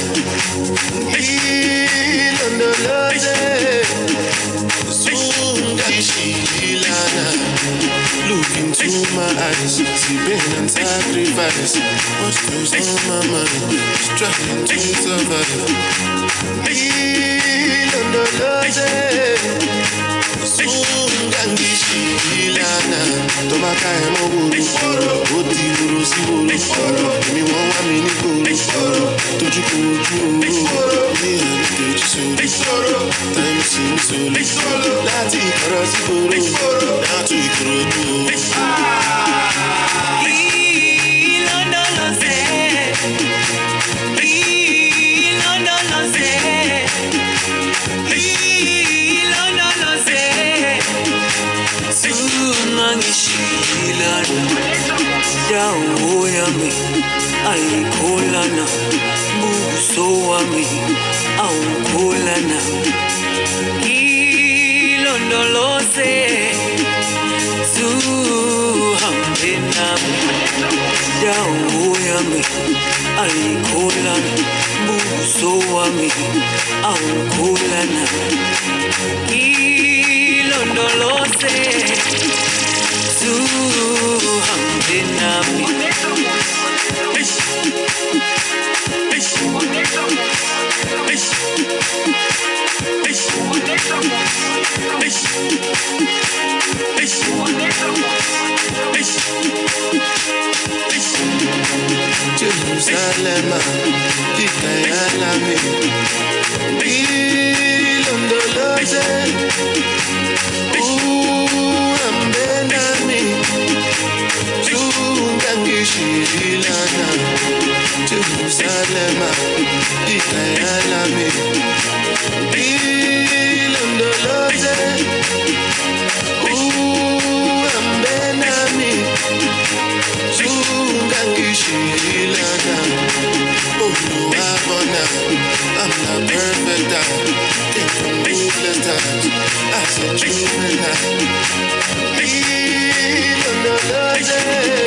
Ilondoloze, Zungangishilana, look into my eyes, see pain and sacrifice, what goes on my mind, struggling to survive. Ilondoloze, Zungangishilana, tomaka emoguru, oti guru si guru, mi won wa mi ni guru, toju koju, mi heritage solo, time seems solo, lati koro si guru, now to ikorodu. Ilondoloze, Ilondoloze, Ilondoloze, Zungangishilana, dawo yami ayikholana, buso wami awukholana. Ilondoloze, zuhambe nami, dawo yami ayikholana, buso wami awukholana. Ilondoloze, zuhambe nami. Jerusalem, Ikayalami, Ilondoloze, Ambena. Sheila down. Oh, you have one now. I'm not perfect time. Came from ruthless times. As a juvenile. Leave another day.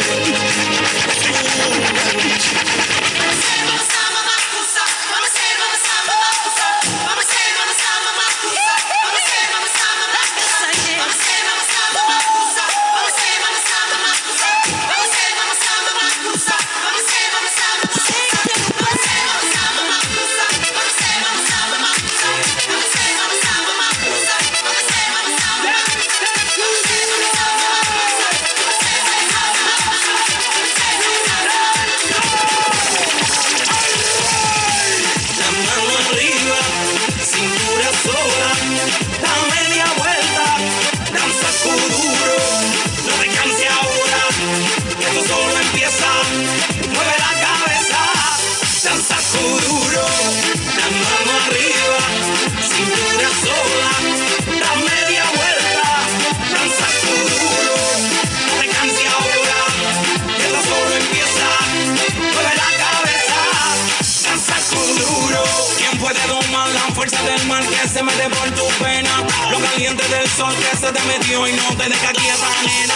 Fuerza del mar que se mete por tu pena. Lo caliente del sol que se te metió y no te deja quieta, nena.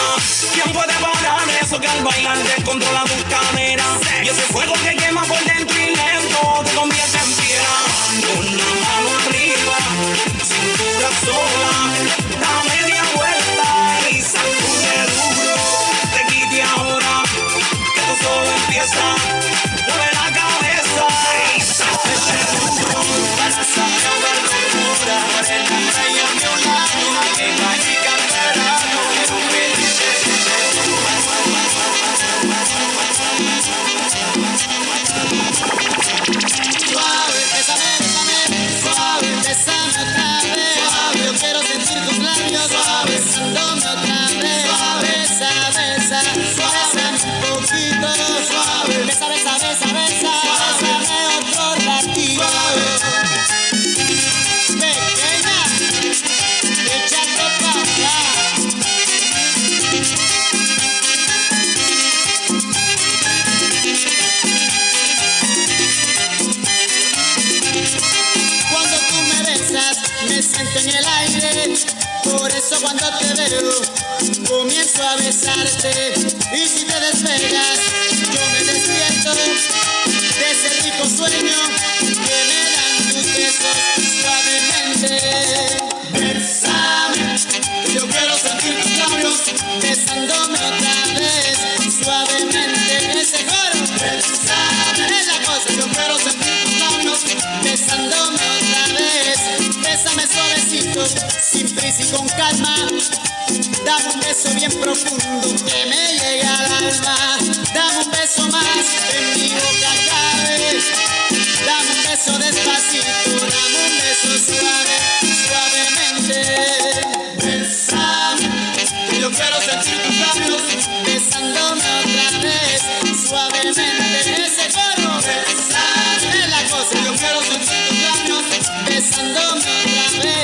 ¿Quién puede parar eso que al bailar descontrola tus caderas? Y ese fuego que quema por dentro y lento te convierte en piedra. Una mano arriba, cintura sola, da media vuelta y sacude duro. Te quite ahora, que esto solo empieza. Mueve la cabeza y sacude duro. En el aire, por eso cuando te veo comienzo a besarte y si te despegas yo me despierto de ese rico sueño que me dan tus besos suavemente. Bésame, yo quiero sentir tus labios besándome otra vez suavemente. Ese coro, bésame, es la cosa, yo quiero sentir tus labios besándome otra vez. Bésame suavecito, sin prisa y con calma. Dame un beso bien profundo que me llegue al alma. Dame un beso más, en mi boca cabe. Dame un beso despacito, dame un beso suave, suavemente. Bésame, yo quiero sentir tus labios besándome otra vez, suavemente. Ese coro, bésame, es la cosa, yo quiero sentir tus labios besándome otra vez.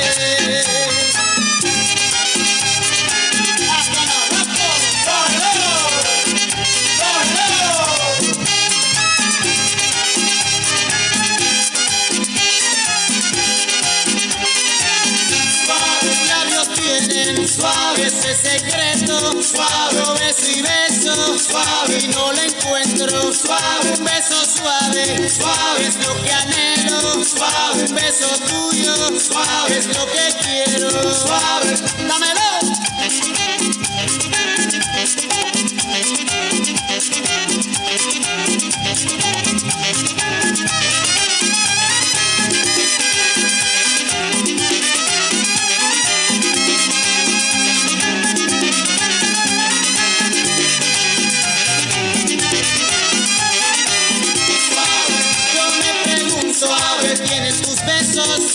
Suave ese secreto, suave beso y beso, suave y no lo encuentro, suave un beso suave, suave es lo que anhelo, suave un beso tuyo, suave es lo que quiero, suave, dámelo.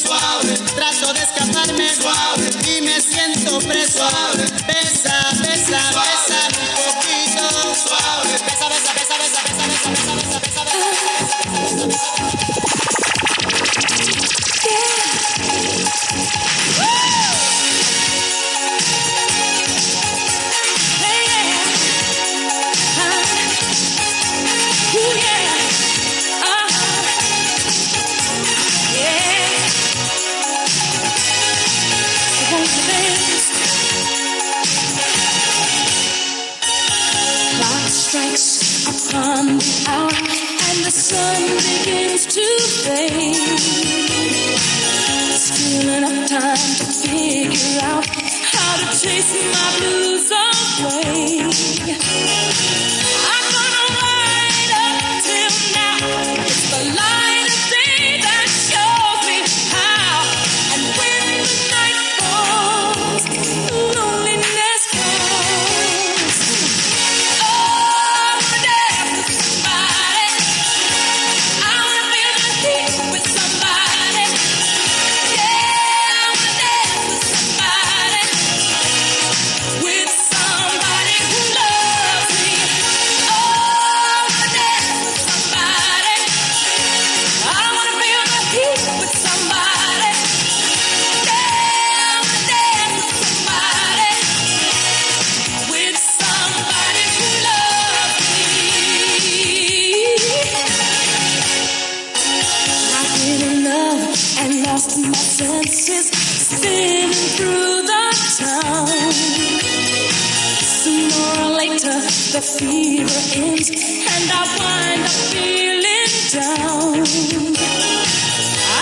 Suave, trato de escaparme suave y me siento preso. Suave, besa, besa, besa un poquito. Suave, besa, besa, besa, besa, besa, besa, besa, besa, besa, besa, besa, besa. strikes upon the hour and the sun begins to fade. Still enough time to figure out how to chase my blues away. I'm gonna ride up till now. It's the light of day that shows me how. And when the night falls, loneliness comes. Oh, I wanna dance with somebody. I wanna feel the heat with somebody. Yeah, I wanna dance with somebody. With somebody who loves me. Oh, I wanna dance with somebody. I wanna feel the heat with somebody. Yeah, I wanna dance with somebody. With somebody who loves me. I've been in love and lost my senses, spinning through the town. Sooner or later, the fever ends, and I wind up feeling down.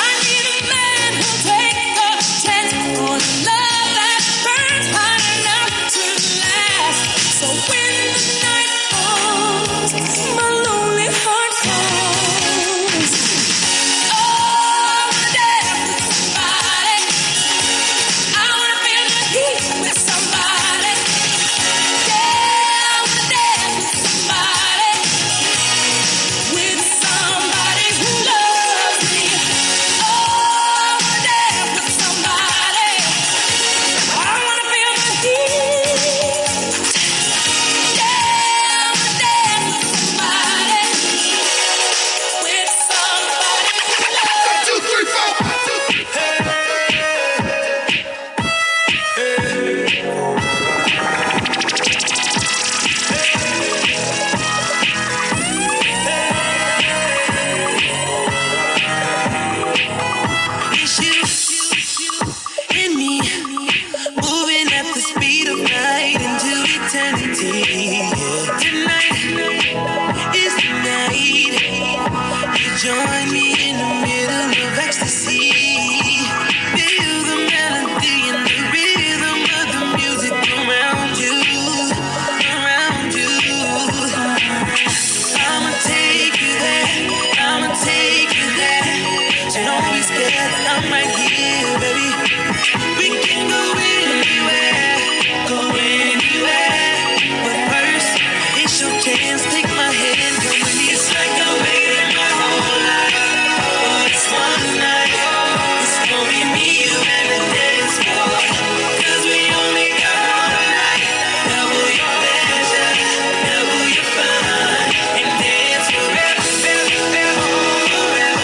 I need a man who'll take the chance on a love that burns hot enough to last. So when the night falls, my lonely heart calls. Oh, I wanna dance with somebody. I wanna feel the heat with somebody. Yeah, I wanna dance with somebody. With somebody who loves me. Oh, I wanna dance with somebody. I wanna feel the heat. Yeah, I wanna dance with somebody. With somebody who loves me. 1, 2, 3, 4. It's you and me, moving at the speed of light into eternity. Tonight is the night. You join me in the middle of ecstasy. Feel the melody and the rhythm of the music around you, around you. I'ma take you there, I'ma take you there. So don't be scared, I'm right here, baby. We can go anywhere, go anywhere. But first, it's your chance, take my hand, come with me. It's like I waited my whole life for this one night. It's gonna be me, you, and the dance floor. 'Cause we only got one night. Double your pleasure, double your fun, and dance forever, forever, forever,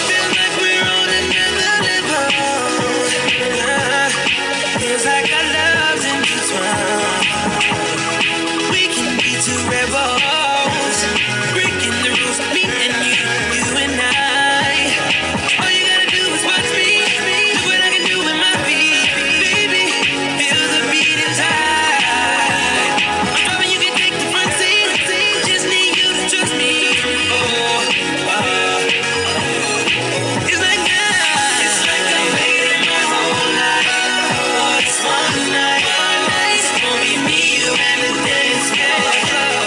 Feels like we're on another level. Feels like our love's intertwined. We can be two rebels, breaking the rules, me and you and I. All you gotta do is watch me. Look what I can do with my feet, baby. Feel the beat inside. I'm driving, you can take the front seat. Just need you to trust me. It's like I waited my whole life for this one night. It's gonna be me, you, and the dance floor.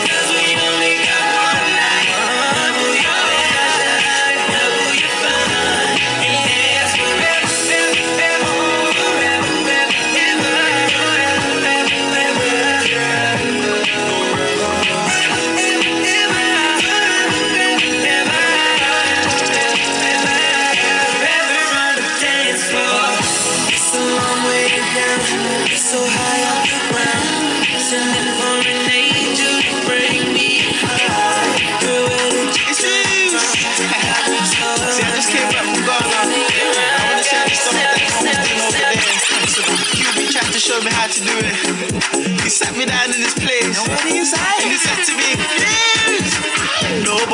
'Cause we only got one night. Double your pleasure, double your fun, and dance forever, forever, forever, It's a long way down, it's so high off the ground. Sending for an angel to bring me high. Girl, where did you come from? See, I just came back from Ghana. I want to share this stuff that comes over there. So you've been trying to show me how to do it. He sat me down in this place. And he said to me, nobody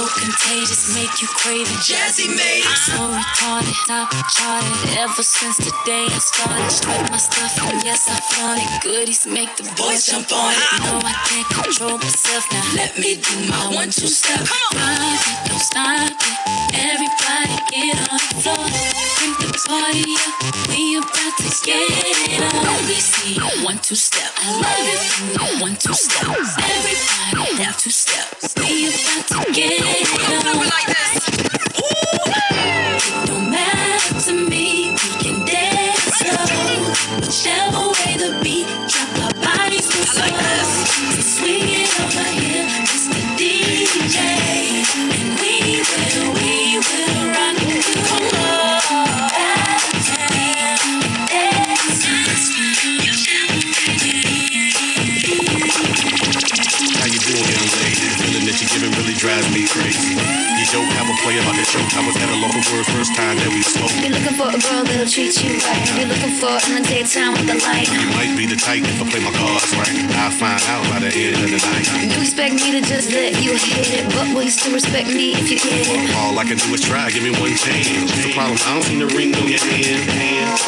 so contagious, make you crave it. Jazzy made it. So retarded, top charted. Ever since the day I started, straight my stuff and yes I flaunt it. Goodies make the boys jump on it. No, I can't control myself now. Let me do my 1-2 step. Rock it, don't stop it. Everybody get on the floor. Bring the party up. We about to get it on. Let me see a 1-2 step. I love it when you 1-2 step. everybody 1-2 step. we about to get it on. Like this. It don't matter to me. We can dance slow. Whichever way the beat drop, our bodies will slow. Swing it over here, Mr. DJ, and we will rock it. Come on, How you doing, young lady? Feeling that you're giving really drives me crazy. You don't have a play about the joke. I was at a local word first time that we spoke. You're looking for a girl that'll treat you right. You're looking for in the daytime with the light. You might be the type if I play my cards right. I'll find out by the end of the night. You expect me to just let you hit it, but will you still respect me if you get it? All I can do is try, give me one chance. What's the problem? I don't see the ring on your hand.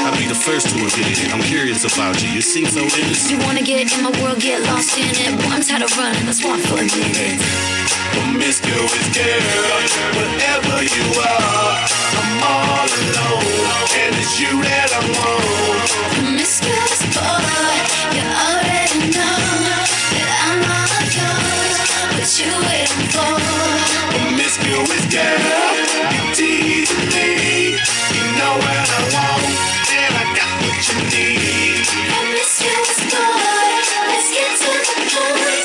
I'll be the first to admit it. I'm curious about you. You seem so innocent. You wanna get in my world, get lost in it. Boy, I'm tired of running, let's walk for a minute. Promiscuous girl, whatever you are, I'm all alone, and it's you that I want. Promiscuous boy, you already know that I'm all yours. What you waiting for? Promiscuous girl, you tease me. You know what I want, and I got what you need. Promiscuous boy, let's get to the point.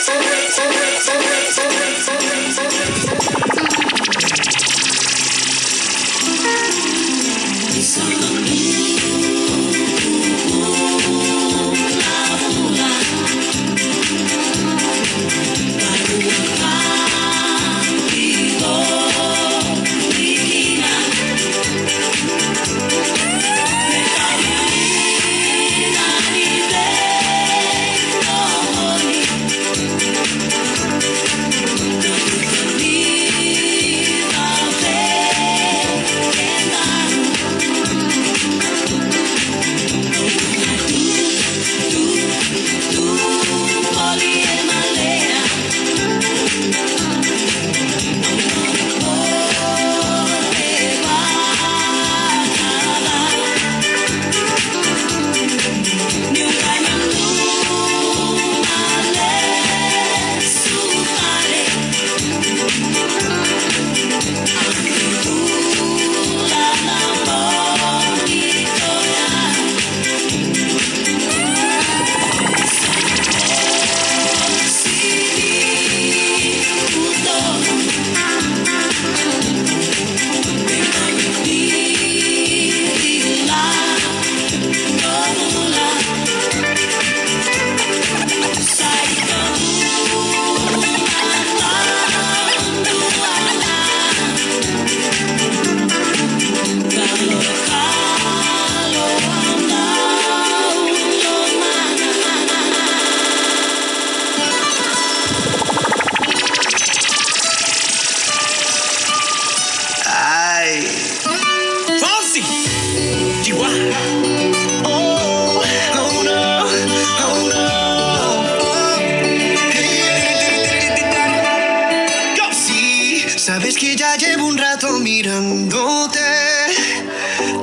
Sabes que ya llevo un rato mirándote.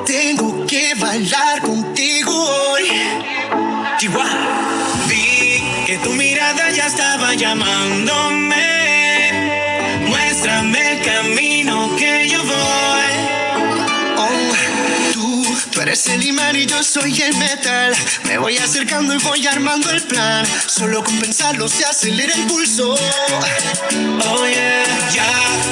Tengo que bailar contigo hoy. Chihuahua. Vi que tu mirada ya estaba llamándome. Muéstrame el camino que yo voy. Oh, tú eres el imán y yo soy el metal. Me voy acercando y voy armando el plan. Solo con pensarlo se acelera el pulso. Oh yeah,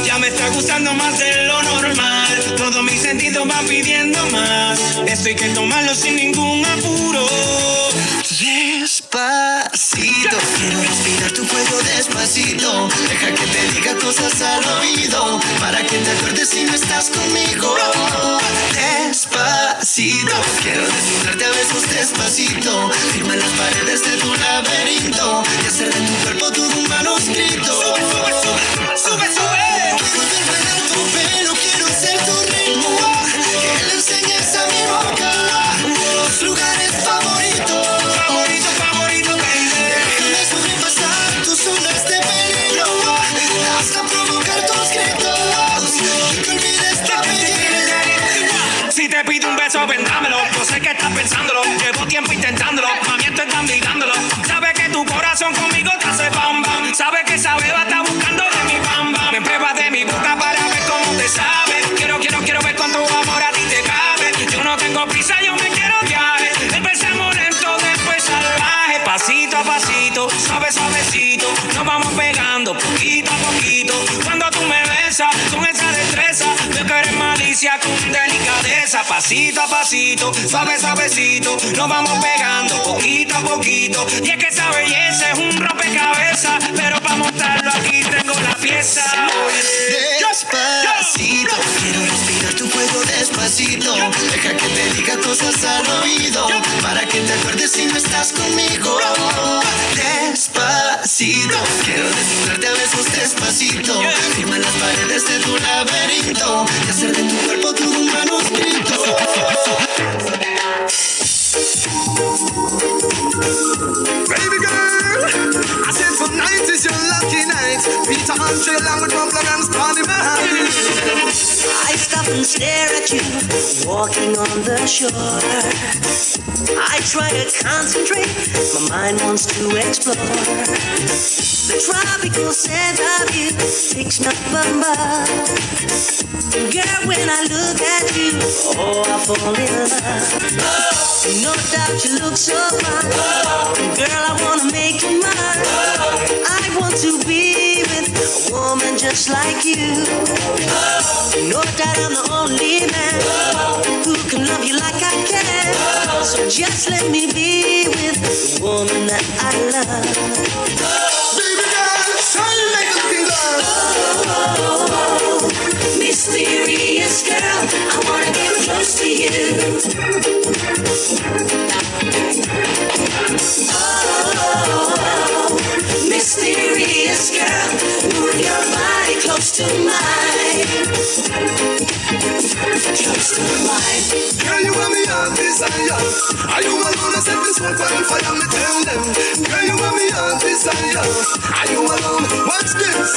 ya me está gustando más de lo normal. Todos mis sentidos van pidiendo más. Esto hay que tomarlo sin ningún apuro. Despacito, quiero respirar tu fuego despacito. Deja que te diga cosas al oído, para que te acuerdes si no estás conmigo. Despacito, quiero desnudarte a besos despacito. Firma las paredes de tu laberinto y hacer de tu cuerpo todo un manuscrito. Sube, sube. Quiero ver bailar tu pelo, quiero ser tu ritmo. Que le enseñes a mi boca tus lugares favoritos. Favorito, baby. Déjame sobrepasar tus zonas de peligro hasta provocar tus gritos y que olvides tu apellido. Si te pido un beso, vendámelo. Yo sé que estás pensándolo. Llevo tiempo intentándolo. Mami, estoy candidándolo. Sabes que tu corazón conmigo te hace bam bam. Sabes que esa beba está buscando de mi bam bam. Me pruebas de mi boca para ver cómo te sabe. Quiero ver cuánto amor a ti te cabe. Yo no tengo prisa, yo me quiero viaje. Empecemos lento, después salvaje. Pasito a pasito, suavecito. Nos vamos pegando poquito a poquito. Cuando tú me besas con esa destreza, veo que eres malicia con delicadeza. Pasito a pasito, suavecito. Nos vamos pegando poquito a poquito. Y es que esa belleza es un rompecabezas, pero para montarlo aquí tengo la pieza. Despacito, quiero respirar tu fuego despacito. Deja que te diga cosas al oído, para que te acuerdes si no estás conmigo. Despacito, quiero desnudarte a besos despacito. Firma las paredes de tu laberinto y hacer de tu cuerpo todo un manuscrito. Baby girl, I said tonight is your lucky night. Peter Andre along with Bubbler and Starry Man. I stop and stare at you, walking on the shore. I try to concentrate, my mind wants to explore. The tropical scent of you takes my bummer. Girl, when I look at you, oh, I fall in love. No doubt you look so fine. Girl, I wanna make you mine. I want to be with a woman just like you. No doubt I'm the only man who can love you like I can. So just let me be with the woman that I love. Baby girl, try to make the thing Oh, mysterious girl, I wanna get close to you. Oh, mysterious girl, move your body close to mine. Close to mine. Girl, you want me on desire. Are you alone? I set this one on fire, me tell them. Girl, you want me on desire. Are you alone? Watch this.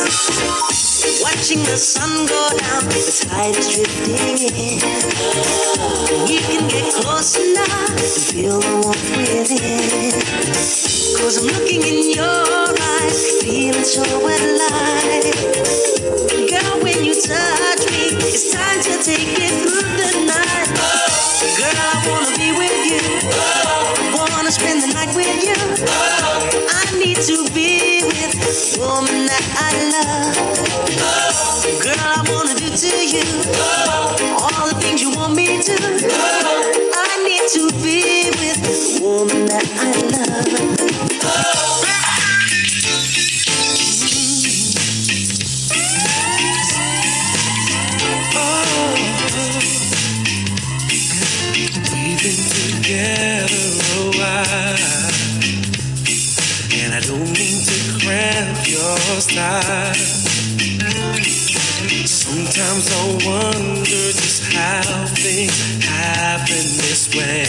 Watching the sun go down, the tide is drifting in. We can get closer now and feel the warmth within. Cause I'm looking in your eyes, feeling so alive. Girl, when you touch me, it's time to take it through the night. Girl, I wanna be with you, I wanna spend the night with you. I need to be with the woman that I love. Girl, I wanna do to you all the things you want me to. I need to be with the woman that I love. We've been together a while, and I don't mean to cramp your style. Sometimes I wonder just how things happen this way.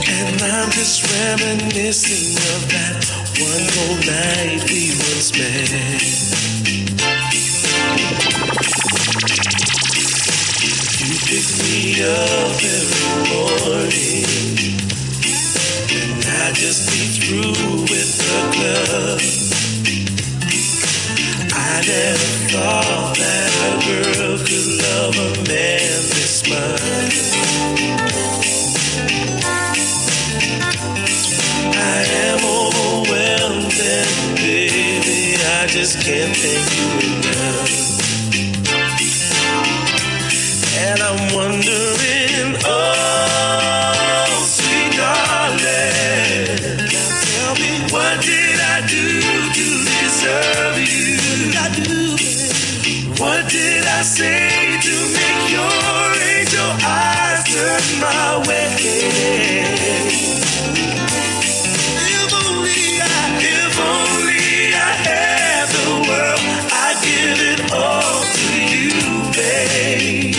And I'm just reminiscing of that one whole night we once spent. You picked me up every morning, and I'd just be through with the club. I never thought that a girl could love a man this much. I am overwhelmed and baby, I just can't thank you enough. And I'm wondering, oh, sweet darling, deserve you? What did I say to make your angel eyes turn my way? If only I had the world, I'd give it all to you, babe.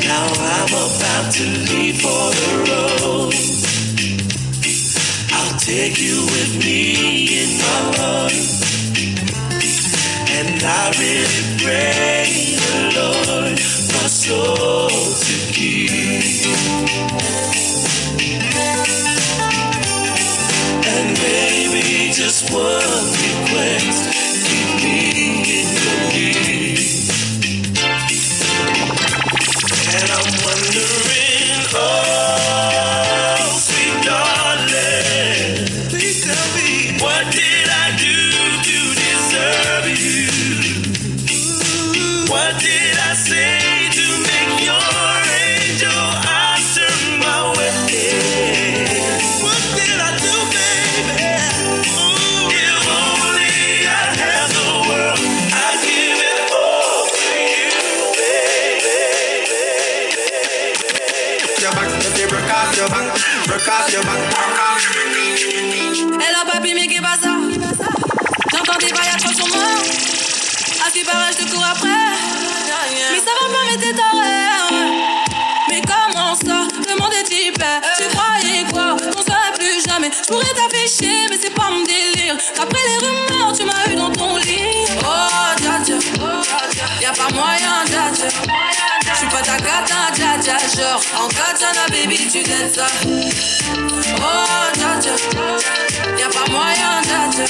Now I'm about to leave for the road. I'll take you with me in my heart. And I really pray the Lord my soul to keep. And maybe just one request, keep me in your need. And I'm wondering, oh, sweet darling, please tell me, what did I do to deserve you? What did I say to make your angel eyes turn my way? What did I do, baby? Ooh, if only I had the world, I'd give it all to you, baby. Your back, if you broke off your back, broke off your back, broke off your back. Elle a papi, mais qu'est pas ça? J'entends des voyages sur son main. À ce qui paraît, je te cours après. Mais ça va pas, mais t'es taré. Mais comment ça? Le monde est hyper. Tu croyais quoi? Qu'on serait plus jamais. Je pourrais t'afficher, mais c'est pas mon délire. Après les rumeurs, tu m'as eu dans ton lit. Oh, dja dja. Y'a pas moyen, dja dja. J'suis pas ta katana, dja dja. Genre, en katana, baby, tu t'aides ça. Oh, dja dja. Y'a pas moyen, dja dja.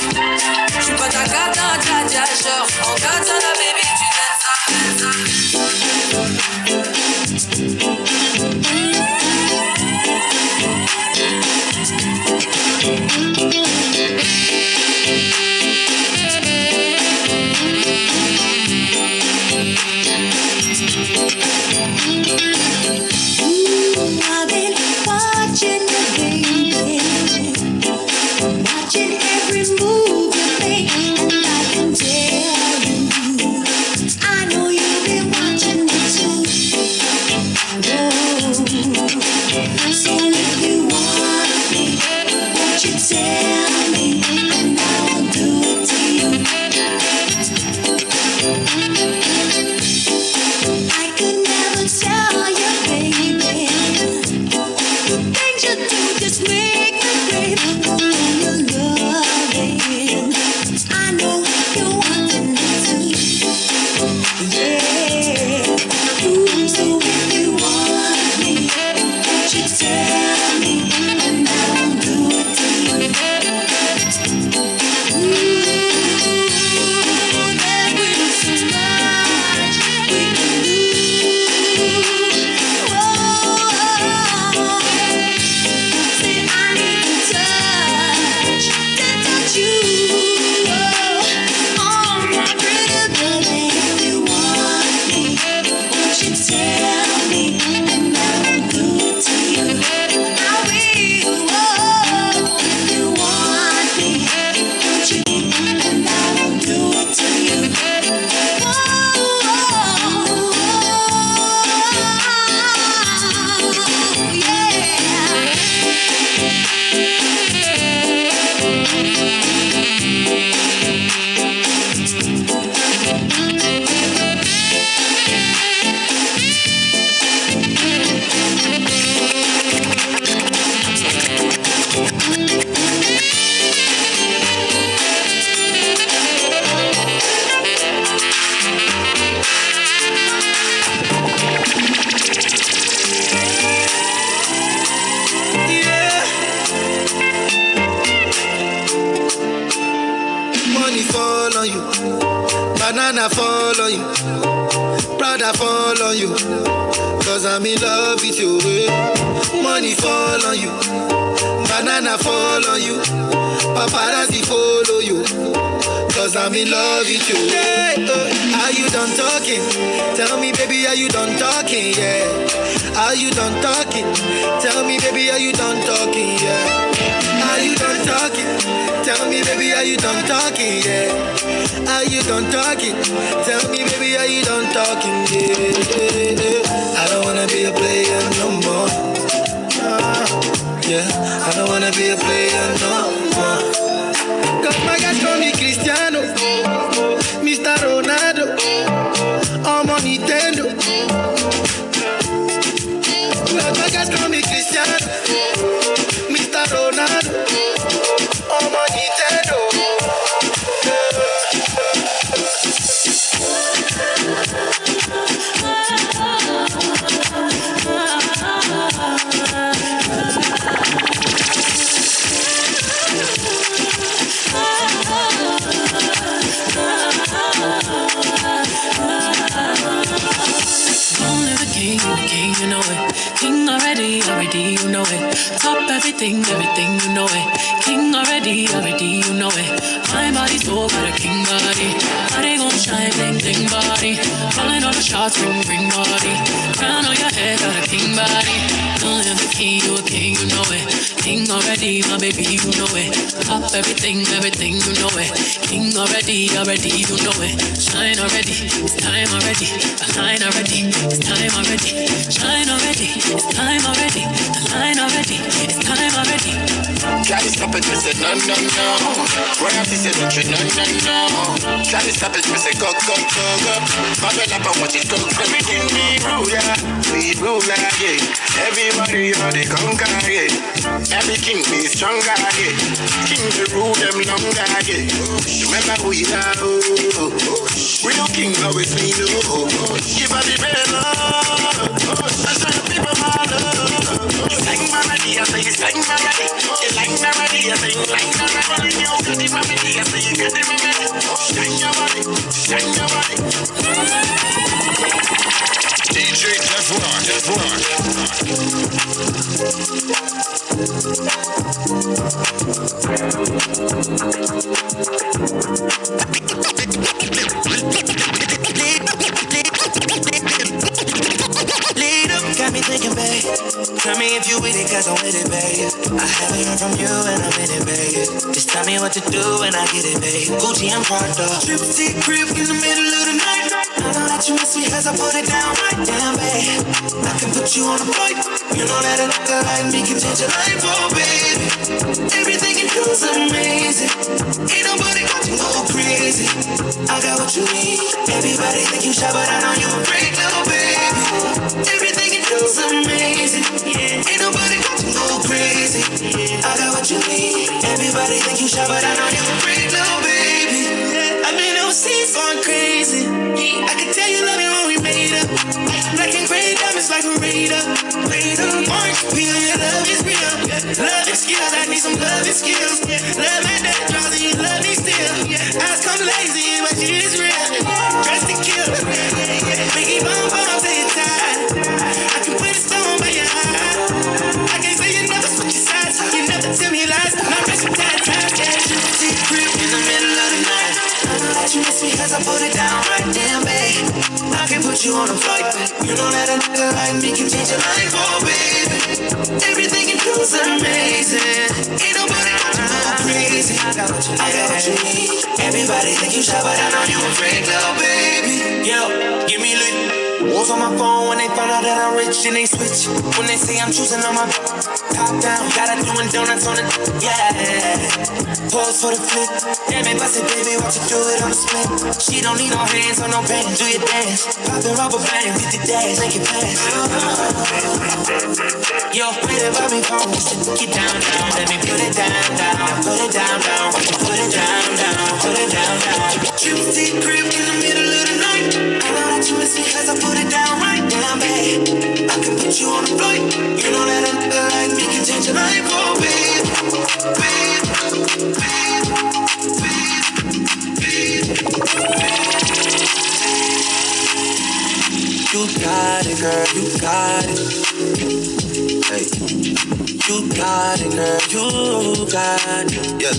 J'suis pas ta katana, dja dja. Genre, en katana, baby, tu t'aides ça. I've been watching you, baby, watching every move you make, and I can tell you, I know you've been watching me too. Whoa. So if you want me, won't you tell me, and I'll do it to you. I could never tell you, baby, the things you do just make me crave for your loving. I know you want me to, yeah. Ooh, so if you want me, won't you tell me, and I'll do it to you. Ooh, there is so much we can do. Say I need to touch you. Oh, my pretty baby, if you want me, won't you tell me, and I'll do it to you. I will. Oh, if you want me, won't you, and I'll do it to you. Money fall on you, banana fall on you, Prada fall on you, cause I'm in love with you. Money fall on you, banana fall on you, paparazzi follow you, cause I'm in love with you. Yeah, are you done talking? Tell me, baby, are you done talking? Yeah, are you done talking? Tell me, baby, are you done talking? Yeah, are you done talking? baby, are you done talking? Yeah. Are you done talking? Tell me, baby, are you done talking? Yeah. I don't wanna be a player no more. Yeah, I don't wanna be a player no more. Cause my guys call me Cristiano, Mr. Ronaldo, I'm on Nintendo. Cause my guys call me Cristiano, Mr. Ronaldo, I'm on Nintendo. Only the king, you know it. King already, you know it. Top everything, you know it. King already, you know it. My body's so got a king body. Body gon' shine, bling, bling body. Calling all the shots, ring, ring body. Crown on your head, got a king body. Only the king, you know it. King already, my baby, you know it. Top everything, you know it. King already, you know it. Shine already, it's time already. Shine already, it's time already. Shine already, it's time already. Shine already, it's time already. Try to stop it, we say no, no, no. Royalty say don't you, no, no, no. Try to stop it, we say go, go, go, go. Bubble up and watch it go. Everything we rule, yeah. We rule, yeah. Everybody on the conquer, yeah. Every king be stronger, yeah. King the rule them longer, yeah. Remember who you are, oh. Real king always we know. Give us the bell, oh. That's why the people my love. It's like my melody, I say it's like my melody. It's like my melody, I say it's like my melody. You got the melody, I say you got the melody. Shine your body, shine your body. DJ Jeff Rock, Jeff Lead up, got me thinking, babe. Tell me if you with it, cause I'm with it, babe. I haven't heard from you and I'm in it, babe. Just tell me what to do and I get it, babe. Gucci and Prada. Trip to crib in the middle of the night. I know that you miss me cause I put it down right down, babe. I can put you on a flight. You know that a nigga like me can change your life, oh, baby. Everything you do is amazing. Ain't nobody got to go crazy. I got what you need. Everybody think you shy, but I know you a great little baby. Everything you do is amazing. Ain't nobody got to go crazy. I got what you need. Everybody think you shy, but I know you a great little baby. I've been overseas going crazy. I can tell you love me when we made up. Black and gray diamonds like a radar. Orange peel, your love is real. Love and skills, I need some love and skills. Love and that draws and you love me still. Eyes come lazy, but shit is real. Dressed to kill. Make it bomb till you're tired. I can put a stone by your eye. I can't say you never switch your sides. You never tell me lies. My rest of time, see the crib in the middle of the night. I know that you miss me cause I put it down right there, babe. I can put you on a flight. You know that a nigga like me can change your life, oh, baby. Everything you do is amazing. Ain't nobody got to go crazy. I got what you need. Everybody think you shy, but I know you a freak, little baby. Yo, give me lit. Wolves on my phone when they find out that I'm rich and they switch. When they say I'm choosing on my top down, gotta doing donuts on it, yeah. Pose for the flip. Damn it, bust it, baby, watch you do it on the split. She don't need no hands on no pen, do your dance. Poppin' rubber band, hit the dash, make it pass. Yo, play the Bobby phone, get down, down. Let me put it down, down. Put it down, down. Put it down, down. Put it down, down. Trip to crib in the middle of the night. I know that you miss me cause I put it down right down, babe. I can put you on a flight. You know that a nigga like me can change your life, oh, babe. Babe, babe, babe, babe. You got it, girl, you got it. Hey. You got it, girl, you got it, yeah.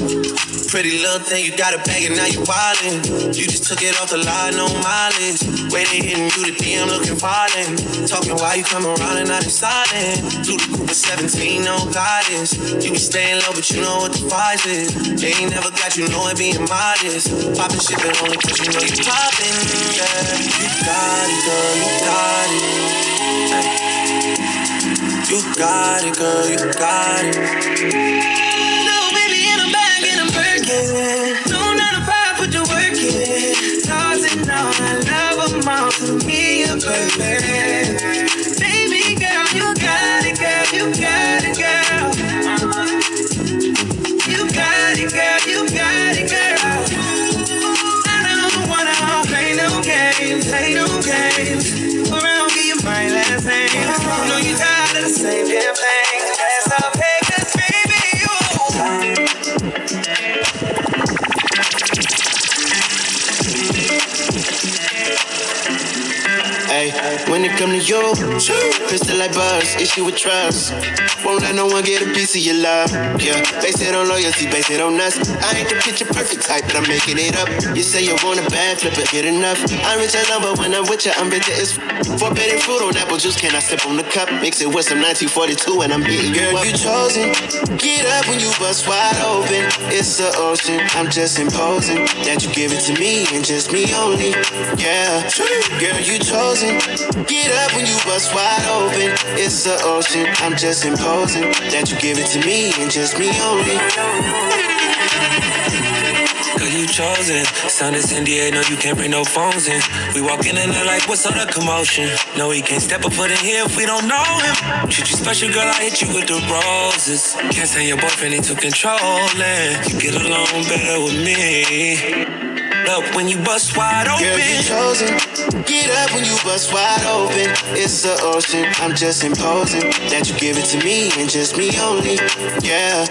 Pretty little thing, you got a bag and now you wildin'. You just took it off the line, no mileage. Waiting, hitting you the DM, looking violent. Talking while you come around and not in silent. Blue the Cooper 17, no guidance. You be staying low, but you know what the price is. They ain't never got you know it being modest. Poppin' shit, but only cause you know you poppin', yeah. You got it, girl, you got it. Hey. You got it, girl, you got it. No, baby, in a bag and I'm working. No, not a five, put your work in. Stars and all, I love them all. To me, you're perfect. Baby girl, you got it, girl, you got it, girl. You got it, girl, you got it, girl. I don't wanna play no games, play no games. Around, give you my last name. I know you tired of the same damn thing. That's all, hey, 'cause baby, you. Hey, when it come to you, pistol like buzz, issue with trust. Won't let no one get a piece of your love. Yeah, base it on loyalty, base it on us. I ain't the picture perfect type, but I'm making it up. You say you want a bad flip it, get enough. I'm rich alone, but when I'm with you, I'm bitter as forbidden fruit on apple juice. Can I sip on the cup? Mix it with some 1942 and I'm beating you up. You chosen. Get up when you bust wide open. It's the ocean. I'm just imposing that you give it to me and just me only. Yeah, girl, you chosen. Get up when you bust wide open. It's the ocean. I'm just imposing that you give it to me and just me only. Girl, you chosen. Sound is NDA, no, you can't bring no phones in. We walk in and they're like, what's all the commotion? No, he can't step up foot in here if we don't know him. Treat you special, girl, I hit you with the roses. Can't stand your boyfriend, he too controlling. You get along better with me. Up when you bust wide open. Girl, you chosen. Get up when you bust wide open. It's the ocean. I'm just imposing that you give it to me and just me only. Yeah,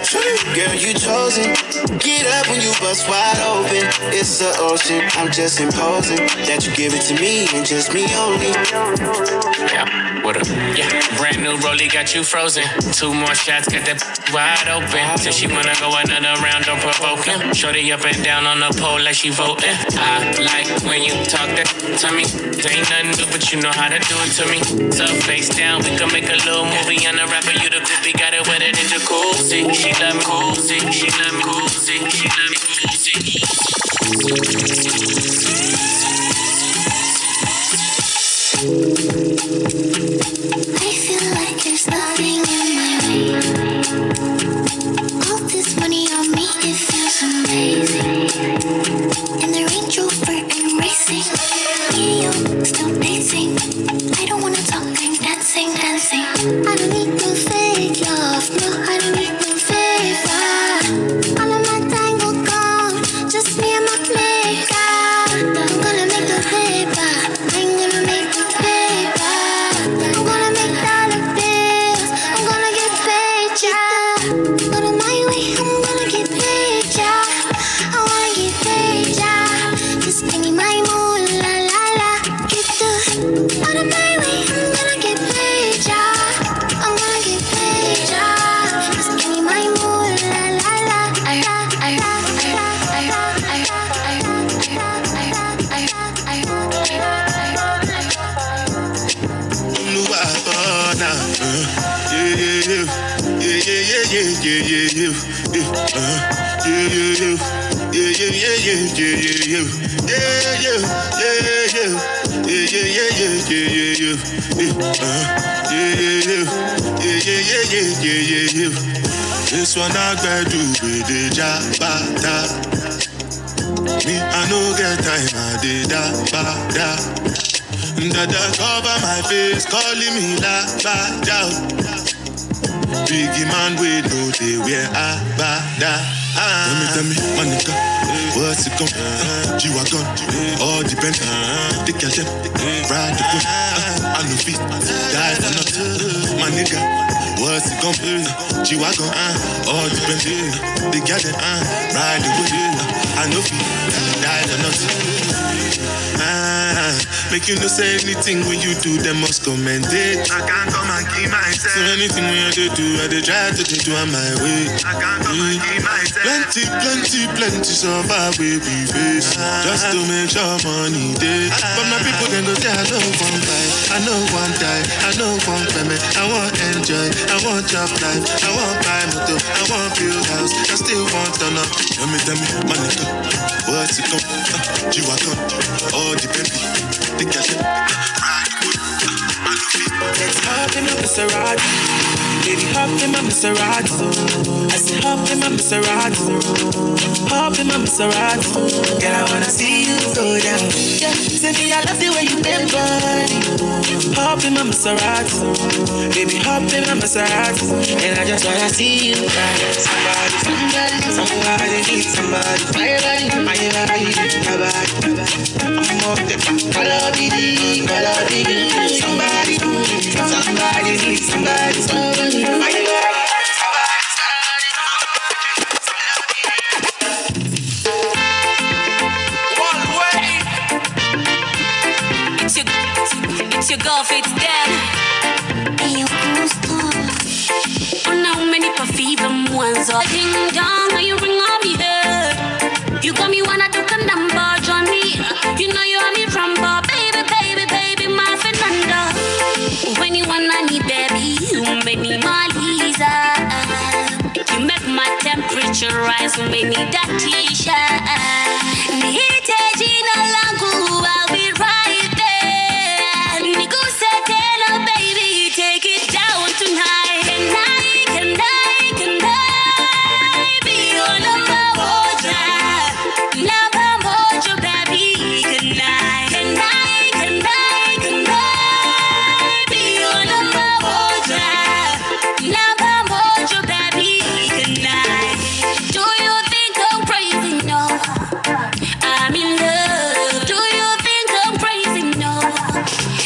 girl, you chosen. Get up when you bust wide open. It's the ocean. I'm just imposing that you give it to me and just me only. Yeah, what up? Yeah, brand new rollie got you frozen. 2 more shots, got that wide open. Said she wanna go another round, don't provoke him. Shorty up and down on the pole like she voting. I like when you talk that to me. There ain't nothing new, but you know how to do it to me. So face down, we can make a little movie on the rapper. You the groupie, got it wetter than jacuzzi. She love me cozy, she love me cozy, she love me cozy. I feel like there's nothing in my way. All this money on me, it feels amazing. In the Range Rover and racing, me and you still pacing. I don't wanna talk, I'm dancing, dancing. I don't need no fake love, no, I don't need no favor. All of my time will gone, just me and my maker. I'm gonna make the paper, I'm gonna make the paper. I'm gonna make dollar bills, I'm gonna get paid, yeah. Out of my way, I'm gonna get paid, yeah. I wanna get paid, yeah. Just give me my moolah, la la. Get the out of my way, I'm gonna get paid, yeah. I'm gonna get paid, yeah. Just give me my moolah, la la. This one I gotta do with the jabata. Me, I no get time, I did da. Dada cover my face, calling me la ba da. Biggie man, we know they wear a ba da. Tell me, my nigga, what's it gon' G-Wagon, all depend. Take your shit, ride the whip. I no fit, die for nothing. My nigga, What's it gon' be? G-Wagon, all depending. The girl that riding with you. I know if you die or not. Make you no say anything when you do, they must commend it. I can't come and keep myself. So anything when you do, I dey try to do on my way. I can't come and keep myself. Plenty so far we face. Just to make sure money day. But my people then go say I know one buy, I know one die, I know one payment. I want enjoy, I want job life, I want buy motor, I want build house, I still want to know. Tell me, my nigga, what's it come? G-Wagon, all the baby, the cash, let's hop in my Maserati, baby, hop in my Maserati. I said hop in my Maserati, hop in my Maserati. Girl, I wanna see you go down. Yeah, say me I love the way you bend body. Hop in my Maserati, baby, hop in my Maserati. And I just wanna see you ride. Somebody need somebody. My body, I'm up there. Follow me, somebody. Somebody needs somebody. It's your girl, Faith Dan. Oh, now many perfume ones are ding dong. Now you ring on me head. You got me wanna do the number, Johnny. You know you have me rumba, baby, my Fernanda. When you wanna need baby, you make me my Lisa. You make my temperature rise when we need that t-shirt. Nihitajina langu, I'll be right there. Nikusetena, baby, take it down tonight. Can I be your number mojo, baby? Can I be your number mojo, baby? Can I? Do you think I'm crazy? No, I'm in love. Do you think I'm crazy? No,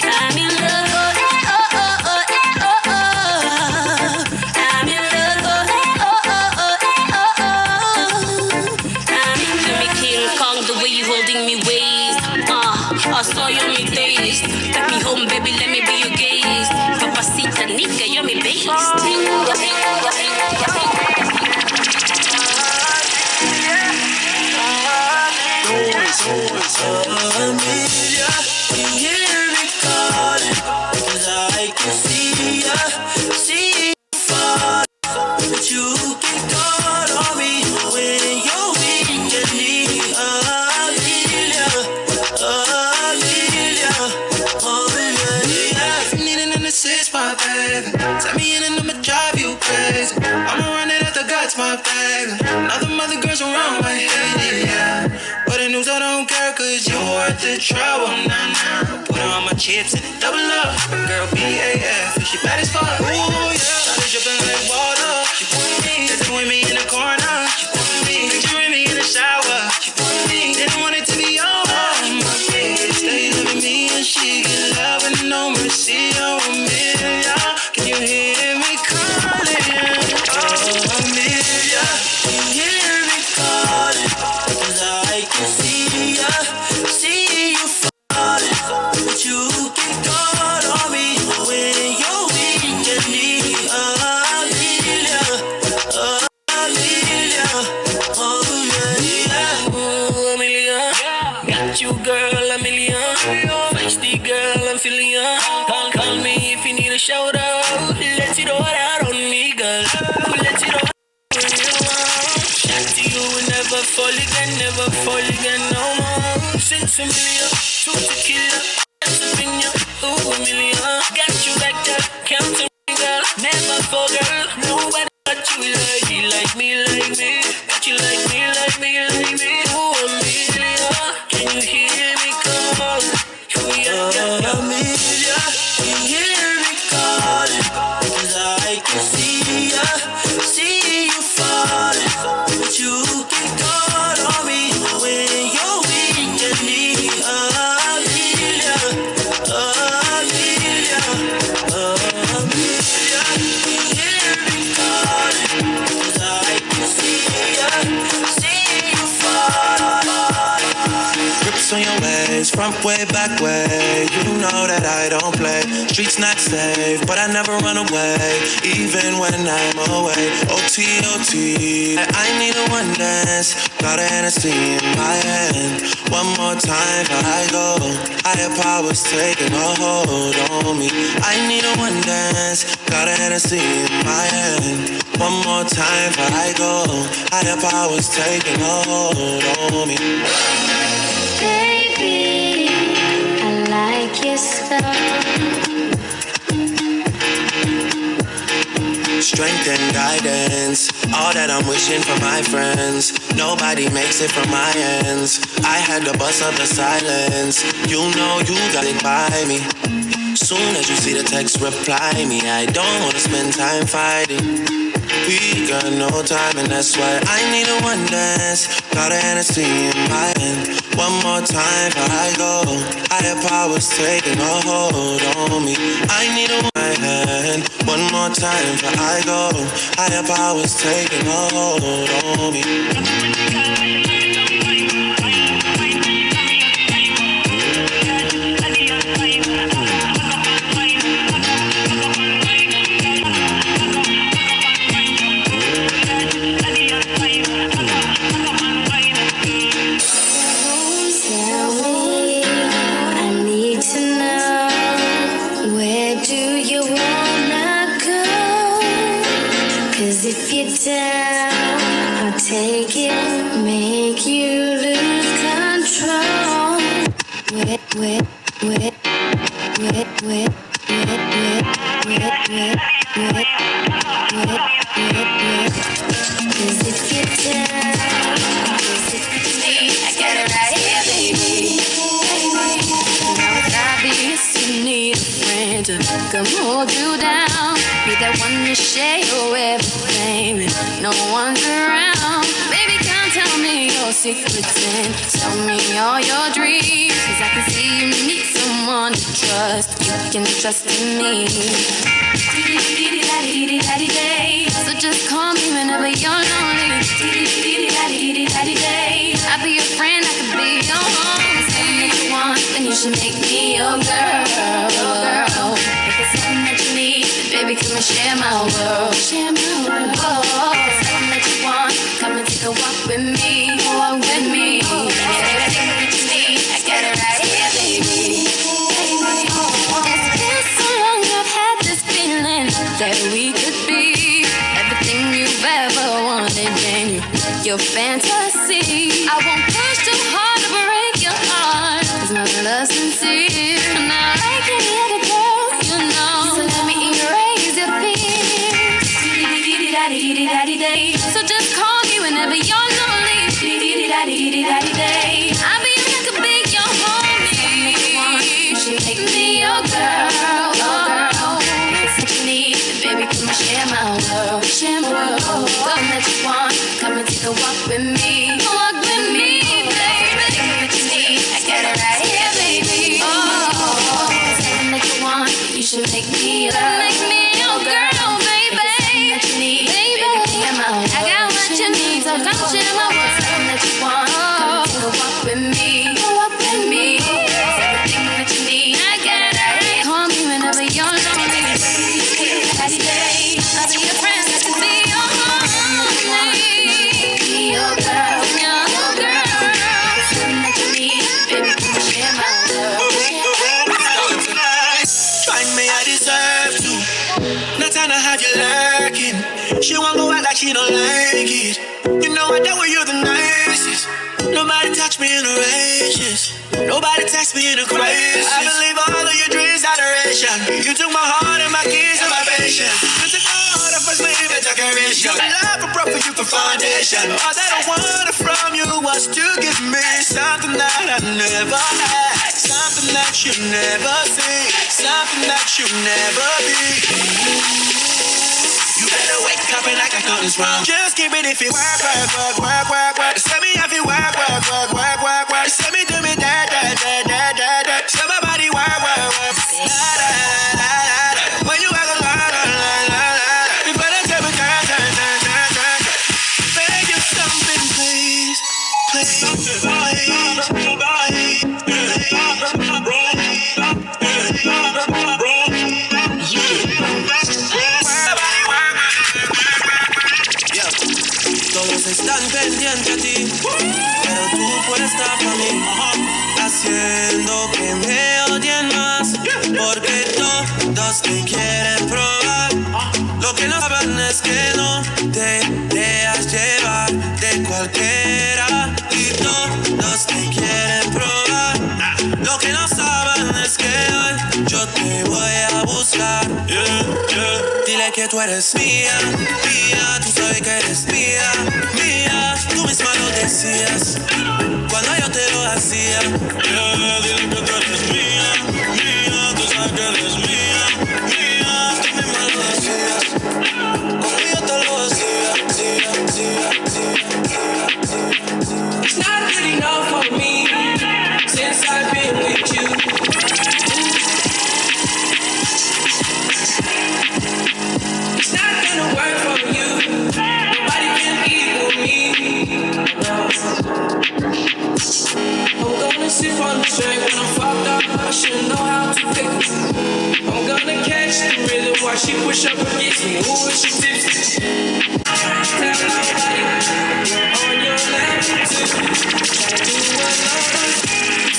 I'm in love. I'm in love. I'm in love. King Kong, the way you holding me waist. I saw you on me face. Take me home, baby, let me be your gaze. Papacita, nigga, you're me base. Amelia, you hear me calling, 'cause I can see you fall. But you can call on me when you're weak and need Amelia, if you need an assist, my baby, tell me in and I'ma drive you crazy. I'ma run it at the guts, my baby. Now the mother girls around my head, yeah. But the news I don't care, 'cause you're worth the trouble, nah. Put on my chips and double up. Girl, BAF, she bad as fuck. Ooh, yeah. Started dripping like water. She put me, dancing with me in the corner. She put me, picturing me in the shower. She put me, didn't want it to be over. My baby, stay loving me and she get love and no mercy. Oh, Amelia, can you hear me calling? Oh, Amelia, can you hear me calling? 'Cause I can see you falling. But you can call on me when you're weak and need Amelia, Ooh, Amelia, got you, girl, Amelia. Feisty girl, I'm feeling ya. Call me if you need a shout out. Let it all out on me, girl. Let it all out when you want. Shout to you and never fall again, no more. Since Amelia, to tequila, Pennsylvania, ooh, Amelia. Got you like that, count to me, girl. Never fall, girl. Nobody got you like me. Got you like me. Ooh, Amelia, can you hear me call? Amelia, can you hear me calling? 'Cause I can see you falling. But you can call on me when you're weak and need always front way, back way. You know that I don't play. Streets not safe, but I never run away, even when I'm away. O.T.O.T. I need a one dance, got a Hennessy in my hand. One more time before I go. Higher powers taking a hold on me. I need a one dance, got a Hennessy in my hand. One more time before I go. Higher powers taking a hold on me. Baby, I like your stuff. Strength and guidance, all that I'm wishing for my friends. Nobody makes it from my ends. I had to bust up the silence. You know you got it by me. Soon as you see the text, reply me. I don't wanna spend time fighting. We got no time and that's why I need a one dance. Got a Hennessy in my hand. One more time before I go. Higher powers taking a hold on me. I need a one hand. One more time before I go. Higher powers taking a hold on me. If you're down, I'll take it, make you lose control. Cause if you're down, I got it right here, baby. Now it's obvious you need a friend to come hold you down. Be that one to share your everything when no one's around. Baby, come tell me your secrets and tell me all your dreams. Cause I can see you need someone to trust. You can trust in me. So just call me whenever you're lonely. I'll be your friend, I could be your home. Something that you want, then you should make me your girl. If it's something that you need, then baby, come and share my world. Share my world. Oh, if it's something that you want, come and take a walk with me. Walk with me. Everything that you need, I got it right here, baby. It's been so long, I've had this feeling that we could be everything you've ever wanted, and your fantasy. I won't push too hard to break your heart, 'cause my love's sincere. Not like any other girl, you know. So let me erase your fears. So just call me whenever you're lonely. I'll be here to be your homie. You should make me your girl. If it's what you need, then baby, come and share my world. Share my world. Something that you want, come and take a walk with me. Walk with me, baby. Everything that you need, I got it right here, baby. Oh, something that you want, you should make me your girl, baby. Something that you need, baby, come my world. I got what you need, so come share my world. Something that you want, come and take a walk with me. Walk with me. Everything that you need, I got it right here. Call me whenever you're lonely. I'll be your friend, I can be your homie. Be your girl, your girl. Something that you need, baby, come share my love. Find me, I deserve to. No time to have you lurking. She won't go out like she don't like it. You know I dealt with you the nicest. Nobody touched me in the races. Nobody text me in the crisis. I believe all of your dreams adoration. You took my heart and my keys and my patience. You took my heart and first leave and decoration. Your love for broke for you for foundation. All that I wanted from you was to give me something that I never had. Something that you never see. Something that you never be. You better wake up and act like nothing's wrong. Just keep it if you work. Tell me if you work. Tell me do me that. Tell my body work. When you work a lot. You better tell me beg you something, please. frente a ti, pero tú puesta para mí, haciendo que me odien más, porque todos te quieren probar. Lo que no saben es que no te dejas llevar de cualquiera, y todos te quieren probar. Lo que no saben es que hoy yo te voy a buscar. Dile que tú eres mía, mía, tú sabes que eres mía, mía. Tú misma lo decías cuando yo te lo hacía. Dile que tú eres mía, mía, tú sabes que eres mía, mía. Tú misma lo decías cuando yo te lo hacía. It's not good enough for me since I've been with you. It's not gonna work for you. Nobody can equal me. No. I'm gonna sip on the strength when I'm fucked up. I should know how to pick up. I'm gonna catch the rhythm while she push up against me. Ooh, she tips. Tell nobody on your level too.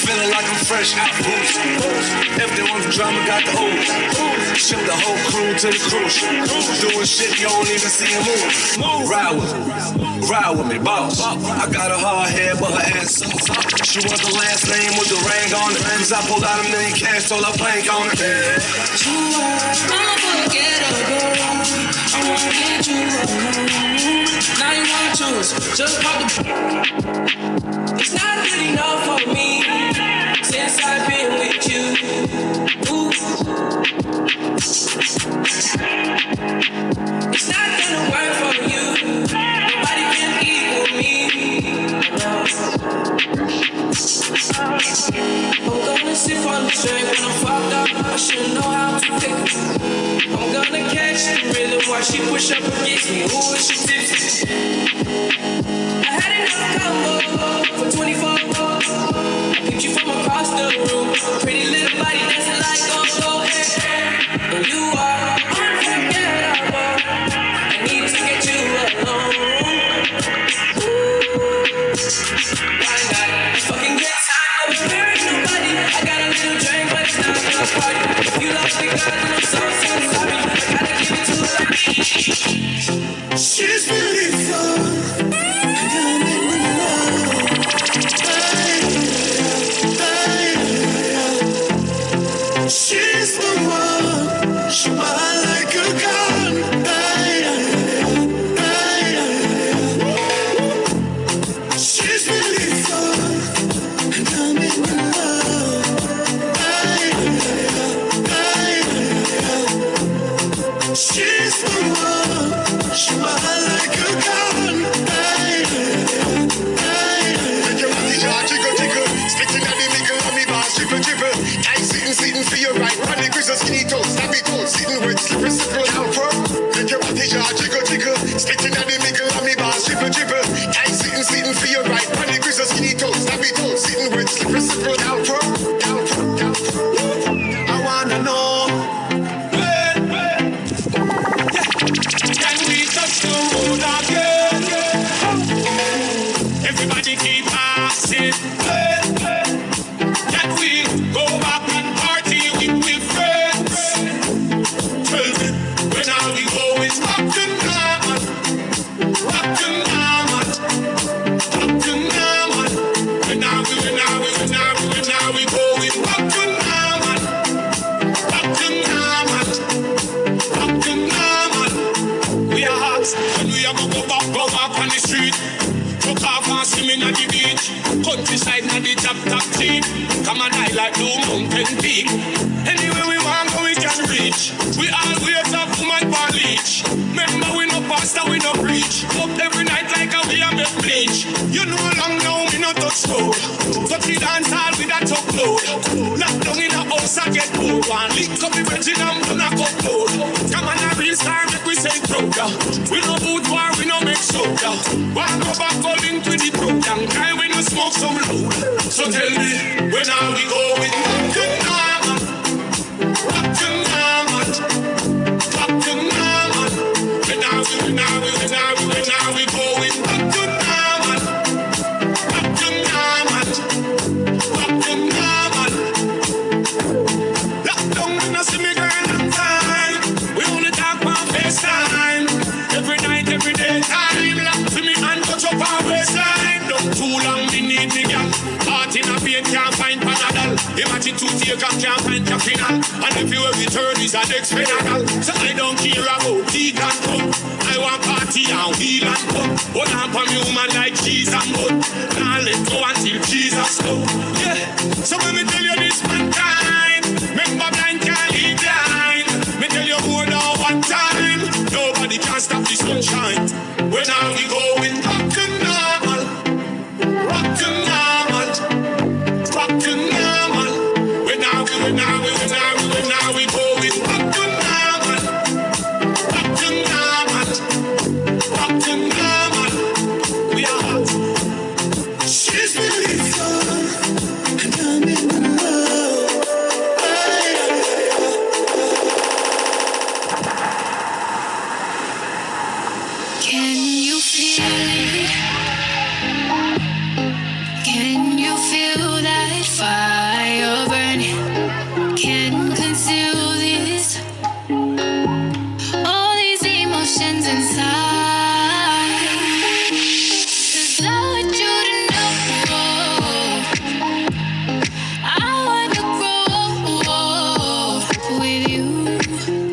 Feeling like I'm fresh out boost. If they want the drama, got the ooze. Ship the whole crew to the cruise. Doing shit you don't even see him move. Ride with me, boss. I got a hard head, but her ass soft. She want the last name with the ring on it. Cause I pulled out $1 million cash, told her plank on it. I'm unforgettable. I wanna get you alone. Now you wanna choose, just pop the. It's not good enough for me since I've been with you. Ooh. It's not gonna work for you. Nobody can equal me. No. I'm gonna sip on the strength when I'm fucked up. I should know how to pick up. I'm gonna catch the rhythm while she push up against me. Ooh, she tipsy. I had enough combo for 24 hours. I picked you from across the room. Pretty little body dancing like go-go. And you are unforgettable. I need to get you alone. Why not? Fucking get tired of hearing nobody. I got a little drink, but it's not gonna party. If you lost the God, then I'm so sorry. I gotta give it to her like me. She's beautiful. She's the one. She might like a gun. She's beautiful, and I'm in love. She's the one. She might like a gun. Make your body jar jiggle jiggle, splitting at the middle of me bars dribble dribble. Tight sitting for your right, running grizzle skinny toes, stabby toes, sitting with slippery slippery down pro. Make your body jar jiggle jiggle, splitting at the middle of me bars dribble dribble. Tight sitting for your right, running grizzle skinny toes, stabby toes, sitting with slippery slippery down pro. I wanna know. Can we touch the road again? Everybody keep asking. Can we go back and party with friends? Tell me, when are we going back to normal? Back to normal. Back to normal. When are we going back to normal? Back to normal. Back to normal. We are hot when we are go back on the street. Took off and swimming at the beach. Countryside na the top team. Come and high like Blue Mountain Peak. Anywhere we want go we can reach. We always have woman for leech. Remember we no pastor, we no preach. Up every night like a we a make bleach. You know long now we no touch road. Touch the dance hall with a top load. Lock down in a house and get moved. And link up the virgin and do not cut load. Come on a real star make we say proud. We no boot war, we no make soda. One go back go link with the program. Guy we no smoke some load. So tell me, when are we going back to normal? Back to normal. Back to normal. When are we going back to normal? to take and can't find your final. And everywhere we turn is an expedal. So I don't care about tea and cup. I want party and wheel and cup. Hold on for me woman like cheese and mud. Now let go until Jesus come. Yeah. So when me tell you this one time, remember blind can't lead blind. Me tell you more than one time, nobody can stop the sunshine. When are we going back to normal? Back to normal. Back to normal. When are we going back to normal? Back to normal. Back to normal. We are hot. She's really fun. And I'm in love. Can you feel it? Can you feel that fire burning? Can't conceal this. All these emotions inside. 'Cause I want you to know I wanna grow with you.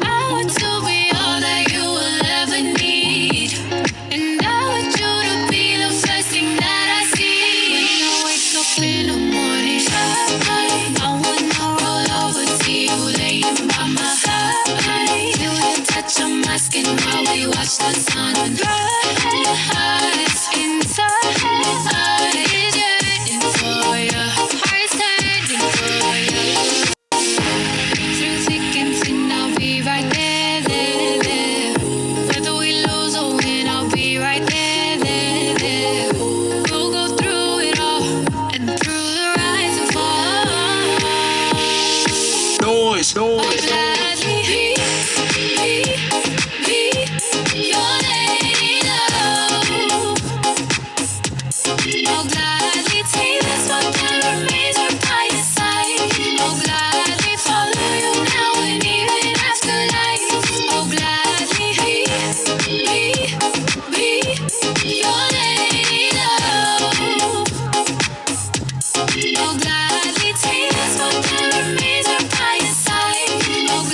I want to be all that you will ever need. And I want you to be the first thing that I see. When I wake up in the morning, I wanna roll over to you, laying by my side. Feel the touch on my skin while we watch the sun rise. Inside is yearning for you, heart's turning for you. Through thick and thin, I'll be right there, there, there. Whether we lose or win, I'll be right there, there, there. We'll go through it all and through the rise and fall. Noise. I'll gladly be your lady love. I'll gladly take this one that remains right by your side. I'll gladly follow you now and even after life. I'll gladly be your lady love. I'll gladly take this one that remains right by your side. I'll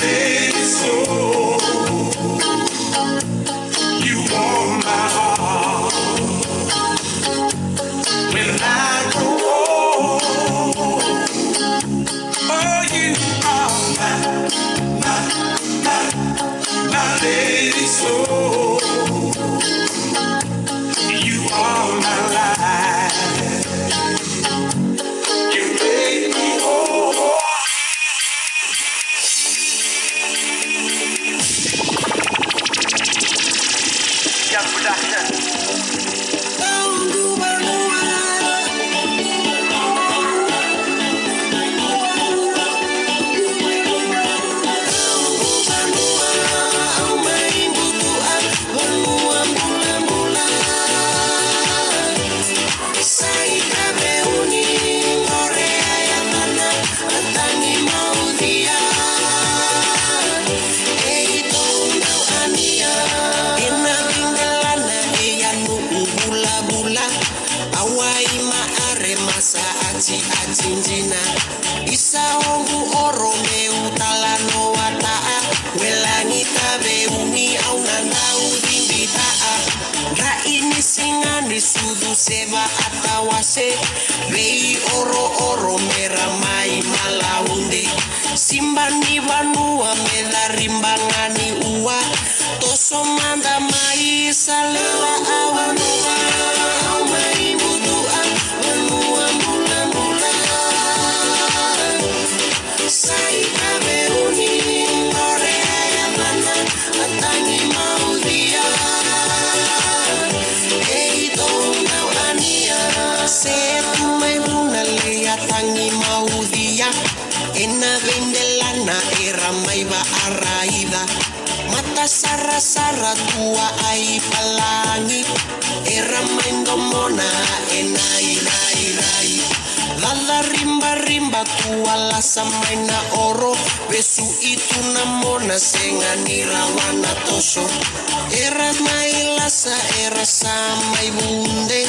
lady soul. You warm my heart when I go home. Oh, you are my lady soul. You are my life. You make me whole. Young production. Isa ongu oro me utalano wataa Welani tabe uni au nandau dimbitaa Ra ini singani sudu seba atawase Vei oro oro meramai malaunde Simbani vanua medarimbangani ua Toso manda mai salela awanua Au mai budua vanua mula mula Saita beuni ore ayamana atangi maudia Ei dona wania setu mai luna le atangi maudia Ena vendelana era mai va araida Mata sara sara tua ai palangi Era mai ndomona ena irai rai Lala rimba rimba tua la samaina oro Besu itu namona sengani rawana tosho Era mai lasa era samai bunde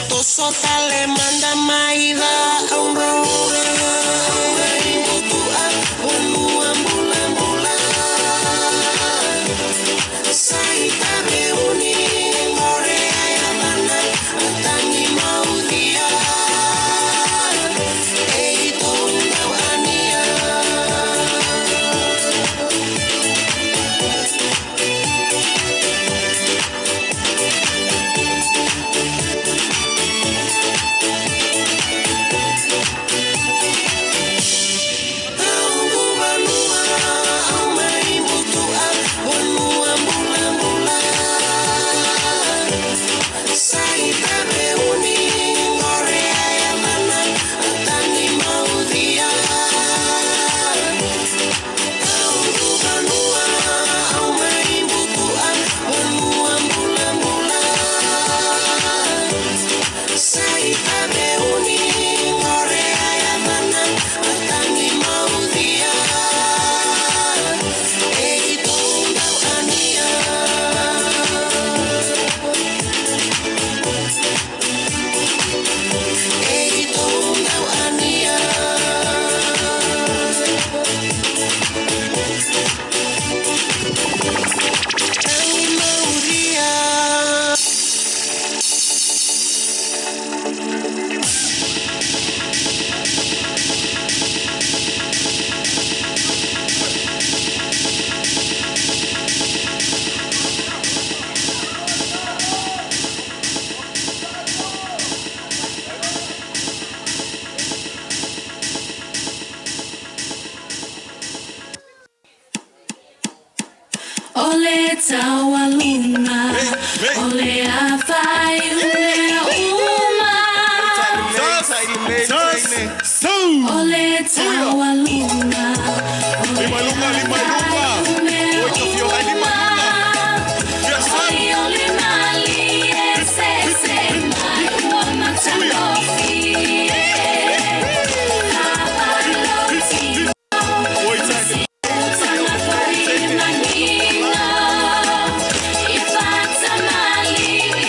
Toso tale manda mai da auro Mai butua bonua mula mula Saita beuni more ayamana Atangi maudia Ole tawa luna, ole afai uma. Ole tawa luna, ole afai uma. Ole mali ese mai uma tanofi. If I'm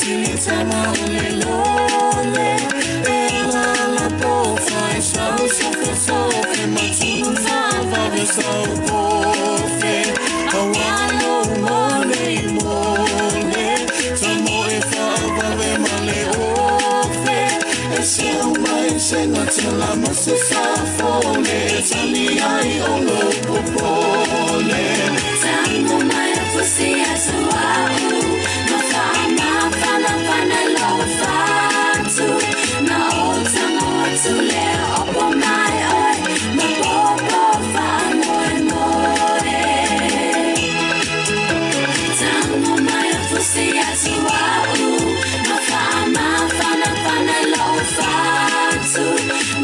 Silitama ulilole Ela la pofa Isau sofe sofe Matunza vave sau pofe Awalo mole mole Tamo efa vave male ofe Ese umai senga tela masi safole Tani ai olo popole Tango mai pussy as a wahoo No fama fana fana low fatu Na otamo tule opo mai oi Ma popo fa moe moe Tango mai pussy as a wahoo No fama fana fana low fatu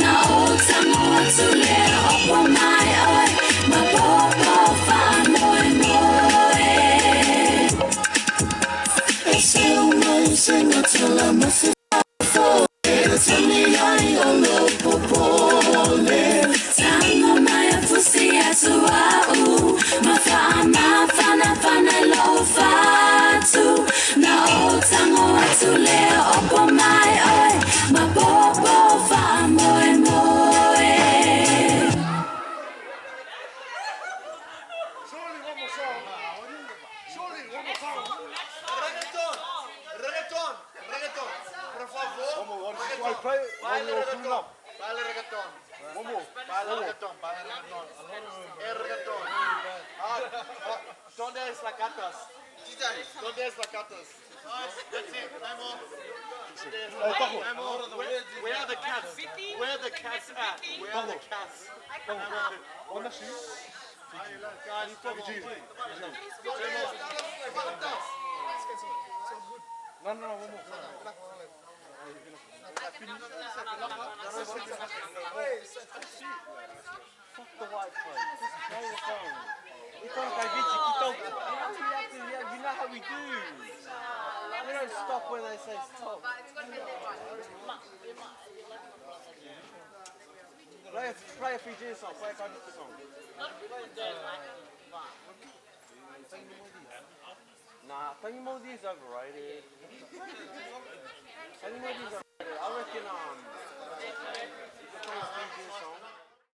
Na otamo tule opo mai oi Ma popo fa moe moe Sing until I'm a sister. Tell me I olo popole. Tango maya pussy as a wahoo. Mafana fana fana lo fatu. Na o tango atule opo mai oi. Ma popo fa moe moe. Surely one more song. Surely one more song. Reggaeton, reggaeton, por favor. Reggaeton. Baile reggaeton. Baile reggaeton. Baile reggaeton, baile reggaeton. El reggaeton. ¿Dónde es la gatas? ¿Dónde es la gatas? That's it. No more. Where are the cats? Where are the cats at? Where are the cats? On the shoe. Guys, come on. No, one more. Fuck the white phone. Just play the phone. We can't go bitchy, you know how we do. We don't stop when they say stop. Play a Fiji song, play a Kajiki song. Nah, Tangi Modi is overrated. Tangi Modi is overrated. I reckon, you can play a Fiji song.